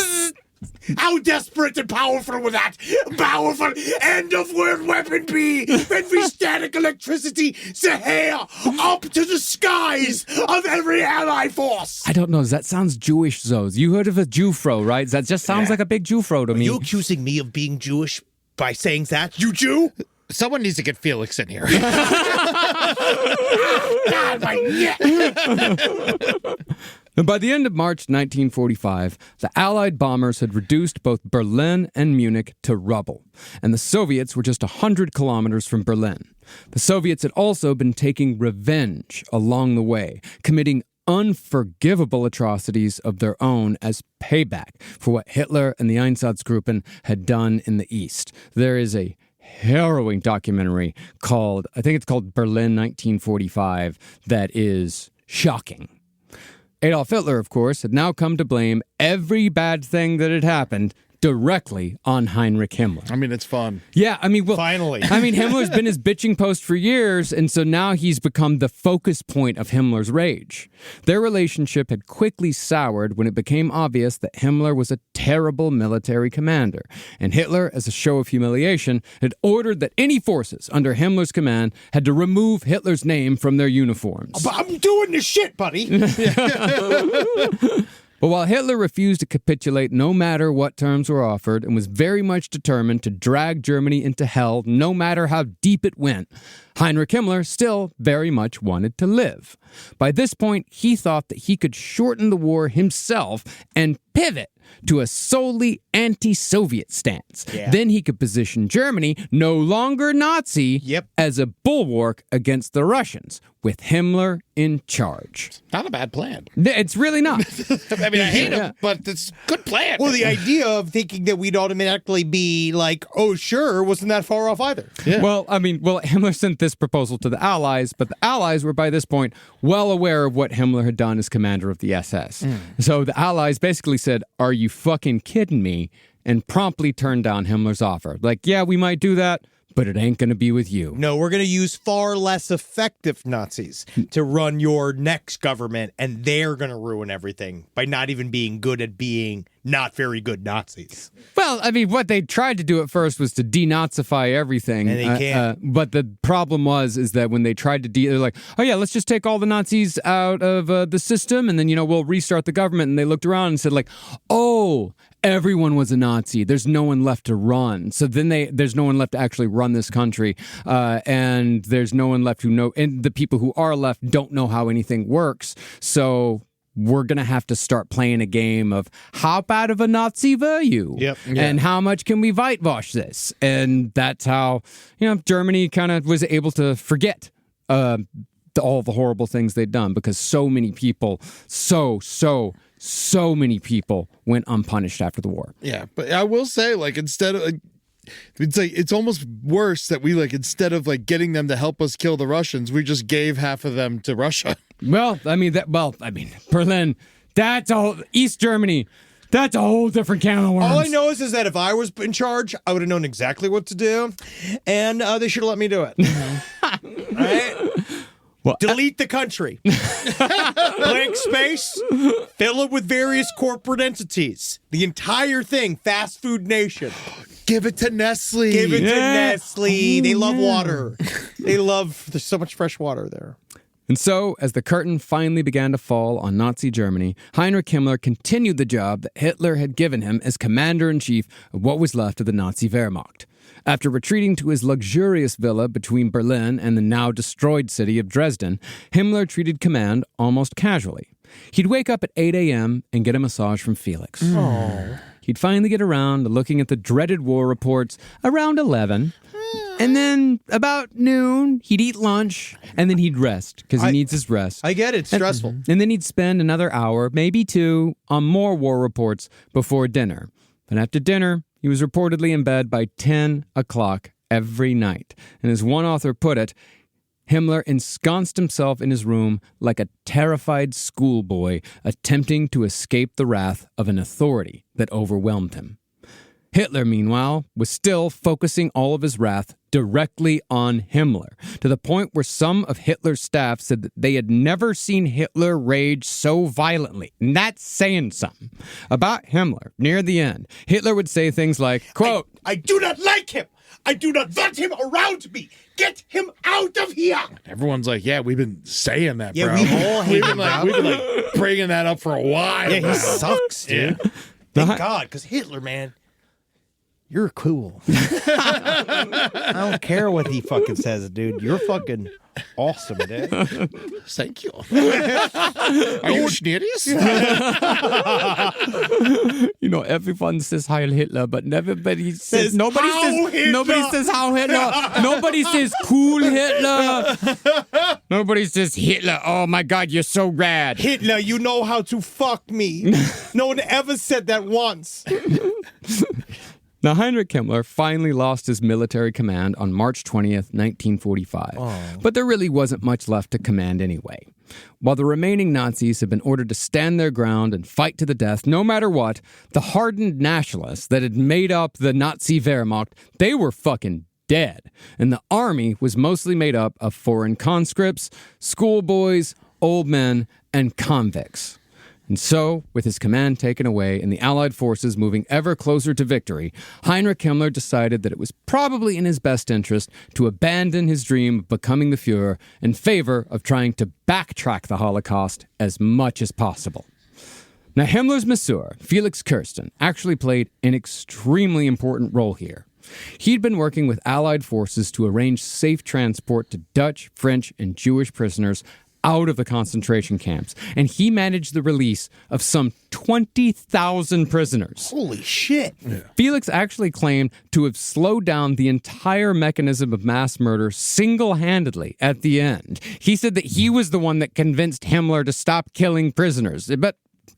How desperate and powerful would that powerful end-of-world weapon be when we static electricity the hair up to the skies of every ally force? I don't know. That sounds Jewish, Zoes. You heard of a Jewfro, right? That just sounds like a big Jewfro to me. Are you accusing me of being Jewish by saying that? You Jew? Someone needs to get Felix in here. God, my neck! And by the end of March 1945, the Allied bombers had reduced both Berlin and Munich to rubble, and the Soviets were just 100 kilometers from Berlin. The Soviets had also been taking revenge along the way, committing unforgivable atrocities of their own as payback for what Hitler and the Einsatzgruppen had done in the East. There is a harrowing documentary called, I think it's called Berlin 1945, that is shocking. Adolf Hitler, of course, had now come to blame every bad thing that had happened directly on Heinrich Himmler. I mean, it's fun. Yeah, I mean, well, finally. I mean, Himmler's been his bitching post for years, and so now he's become the focus point of Himmler's rage. Their relationship had quickly soured when it became obvious that Himmler was a terrible military commander, and Hitler, as a show of humiliation, had ordered that any forces under Himmler's command had to remove Hitler's name from their uniforms. But I'm doing this shit, buddy. But while Hitler refused to capitulate no matter what terms were offered and was very much determined to drag Germany into hell no matter how deep it went, Heinrich Himmler still very much wanted to live. By this point, he thought that he could shorten the war himself and pivot to a solely anti-Soviet stance. Yeah. Then he could position Germany, no longer Nazi, as a bulwark against the Russians, with Himmler in charge. Not a bad plan. It's really not. I mean, I hate him, but it's a good plan. Well, the idea of thinking that we'd automatically be like, oh, sure, wasn't that far off either. Yeah. Well, Himmler sent this proposal to the Allies, but the Allies were by this point well aware of what Himmler had done as commander of the SS. So the Allies basically said, are you fucking kidding me? And promptly turned down Himmler's offer. Like, yeah, we might do that, but it ain't going to be with you. No, we're going to use far less effective Nazis to run your next government, and they're going to ruin everything by not even being good at being not very good Nazis. Well, I mean, what they tried to do at first was to denazify everything. And they can't. But the problem is that when they tried to they're like, oh yeah, let's just take all the Nazis out of the system, and then, we'll restart the government. And they looked around and said like, oh, everyone was a Nazi. There's no one left to run. So then there's no one left to actually run this country. And there's no one left who know, and the people who are left don't know how anything works. So we're going to have to start playing a game of how bad of a Nazi were you? Yep. And how much can we whitewash this? And that's how, Germany kind of was able to forget all the horrible things they'd done, because so many people, so many people went unpunished after the war. Yeah, but I will say, like, instead of... it's almost worse that we, like, instead of, like, getting them to help us kill the Russians, we just gave half of them to Russia. Well, Berlin, that's all, East Germany, that's a whole different can of worms. All I know is that if I was in charge, I would have known exactly what to do, and they should have let me do it. All right? Well, delete the country. Blank space. Fill it with various corporate entities. The entire thing. Fast food nation. Give it to Nestle. Give it to Nestle. They love water. There's so much fresh water there. And so, as the curtain finally began to fall on Nazi Germany, Heinrich Himmler continued the job that Hitler had given him as commander-in-chief of what was left of the Nazi Wehrmacht. After retreating to his luxurious villa between Berlin and the now destroyed city of Dresden, Himmler treated command almost casually. He'd wake up at 8 a.m. and get a massage from Felix. He'd finally get around to looking at the dreaded war reports around 11. And then about noon, he'd eat lunch, and then he'd rest, because he needs his rest. I get it. It's stressful. And then he'd spend another hour, maybe two, on more war reports before dinner. But after dinner, he was reportedly in bed by 10 o'clock every night. And as one author put it, Himmler ensconced himself in his room like a terrified schoolboy attempting to escape the wrath of an authority that overwhelmed him. Hitler, meanwhile, was still focusing all of his wrath directly on Himmler, to the point where some of Hitler's staff said that they had never seen Hitler rage so violently. And that's saying something. About Himmler, near the end, Hitler would say things like, quote, I do not like him. I do not want him around me. Get him out of here. Everyone's like, yeah, we've been saying that, Yeah, bro. we've all hated him, we've been like bringing that up for a while. Yeah, bro. he sucks, dude. Yeah. Thank God, because Hitler, man, you're cool. I don't care what he fucking says, dude. You're fucking awesome, dude. Thank you. Are you serious? Everyone says Heil Hitler, but nobody says How Hitler. Nobody says How Hitler. Nobody says cool Hitler. Nobody says Hitler. Oh my God, you're so rad. Hitler, you know how to fuck me. No one ever said that once. Now, Heinrich Himmler finally lost his military command on March 20th, 1945. But there really wasn't much left to command anyway. While the remaining Nazis had been ordered to stand their ground and fight to the death, no matter what, the hardened nationalists that had made up the Nazi Wehrmacht, they were fucking dead. And the army was mostly made up of foreign conscripts, schoolboys, old men, and convicts. And so, with his command taken away and the Allied forces moving ever closer to victory, Heinrich Himmler decided that it was probably in his best interest to abandon his dream of becoming the Führer in favor of trying to backtrack the Holocaust as much as possible. Now, Himmler's masseur, Felix Kirsten, actually played an extremely important role here. He'd been working with Allied forces to arrange safe transport to Dutch, French, and Jewish prisoners out of the concentration camps, and he managed the release of some 20,000 prisoners. Holy shit. Yeah. Felix actually claimed to have slowed down the entire mechanism of mass murder single-handedly at the end. He said that he was the one that convinced Himmler to stop killing prisoners, but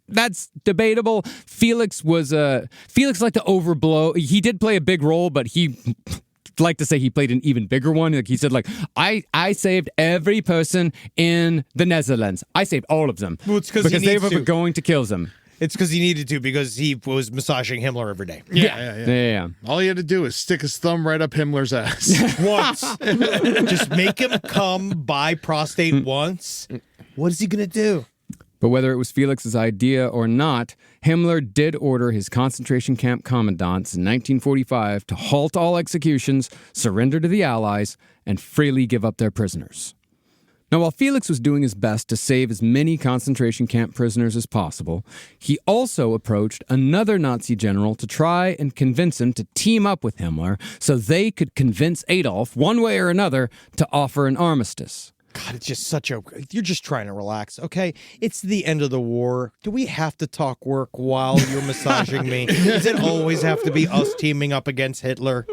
that's debatable. Felix liked to overblow. He did play a big role, but he like to say he played an even bigger one. Like he said, like, I saved every person in the Netherlands. I saved all of them. Well, it's because they were going to kill them. It's because he needed to, because he was massaging Himmler every day. Yeah. All he had to do is stick his thumb right up Himmler's ass. Once. Just make him come by prostate once. What is he going to do? But whether it was Felix's idea or not, Himmler did order his concentration camp commandants in 1945 to halt all executions, surrender to the Allies, and freely give up their prisoners. Now, while Felix was doing his best to save as many concentration camp prisoners as possible, he also approached another Nazi general to try and convince him to team up with Himmler so they could convince Adolf, one way or another, to offer an armistice. God, it's just you're just trying to relax, okay? It's the end of the war. Do we have to talk work while you're massaging me? Does it always have to be us teaming up against Hitler?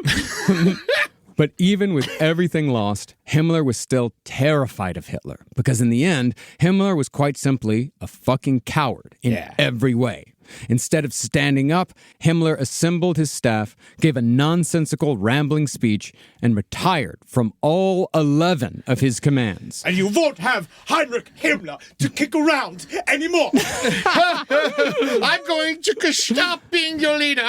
But even with everything lost, Himmler was still terrified of Hitler, because in the end, Himmler was quite simply a fucking coward in every way. Instead of standing up, Himmler assembled his staff, gave a nonsensical, rambling speech, and retired from all 11 of his commands. And you won't have Heinrich Himmler to kick around anymore. I'm going to stop being your leader.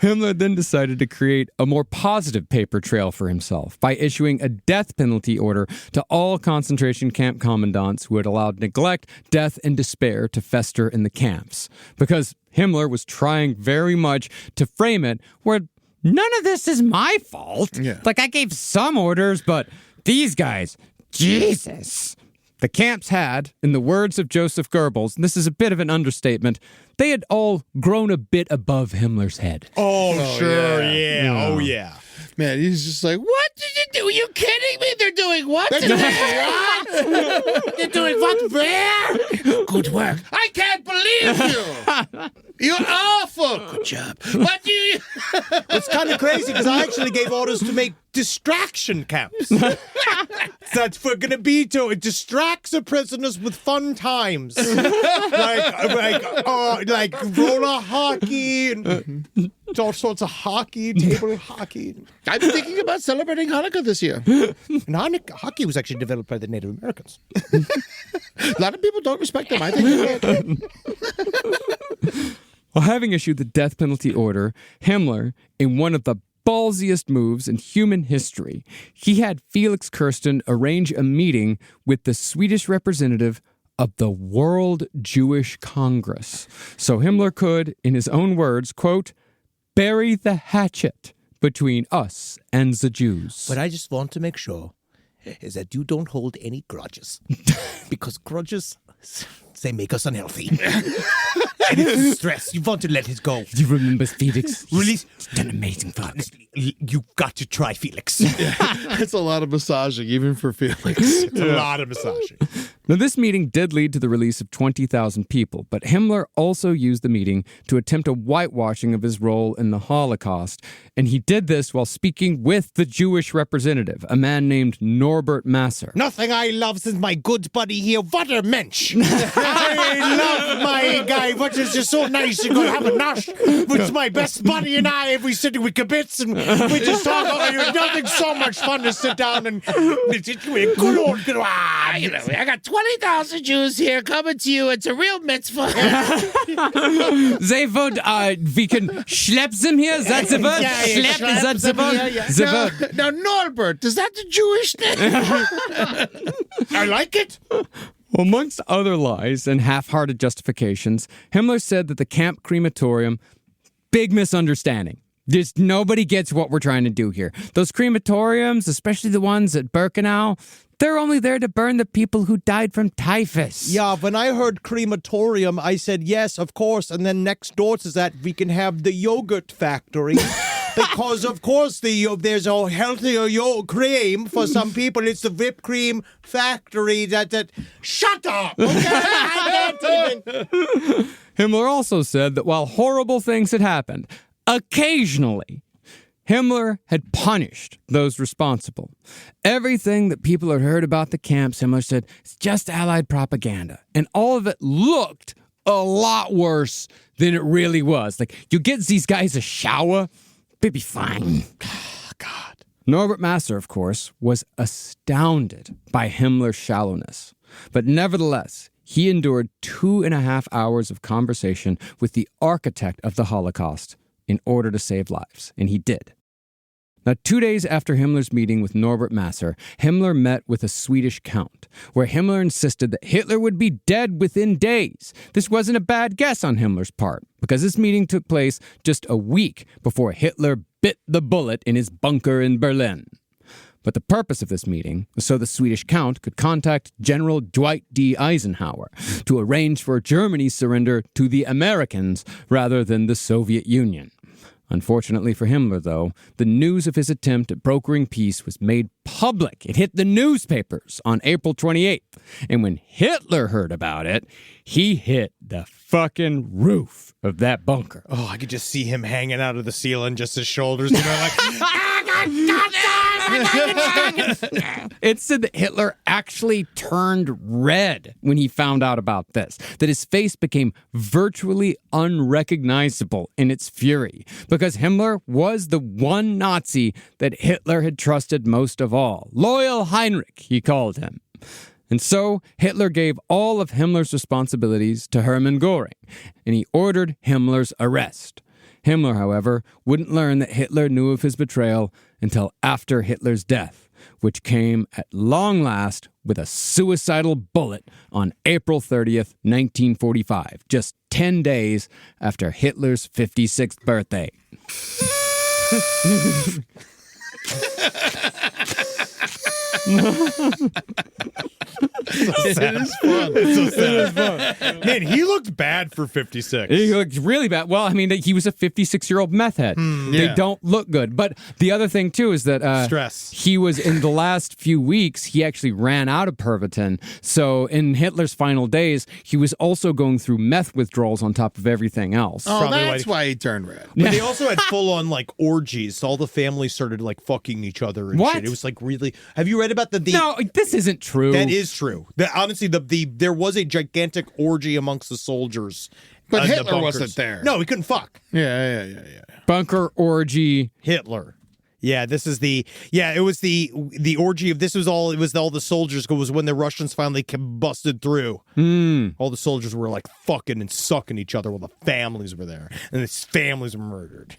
Himmler then decided to create a more positive paper trail for himself by issuing a death penalty order to all concentration camp commandants who had allowed neglect, death, and despair to fester in the camps. Because Himmler was trying very much to frame it where none of this is my fault. Like, I gave some orders, but these guys, Jesus. The camps had, in the words of Joseph Goebbels, and this is a bit of an understatement, they had all grown a bit above Himmler's head. Oh sure, yeah. Oh, yeah. Man, he's just like, what did you do? Are you kidding me? They're doing what? They're doing what? They're doing what? Where? Good work. I can't believe you. You're awful. Good job. But you... It's kind of crazy, because I actually gave orders to make distraction camps. That's what going to be to it. Distracts the prisoners with fun times. like roller hockey and all sorts of hockey, table hockey. I'm thinking about celebrating Hanukkah this year. And hockey was actually developed by the Native Americans. A lot of people don't respect them. I think they did. Well, having issued the death penalty order, Himmler, in one of the ballsiest moves in human history, he had Felix Kirsten arrange a meeting with the Swedish representative of the World Jewish Congress. So Himmler could, in his own words, quote, bury the hatchet between us and the Jews. But I just want to make sure is that you don't hold any grudges. Because grudges, they make us unhealthy. And it's stress. You want to let it go. You remember Felix? Release. He's done amazing things. Honestly, you got to try Felix. It's a lot of massaging, even for Felix. It's a lot of massaging. Now, this meeting did lead to the release of 20,000 people, but Himmler also used the meeting to attempt a whitewashing of his role in the Holocaust, and he did this while speaking with the Jewish representative, a man named Norbert Masser. Nothing I love since my good buddy here, Watermensch. I love my guy, which is just so nice. You're going to have a nosh with my best buddy and I. We sit with kibitz and we just talk. Nothing so much fun to sit down and good old. I got 20,000 Jews here coming to you. It's a real mitzvah. They would, we can schlepp them here? That's the word? Schlepp, is that the word? The word. Now, Norbert, is that the Jewish thing? I like it. Amongst other lies and half-hearted justifications, Himmler said that the camp crematorium, big misunderstanding. Just nobody gets what we're trying to do here. Those crematoriums, especially the ones at Birkenau, they're only there to burn the people who died from typhus. Yeah, when I heard crematorium, I said, yes, of course. And then next door to that, we can have the yogurt factory. Because, of course, there's a healthier cream for some people. It's the whipped cream factory that... Shut up! Okay? I can't even... Himmler also said that while horrible things had happened, occasionally, Himmler had punished those responsible. Everything that people had heard about the camps, Himmler said, it's just Allied propaganda. And all of it looked a lot worse than it really was. Like, you get these guys a shower, they'd be fine. God. Norbert Masser, of course, was astounded by Himmler's shallowness. But nevertheless, he endured 2.5 hours of conversation with the architect of the Holocaust in order to save lives, and he did. Now, 2 days after Himmler's meeting with Norbert Masser, Himmler met with a Swedish count, where Himmler insisted that Hitler would be dead within days. This wasn't a bad guess on Himmler's part, because this meeting took place just a week before Hitler bit the bullet in his bunker in Berlin. But the purpose of this meeting was so the Swedish count could contact General Dwight D. Eisenhower to arrange for Germany's surrender to the Americans rather than the Soviet Union. Unfortunately for Himmler, though, the news of his attempt at brokering peace was made public. It hit the newspapers on April 28th. And when Hitler heard about it, he hit the fucking roof of that bunker. Oh, I could just see him hanging out of the ceiling, just his shoulders, like, It said that Hitler actually turned red when he found out about this, that his face became virtually unrecognizable in its fury, because Himmler was the one Nazi that Hitler had trusted most of all. Loyal Heinrich, he called him. And so Hitler gave all of Himmler's responsibilities to Hermann Göring, and he ordered Himmler's arrest. Himmler, however, wouldn't learn that Hitler knew of his betrayal until after Hitler's death, which came at long last with a suicidal bullet on April 30th, 1945, just 10 days after Hitler's 56th birthday. It is fun. It's so sad. Man, he looked bad for 56. He looked really bad. Well, I mean, he was a 56-year-old meth head. They don't look good. But the other thing, too, is that stress. He was, in the last few weeks, he actually ran out of Pervitin. So in Hitler's final days, he was also going through meth withdrawals on top of everything else. Oh, that's why he turned red. But they also had full-on, like, orgies. So all the families started, like, fucking each other and shit. It was, like, really... Have you read about the... No, this isn't true. That is true. Honestly, there was a gigantic orgy amongst the soldiers. But Hitler wasn't there. No, he couldn't fuck. Yeah. Bunker orgy. Hitler. Yeah, this is the... Yeah, it was the orgy of... This was all... It was all the soldiers. It was when the Russians finally busted through. All the soldiers were, like, fucking and sucking each other while the families were there. And his families were murdered.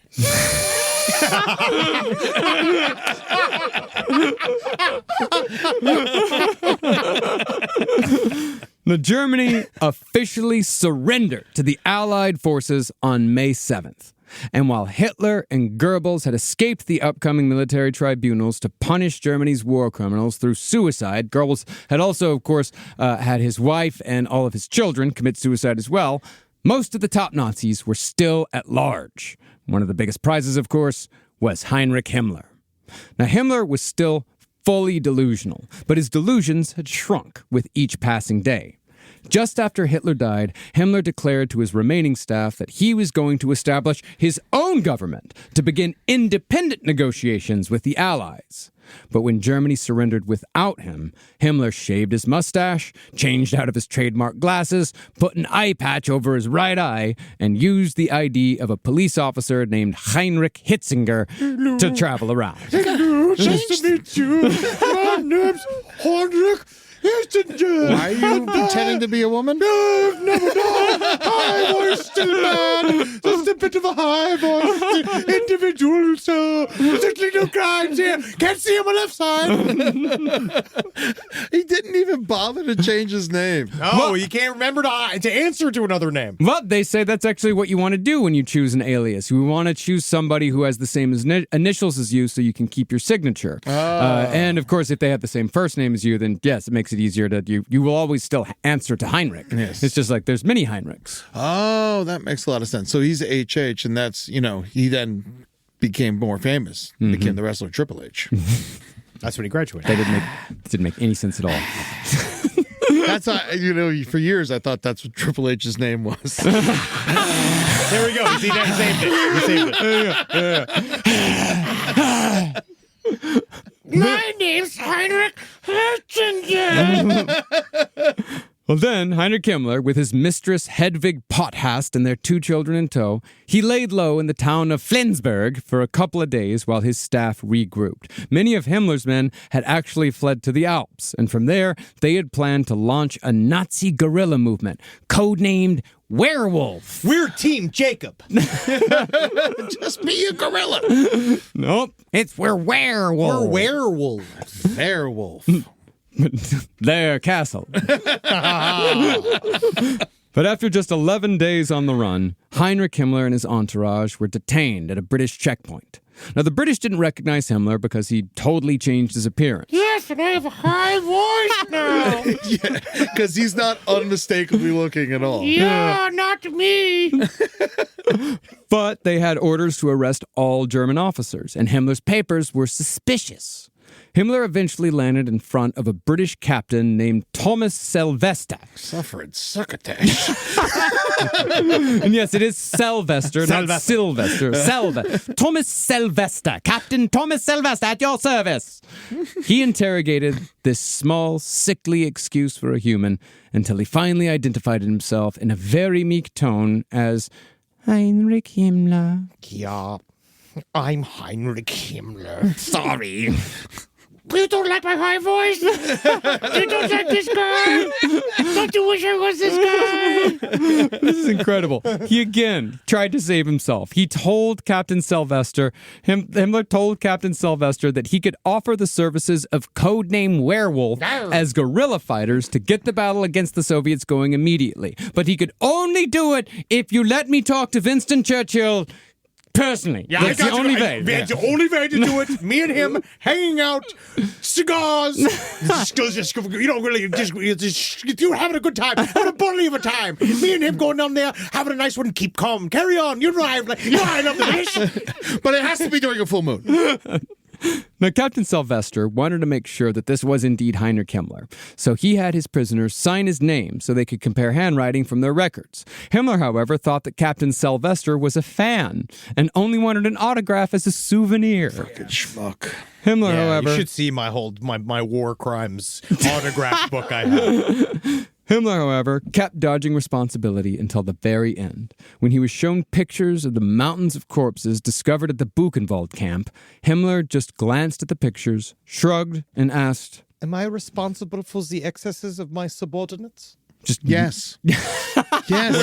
The Germany officially surrendered to the Allied forces on May 7th. And while Hitler and Goebbels had escaped the upcoming military tribunals to punish Germany's war criminals through suicide, Goebbels had also, of course, had his wife and all of his children commit suicide as well. Most of the top Nazis were still at large. One of the biggest prizes, of course, was Heinrich Himmler. Now, Himmler was still fully delusional, but his delusions had shrunk with each passing day. Just after Hitler died, Himmler declared to his remaining staff that he was going to establish his own government to begin independent negotiations with the Allies. But when Germany surrendered without him, Himmler shaved his mustache, changed out of his trademark glasses, put an eye patch over his right eye, and used the ID of a police officer named Heinrich Hitzinger to travel around. Nice to meet you. My name's Heinrich Himmler. Why are you pretending to be a woman? No, never know. High voice to the man. Just a bit of a high voice individual, so certainly no crimes here. Can't see him on the left side. He didn't even bother to change his name. No, you can't remember to answer to another name. Well, they say that's actually what you want to do when you choose an alias. You want to choose somebody who has the same initials as you so you can keep your signature. And, of course, if they have the same first name as you, then, yes, it makes it easier to... You will always still answer to Heinrich. Yes. It's just like there's many Heinrichs. Oh, that makes a lot of sense. So he's HH, and that's, he then became more famous, became the wrestler Triple H. That's when he graduated. That didn't make any sense at all. That's how, for years I thought that's what Triple H's name was. There we go. He saved it. My name's Heinrich Himmler. Well, then, Heinrich Himmler, with his mistress Hedwig Potthast and their 2 children in tow, he laid low in the town of Flensburg for a couple of days while his staff regrouped. Many of Himmler's men had actually fled to the Alps, and from there, they had planned to launch a Nazi guerrilla movement, codenamed Werewolf. We're Team Jacob. Just be a gorilla. Nope, we're werewolves. We're werewolves. Werewolf. Their castle. But after just 11 days on the run, Heinrich Himmler and his entourage were detained at a British checkpoint. Now, the British didn't recognize Himmler because he totally changed his appearance. Yes, and I have a high voice now. Yeah, because he's not unmistakably looking at all. Yeah, not me. But they had orders to arrest all German officers, and Himmler's papers were suspicious. Himmler eventually landed in front of a British captain named Thomas Sylvester. Suffering succotash. And yes, it is Sylvester, not Sylvester. Thomas Sylvester. Captain Thomas Sylvester at your service. He interrogated this small, sickly excuse for a human until he finally identified himself in a very meek tone as Heinrich Himmler. Yeah, I'm Heinrich Himmler. Sorry. You don't like my high voice? You don't like this guy? Don't you wish I was this guy? This is incredible. He again tried to save himself. He told Captain Sylvester, Himmler told Captain Sylvester that he could offer the services of codename Werewolf as guerrilla fighters to get the battle against the Soviets going immediately. But he could only do it if you let me talk to Winston Churchill personally. Yeah, that's the only way. That's the only way to do it. Me and him hanging out, cigars. You know, really, just you having a good time, having a bully of a time. Me and him going down there, having a nice one. Keep calm, carry on. You know I love this, but it has to be during a full moon. Now, Captain Sylvester wanted to make sure that this was indeed Heinrich Himmler, so he had his prisoners sign his name so they could compare handwriting from their records. Himmler, however, thought that Captain Sylvester was a fan and only wanted an autograph as a souvenir. Fucking schmuck. Himmler, however... You should see my war crimes autograph book I have. Himmler, however, kept dodging responsibility until the very end. When he was shown pictures of the mountains of corpses discovered at the Buchenwald camp, Himmler just glanced at the pictures, shrugged, and asked, Am I responsible for the excesses of my subordinates? Just yes. Yes.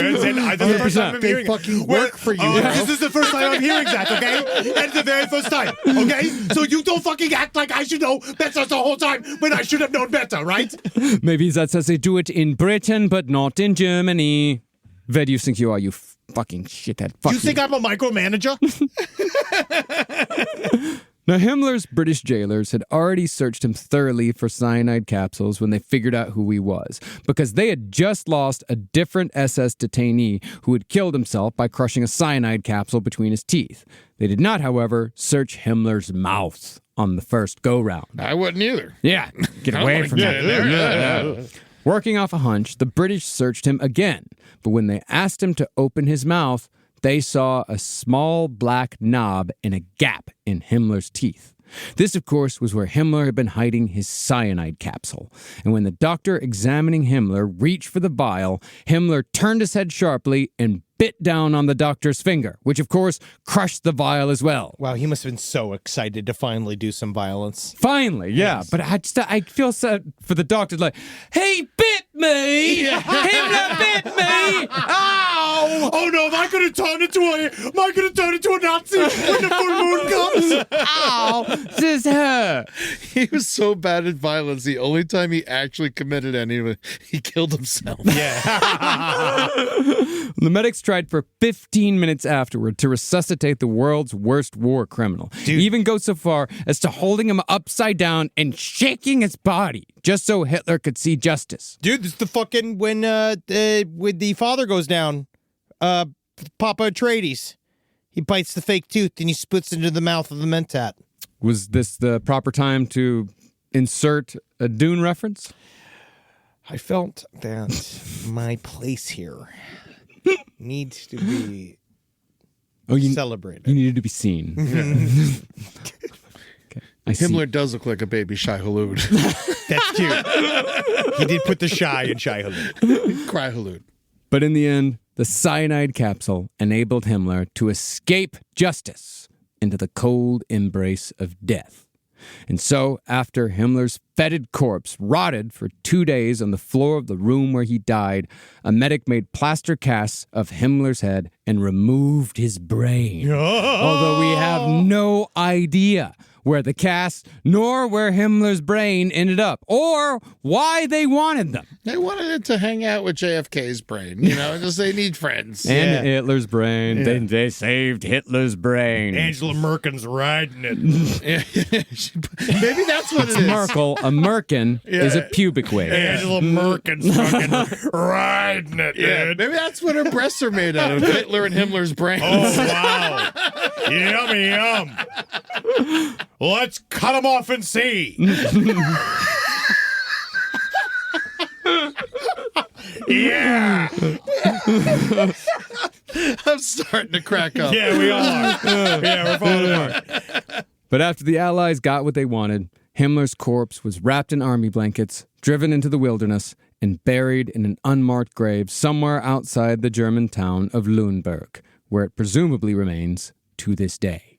They fucking work for you. This is the first time I'm hearing that, okay? That's the very first time, okay? So you don't fucking act like I should know better the whole time when I should have known better, right? Maybe that's as they do it in Britain, but not in Germany. Where do you think you are, you fucking shithead? You think I'm a micromanager? Now, Himmler's British jailers had already searched him thoroughly for cyanide capsules when they figured out who he was, because they had just lost a different SS detainee who had killed himself by crushing a cyanide capsule between his teeth. They did not, however, search Himmler's mouth on the first go-round. I wouldn't either. Yeah, get away from that. Yeah. Working off a hunch, the British searched him again, but when they asked him to open his mouth, they saw a small black knob and a gap in Himmler's teeth. This, of course, was where Himmler had been hiding his cyanide capsule. And when the doctor examining Himmler reached for the vial, Himmler turned his head sharply and bit down on the doctor's finger, which, of course, crushed the vial as well. Wow, he must have been so excited to finally do some violence. Finally, yeah. Yes. But I feel sad for the doctor, like, he bit me! Himmler bit me! Ow! Oh no, am I gonna turn into a Nazi when the full moon comes? Ow! This hurt. He was so bad at violence, the only time he actually committed any of it, he killed himself. Yeah. The medics tried for 15 minutes afterward to resuscitate the world's worst war criminal. Dude. Even go so far as to holding him upside down and shaking his body just so Hitler could see justice. Dude, this is the fucking when the father goes down, Papa Atreides. He bites the fake tooth and he spits into the mouth of the Mentat. Was this the proper time to insert a Dune reference? I felt that my place here needs to be celebrated. You needed to be seen. Okay. Himmler does look like a baby Shai Hulud. That's cute. He did put the shy in Shai Hulud. Cry Hulud. But in the end, the cyanide capsule enabled Himmler to escape justice into the cold embrace of death. And so, after Himmler's fetid corpse rotted for 2 days on the floor of the room where he died, a medic made plaster casts of Himmler's head and removed his brain. Although we have no idea where the cast nor where Himmler's brain ended up, or why they wanted them. They wanted it to hang out with JFK's brain, just they need friends. And Hitler's brain. Yeah. They saved Hitler's brain. Angela Merkel's riding it. Maybe that's what it is. Merkel, a merkin is a pubic wave. Angela Merkel's fucking riding it, dude. Maybe that's what her breasts are made out of, Hitler and Himmler's brains. Oh, wow. Yummy, yum. Let's cut them off and see. Yeah. I'm starting to crack up. Yeah, we all are. Yeah, we're falling apart. But after the Allies got what they wanted, Himmler's corpse was wrapped in army blankets, driven into the wilderness, and buried in an unmarked grave somewhere outside the German town of Lüneburg, where it presumably remains to this day.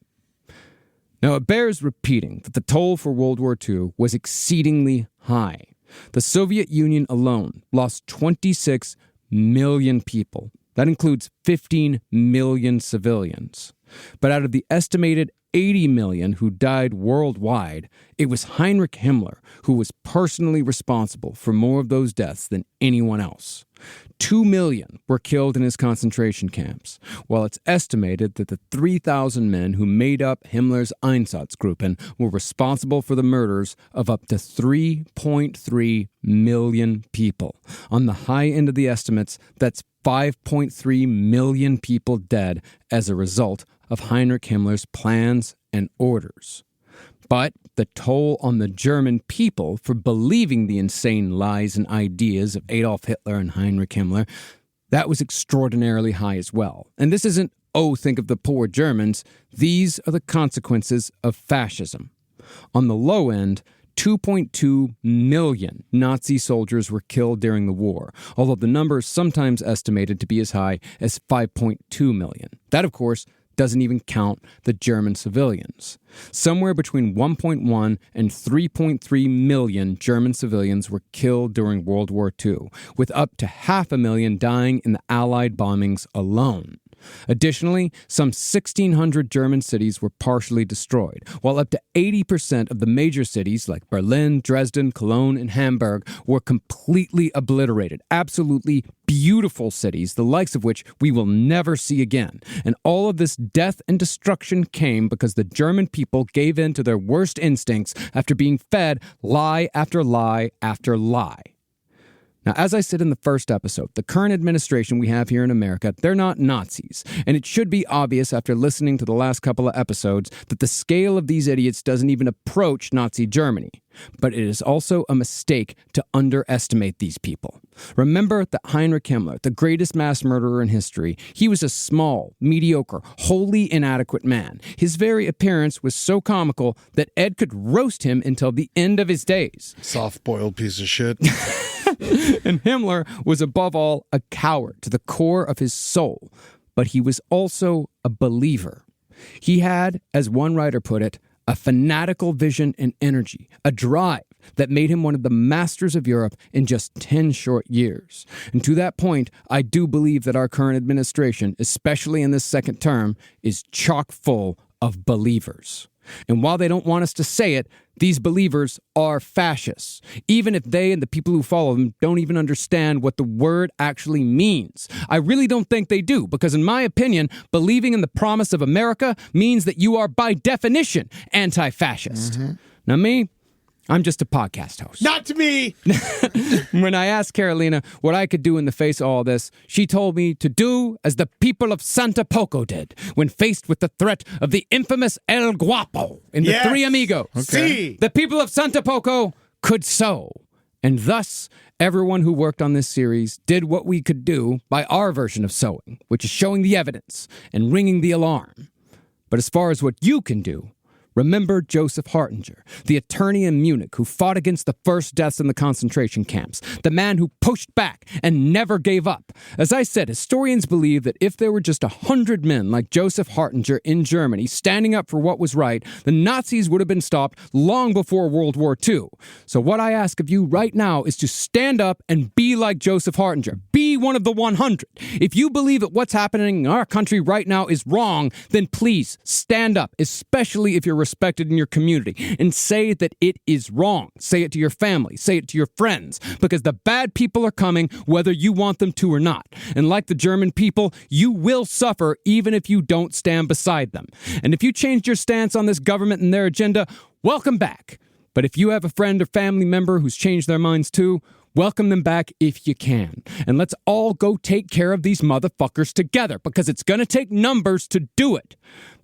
Now, it bears repeating that the toll for World War II was exceedingly high. The Soviet Union alone lost 26 million people. That includes 15 million civilians. But out of the estimated 80 million who died worldwide, it was Heinrich Himmler who was personally responsible for more of those deaths than anyone else. 2 million were killed in his concentration camps, while it's estimated that the 3,000 men who made up Himmler's Einsatzgruppen were responsible for the murders of up to 3.3 million people. On the high end of the estimates, that's 5.3 million people dead as a result of Heinrich Himmler's plans and orders. But the toll on the German people for believing the insane lies and ideas of Adolf Hitler and Heinrich Himmler, that was extraordinarily high as well. And this isn't, oh, think of the poor Germans. These are the consequences of fascism. On the low end, 2.2 million Nazi soldiers were killed during the war, although the number is sometimes estimated to be as high as 5.2 million. That, of course, doesn't even count the German civilians. Somewhere between 1.1 and 3.3 million German civilians were killed during World War II, with up to 500,000 dying in the Allied bombings alone. Additionally, some 1,600 German cities were partially destroyed, while up to 80% of the major cities like Berlin, Dresden, Cologne, and Hamburg were completely obliterated. Absolutely beautiful cities, the likes of which we will never see again. And all of this death and destruction came because the German people gave in to their worst instincts after being fed lie after lie after lie. Now, as I said in the first episode, the current administration we have here in America, they're not Nazis. And it should be obvious after listening to the last couple of episodes that the scale of these idiots doesn't even approach Nazi Germany. But it is also a mistake to underestimate these people. Remember that Heinrich Himmler, the greatest mass murderer in history, he was a small, mediocre, wholly inadequate man. His very appearance was so comical that Ed could roast him until the end of his days. Soft-boiled piece of shit. And Himmler was above all a coward to the core of his soul, but he was also a believer. He had, as one writer put it, a fanatical vision and energy, a drive that made him one of the masters of Europe in just 10 short years. And to that point, I do believe that our current administration, especially in this second term, is chock full of believers. And while they don't want us to say it, these believers are fascists, even if they and the people who follow them don't even understand what the word actually means. I really don't think they do, because in my opinion, believing in the promise of America means that you are by definition anti-fascist. Mm-hmm. Now me, I'm just a podcast host. Not to me! When I asked Carolina what I could do in the face of all this, she told me to do as the people of Santa Poco did when faced with the threat of the infamous El Guapo in the Three Amigos. Okay. The people of Santa Poco could sow. And thus, everyone who worked on this series did what we could do by our version of sowing, which is showing the evidence and ringing the alarm. But as far as what you can do, Remember Joseph Hartinger, the attorney in Munich who fought against the first deaths in the concentration camps, the man who pushed back and never gave up. As I said, historians believe that if there were just 100 men like Joseph Hartinger in Germany standing up for what was right, the Nazis would have been stopped long before World War II. So what I ask of you right now is to stand up and be like Joseph Hartinger. Be one of the 100. If you believe that what's happening in our country right now is wrong, then please stand up, especially if you're respected in your community, and say that it is wrong. Say it to your family. Say it to your friends, because the bad people are coming whether you want them to or not. And like the German people, you will suffer even if you don't stand beside them. And if you changed your stance on this government and their agenda, welcome back. But if you have a friend or family member who's changed their minds too, welcome them back if you can. And let's all go take care of these motherfuckers together, because it's going to take numbers to do it.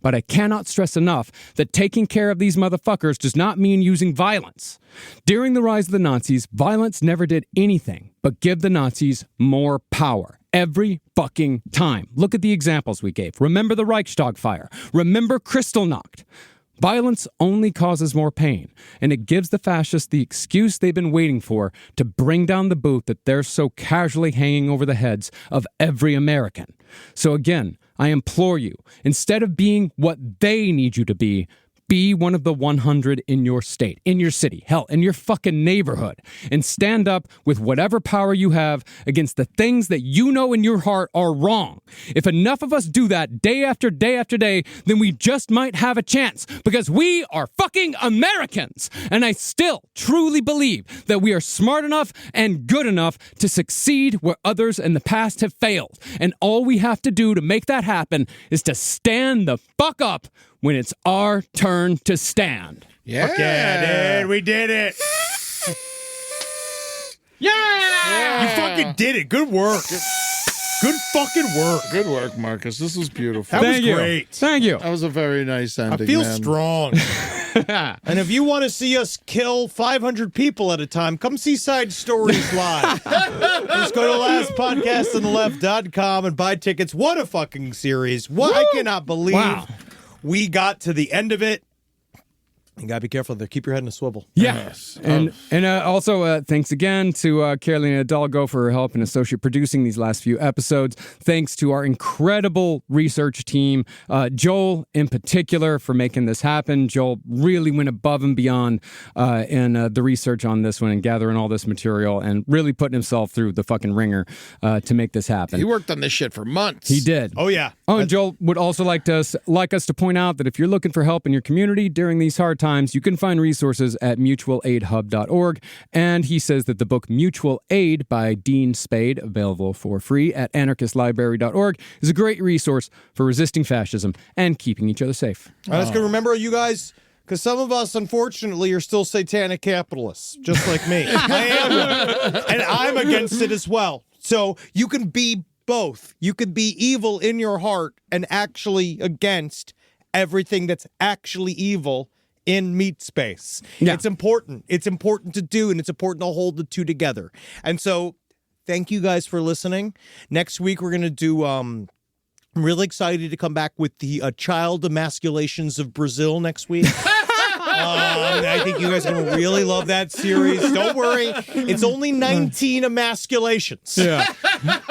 But I cannot stress enough that taking care of these motherfuckers does not mean using violence. During the rise of the Nazis, violence never did anything but give the Nazis more power. Every fucking time. Look at the examples we gave. Remember the Reichstag fire. Remember Kristallnacht. Violence only causes more pain, and it gives the fascists the excuse they've been waiting for to bring down the boot that they're so casually hanging over the heads of every American. So again, I implore you, instead of being what they need you to be one of the 100 in your state, in your city, hell, in your fucking neighborhood, and stand up with whatever power you have against the things that you know in your heart are wrong. If enough of us do that day after day after day, then we just might have a chance, because we are fucking Americans. And I still truly believe that we are smart enough and good enough to succeed where others in the past have failed. And all we have to do to make that happen is to stand the fuck up when it's our turn to stand. Yeah. Fuck yeah, dude. We did it. Yeah! You fucking did it. Good work. Good fucking work. Good work, Marcus. This was beautiful. That was great. Thank you. That was a very nice ending. I feel man. strong. And if you want to see us kill 500 people at a time, come see Side Stories Live. Just go to lastpodcastontheleft.com and buy tickets. What a fucking series. What? I cannot believe we got to the end of it. You gotta be careful there. Keep your head in a swivel. Yeah. Yes. And also, thanks again to Carolina Hidalgo for her help in associate producing these last few episodes. Thanks to our incredible research team, Joel in particular, for making this happen. Joel really went above and beyond in the research on this one and gathering all this material and really putting himself through the fucking ringer to make this happen. He worked on this shit for months. He did. Oh, yeah. Oh, and Joel would also like us to point out that if you're looking for help in your community during these hard times, you can find resources at mutualaidhub.org. And he says that the book Mutual Aid by Dean Spade, available for free at anarchistlibrary.org, is a great resource for resisting fascism and keeping each other safe. That's good. Remember, you guys, because some of us, unfortunately, are still satanic capitalists, just like me. I am one. And I'm against it as well. So you can be both. You could be evil in your heart and actually against everything that's actually evil in meat space. Yeah. It's important. It's important to do, and it's important to hold the two together. And so thank you guys for listening. Next week, we're going to do... I'm really excited to come back with the child emasculations of Brazil next week. I think you guys are going to really love that series. Don't worry. It's only 19 emasculations. Yeah.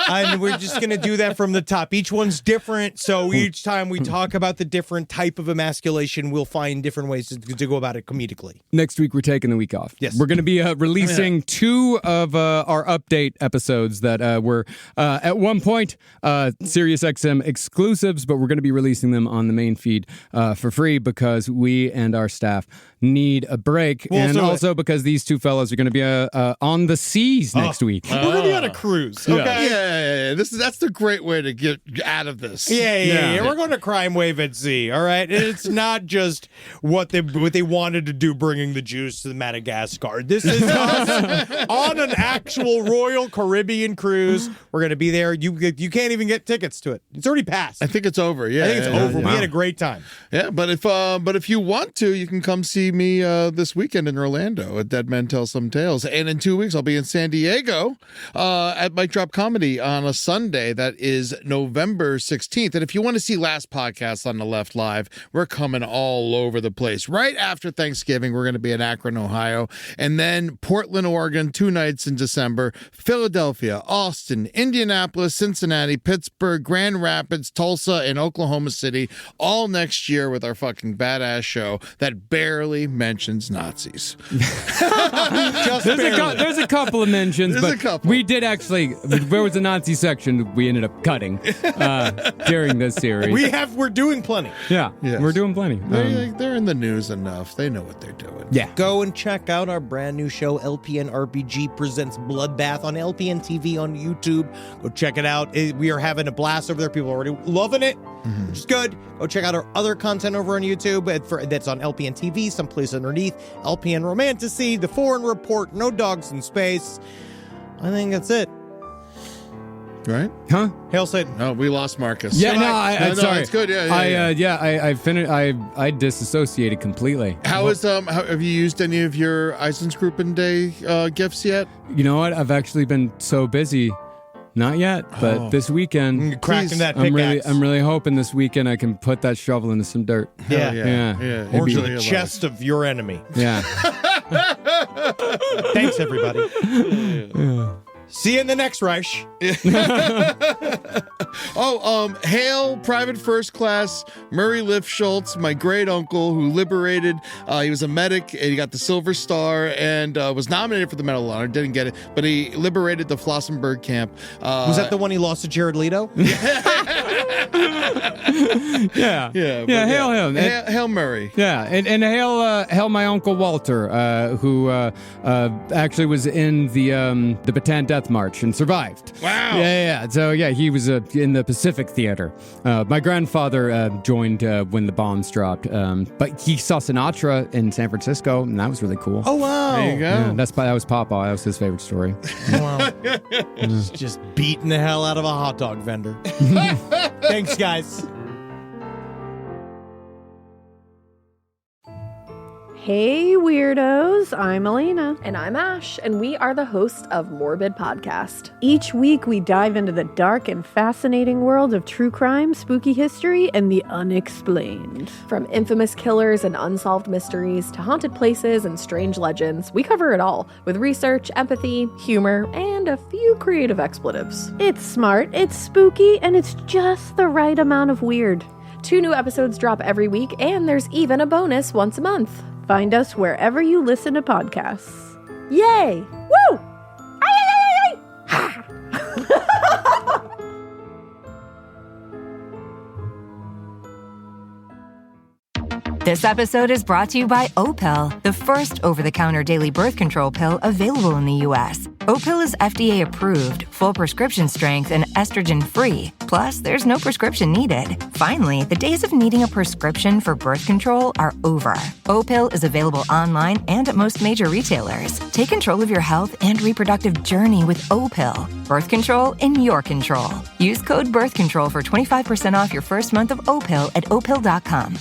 And we're just going to do that from the top. Each one's different. So each time we talk about the different type of emasculation, we'll find different ways to go about it comedically. Next week, we're taking the week off. Yes. We're going to be releasing two of our update episodes that were at one point SiriusXM exclusives, but we're going to be releasing them on the main feed for free because we and our staff need a break. Well, and also because these two fellows are going to be on the seas next week. We're going to be on a cruise. Okay. Yeah. That's the great way to get out of this. Yeah. We're going to Crime Wave at sea. All right. And it's not just what they wanted to do, bringing the Jews to Madagascar. This is us on an actual Royal Caribbean cruise. We're going to be there. You can't even get tickets to it. It's already passed. I think it's over. Yeah. I think it's over. We had a great time. Yeah. But if you want to, you can come see me this weekend in Orlando at Dead Men Tell Some Tales. And in 2 weeks, I'll be in San Diego at Mic Drop Comedy on a Sunday. That is November 16th. And if you want to see last podcast on the Left Live, we're coming all over the place. Right after Thanksgiving, we're going to be in Akron, Ohio. And then Portland, Oregon, 2 nights in December. Philadelphia, Austin, Indianapolis, Cincinnati, Pittsburgh, Grand Rapids, Tulsa, and Oklahoma City, all next year with our fucking badass show that barely mentions Nazis. There's a couple of mentions, we did actually, there was a Nazi section we ended up cutting during this series. We're doing plenty. Yeah, Yes. we're doing plenty. They're in the news enough. They know what they're doing. Yeah. Go and check out our brand new show, LPN RPG Presents Bloodbath, on LPN TV on YouTube. Go check it out. We are having a blast over there. People are already loving it, which is good. Go check out our other content over on YouTube. That's on LPN TV, someplace underneath. LPN Romanticy, The Foreign Report, No Dogs in Space. I think that's it. Right? Huh? Hail Satan. No, we lost Marcus. Yeah, I'm sorry. It's good. I finished. I disassociated completely. How have you used any of your Eisensgruppen Day gifts yet? You know what? I've actually been so busy. Not yet, but this weekend, Cracking that pickaxe. I'm really hoping this weekend I can put that shovel into some dirt. Yeah. Or to the chest of your enemy. Yeah. Thanks, everybody. See you in the next Reich. Hail Private First Class Murray Lifschultz, my great uncle who liberated. He was a medic and he got the Silver Star and was nominated for the Medal of Honor. Didn't get it, but he liberated the Flossenburg camp. Was that the one he lost to Jared Leto? Yeah. Hail him. Hail Murray. Yeah, and hail my uncle Walter, who actually was in the Bataan Death March and survived. Wow. Yeah. So he was in the Pacific Theater. My grandfather joined when the bombs dropped, but he saw Sinatra in San Francisco, and that was really cool. Oh wow! There you go. Yeah, that was Papa. That was his favorite story. Wow. Just beating the hell out of a hot dog vendor. Thanks, guys. Hey, weirdos. I'm Elena. And I'm Ash, and we are the hosts of Morbid Podcast. Each week, we dive into the dark and fascinating world of true crime, spooky history, and the unexplained. From infamous killers and unsolved mysteries to haunted places and strange legends, we cover it all with research, empathy, humor, and a few creative expletives. It's smart, it's spooky, and it's just the right amount of weird. 2 new episodes drop every week, and there's even a bonus once a month. Find us wherever you listen to podcasts. Yay! Woo! This episode is brought to you by Opill, the first over-the-counter daily birth control pill available in the U.S. Opill is FDA approved, full prescription strength, and estrogen-free. Plus, there's no prescription needed. Finally, the days of needing a prescription for birth control are over. Opill is available online and at most major retailers. Take control of your health and reproductive journey with Opill. Birth control in your control. Use code BIRTHCONTROL for 25% off your first month of Opill at Opill.com.